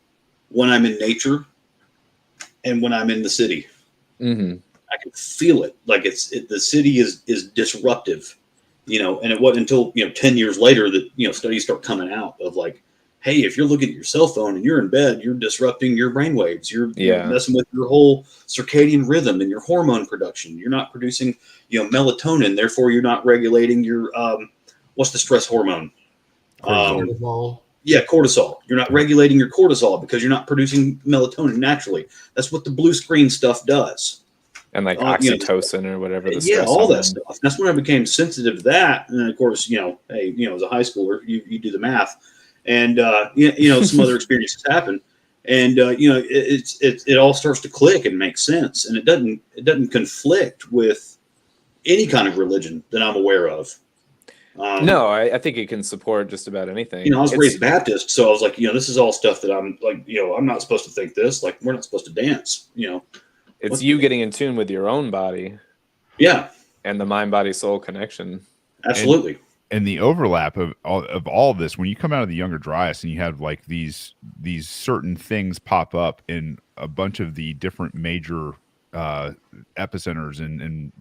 when I'm in nature and when I'm in the city. Mm-hmm. I can feel it. Like the city is disruptive, and it wasn't until, 10 years later that, studies start coming out of like, hey, if you're looking at your cell phone and you're in bed, you're disrupting your brainwaves. You're messing with your whole circadian rhythm and your hormone production. You're not producing, melatonin. Therefore, you're not regulating your, what's the stress hormone? Cortisol. Yeah, cortisol. You're not regulating your cortisol because you're not producing melatonin naturally. That's what the blue screen stuff does. And like oxytocin or whatever. All that stuff. That's when I became sensitive to that. And then, of course, hey, as a high schooler, you do the math, and some other experiences happen, and it all starts to click and make sense, and it doesn't conflict with any kind of religion that I'm aware of. No, I think it can support just about anything. I was raised Baptist, so I was like, this is all stuff that I'm like, I'm not supposed to think this. Like, we're not supposed to dance. It's you getting in tune with your own body. Yeah. And the mind-body-soul connection. Absolutely. And the overlap of all of this, when you come out of the Younger Dryas and you have like these certain things pop up in a bunch of the different major epicenters and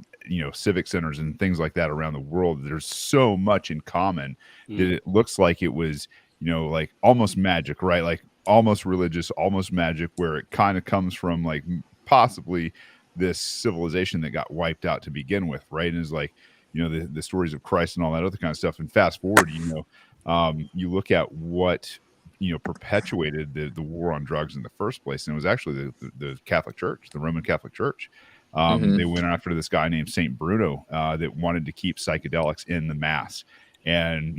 civic centers and things like that around the world, there's so much in common that it looks like it was, like almost magic, right? Like almost religious, almost magic, where it kind of comes from like possibly this civilization that got wiped out to begin with, right? And it's like, the stories of Christ and all that other kind of stuff. And fast forward, you look at what perpetuated the war on drugs in the first place, and it was actually the Catholic Church, the Roman Catholic Church. They went after this guy named Saint Bruno that wanted to keep psychedelics in the mass, and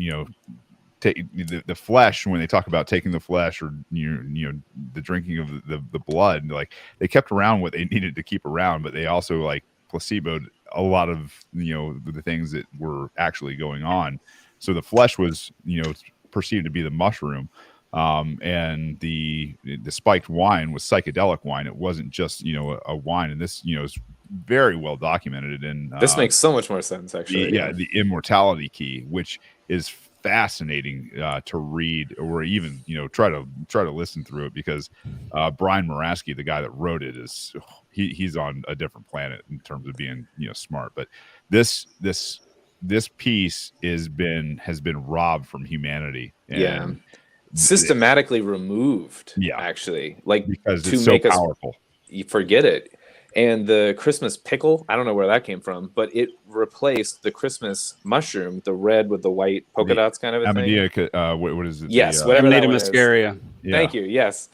take the flesh. When they talk about taking the flesh or the drinking of the blood, like they kept around what they needed to keep around, but they also like placeboed a lot of the things that were actually going on. So the flesh was perceived to be the mushroom, and the spiked wine was psychedelic wine. It wasn't just a wine, and this is very well documented. And this makes so much more sense, actually. The immortality key, which is fascinating to read, or even try to listen through it, because Brian Moraski, the guy that wrote it, he's on a different planet in terms of being smart. But this piece has been robbed from humanity, and systematically removed. Actually, like, because to it's so make powerful. You forget it. And the Christmas pickle, I don't know where that came from, but it replaced the Christmas mushroom, the red with the white polka dots kind of a thing. What is it? Yes, whatever that one is. Muscaria. Thank you. Yes.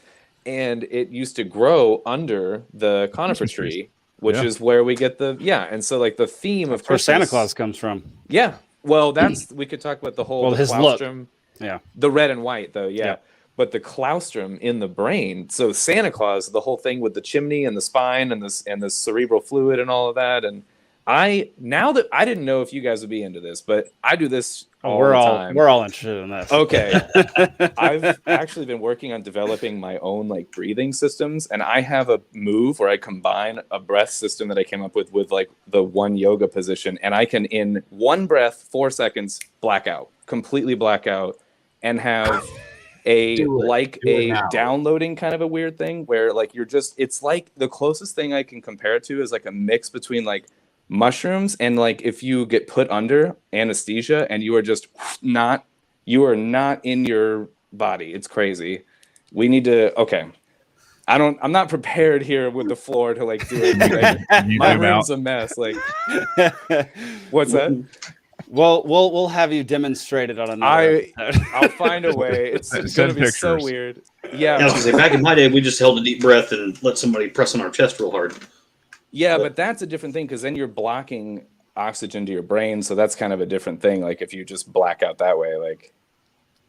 And it used to grow under the conifer tree, which is where we get and so like the theme of Christmas, where Santa Claus comes from. Yeah. Well, we could talk about the whole his claustrum. look. Yeah. The red and white though. Yeah. But the claustrum in the brain. So Santa Claus, the whole thing with the chimney and the spine and the cerebral fluid and all of that. And I didn't know if you guys would be into this, but I do this all the time. We're all interested in this. Okay. I've actually been working on developing my own like breathing systems, and I have a move where I combine a breath system that I came up with like the one yoga position, and I can in one breath, 4 seconds, completely black out, and have downloading kind of a weird thing where like it's like the closest thing I can compare it to is like a mix between like mushrooms and like if you get put under anesthesia and you are not in your body. It's crazy. We need to. Okay. I'm not prepared here with the floor to like do it. Like, You my zoom out. room's a mess. Like, what's that? Well, we'll have you demonstrated on another episode. I'll find a way. It's Send gonna be so pictures. weird. I was Yeah, gonna say, back in my day, we just held a deep breath and let somebody press on our chest real hard. yeah, but that's a different thing because then you're blocking oxygen to your brain, so that's kind of a different thing. Like if you just black out that way, like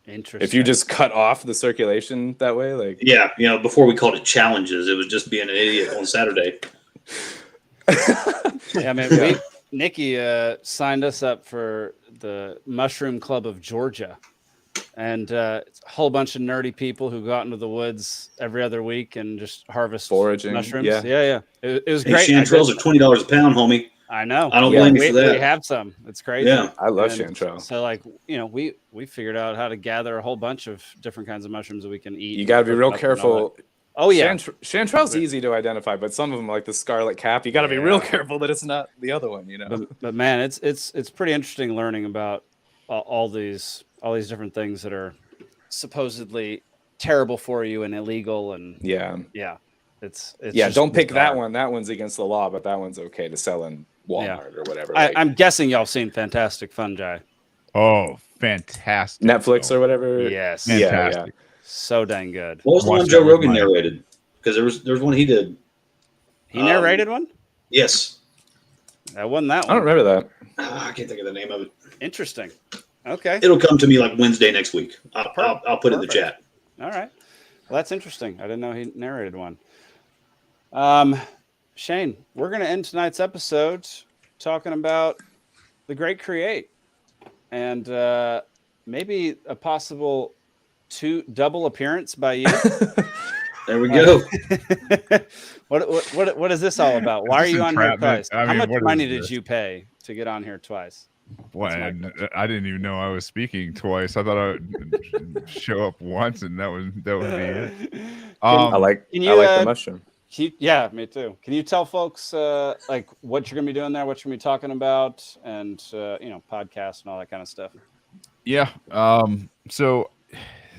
Interesting. if you just cut off the circulation that way, like Yeah, before we called it challenges, it was just being an idiot on Saturday. Yeah, man. Nikki signed us up for the Mushroom Club of Georgia, and it's a whole bunch of nerdy people who go out into the woods every other week and just harvest Foraging, mushrooms. yeah. Yeah. It was Hey, great. chanterelles are $20 a pound, homie. I know. I don't Yeah, blame you we, for that. we have some. It's crazy. Yeah. I love And chanterelle. So like, we figured out how to gather a whole bunch of different kinds of mushrooms that we can eat. You got to be and real cook up and all careful. that. Oh yeah. Chanterelle's easy to identify, but some of them, like the scarlet cap, you got to be real careful that it's not the other one. But man, it's pretty interesting learning about all these different things that are supposedly terrible for you and illegal and Yeah. it's Don't pick bizarre. that one. That one's against the law, but that one's okay to sell in Walmart or whatever. I'm guessing y'all seen Fantastic Fungi. Oh, fantastic! Netflix or whatever. Yes. Fantastic. So dang good. What was the Watch one that Joe with Rogan my- narrated? Because there was one he did. He narrated one? Yes. That wasn't that I don't one. remember that. I can't think of the name of it. Interesting. Okay. It'll come to me like Wednesday next week. I'll put it in the chat. All right. Well, that's interesting. I didn't know he narrated one. Shane, we're going to end tonight's episode talking about the Great Create and maybe a possible double appearance by you. There we go. What is this all about? Why are This you on here entrapment. twice? I How mean, much what is money this? did you pay to get on here twice? What? I didn't even know I was speaking twice. I thought I would show up once, and that would be it. I like the mushroom. Yeah, me too. Can you tell folks like what you're gonna be doing there, what you're gonna be talking about, and podcasts and all that kind of stuff? Yeah. So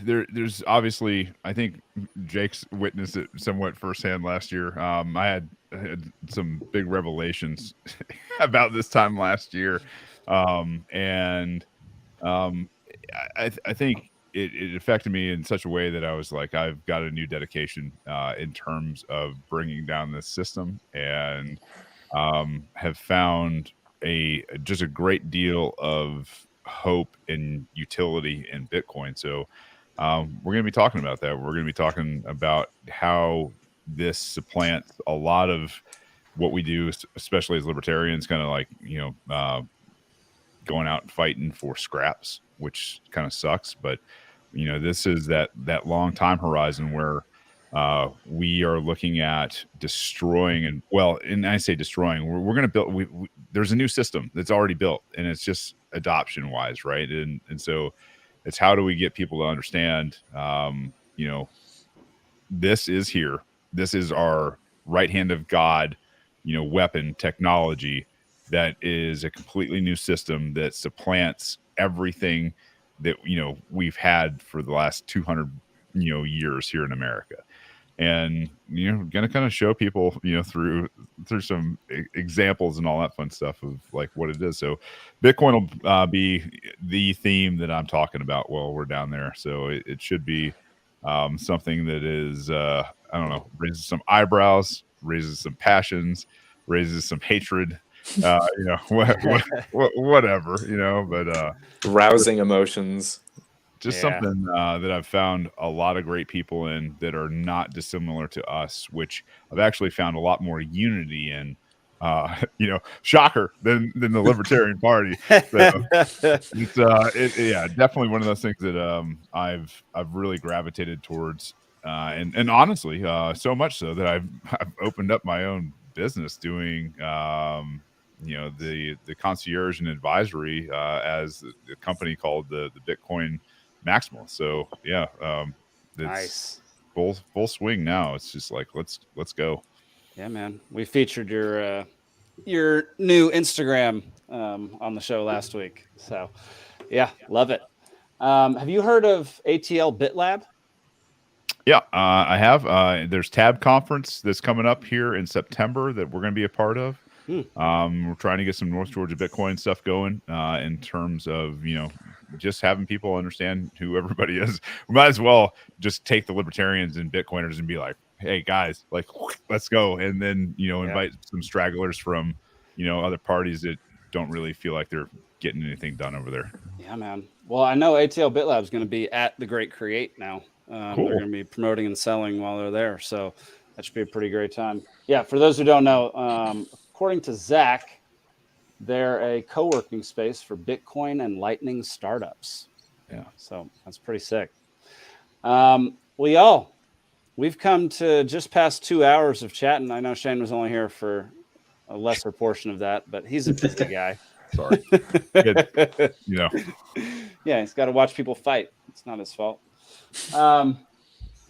there's obviously, I think Jake's witnessed it somewhat firsthand last year. I had some big revelations about this time last year. I think it affected me in such a way that I was like, I've got a new dedication in terms of bringing down this system, and have found just a great deal of hope and utility in Bitcoin. So we're going to be talking about that. We're going to be talking about how this supplants a lot of what we do, especially as libertarians, kind of like, going out and fighting for scraps, which kind of sucks. But, this is that long time horizon where we are looking at destroying and I say destroying, we're going to build, there's a new system that's already built, and it's just adoption wise. Right. And so it's how do we get people to understand, this is here. This is our right hand of God, weapon technology that is a completely new system that supplants everything that, we've had for the last 200, years here in America. And, going to kind of show people, through some examples and all that fun stuff of like what it is. So Bitcoin will be the theme that I'm talking about while we're down there. So it should be something that is, I don't know, raises some eyebrows, raises some passions, raises some hatred, whatever, but Rousing emotions. just something that I've found a lot of great people in that are not dissimilar to us, which I've actually found a lot more unity in, shocker than the Libertarian Party. So it's definitely one of those things that I've really gravitated towards, and honestly, so much so that I've opened up my own business doing the concierge and advisory as a company called the Bitcoin Maximal. So it's Nice. full swing now. It's just like let's go. Yeah, man. We featured your new Instagram on the show last week. So yeah, love it. Have you heard of ATL BitLab? Yeah, I have. There's Tab Conference that's coming up here in September that we're going to be a part of. We're trying to get some North Georgia Bitcoin stuff going in terms of, just having people understand who everybody is. We might as well just take the libertarians and Bitcoiners and be like, hey, guys, like, let's go. And then, invite some stragglers from, other parties that don't really feel like they're getting anything done over there. Yeah, man. Well, I know ATL BitLab is going to be at the Great Create now. Cool. They're going to be promoting and selling while they're there. So that should be a pretty great time. Yeah, for those who don't know, according to Zach, they're a co-working space for Bitcoin and Lightning startups. Yeah. So that's pretty sick. Well, y'all, we've come to just past 2 hours of chatting. I know Shane was only here for a lesser portion of that, but he's a busy guy. Sorry. Yeah, he's got to watch people fight. It's not his fault.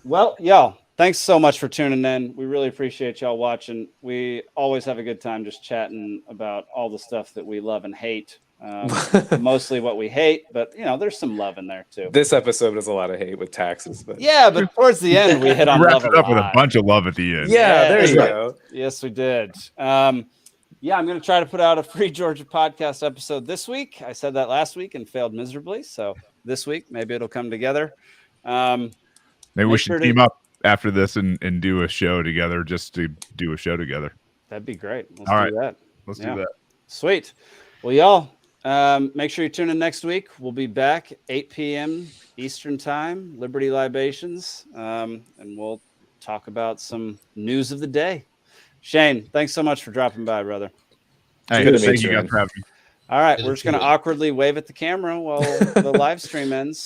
Well, y'all, thanks so much for tuning in. We really appreciate y'all watching. We always have a good time just chatting about all the stuff that we love and hate. Mostly what we hate, but there's some love in there too. This episode is a lot of hate with taxes, but yeah, but towards the end we hit on wrapped love it up a with a lot. bunch of love at the end. yeah, there you right. go. Yes, we did. Yeah, I'm going to try to put out a Free Georgia podcast episode this week. I said that last week and failed miserably. So this week, maybe it'll come together. Maybe we should team up after this and do a show together, just to do a show together. That'd be great. Let's All do right. that. Let's Yeah. do that. Sweet. Well, y'all, make sure you tune in next week. We'll be back 8 p.m. Eastern Time, Liberty Libations, and we'll talk about some news of the day. Shane, thanks so much for dropping by, brother. Hey, Good to thank meet you you, guys man. for having me. All right, Good we're to just going to see you. awkwardly wave at the camera while the live stream ends.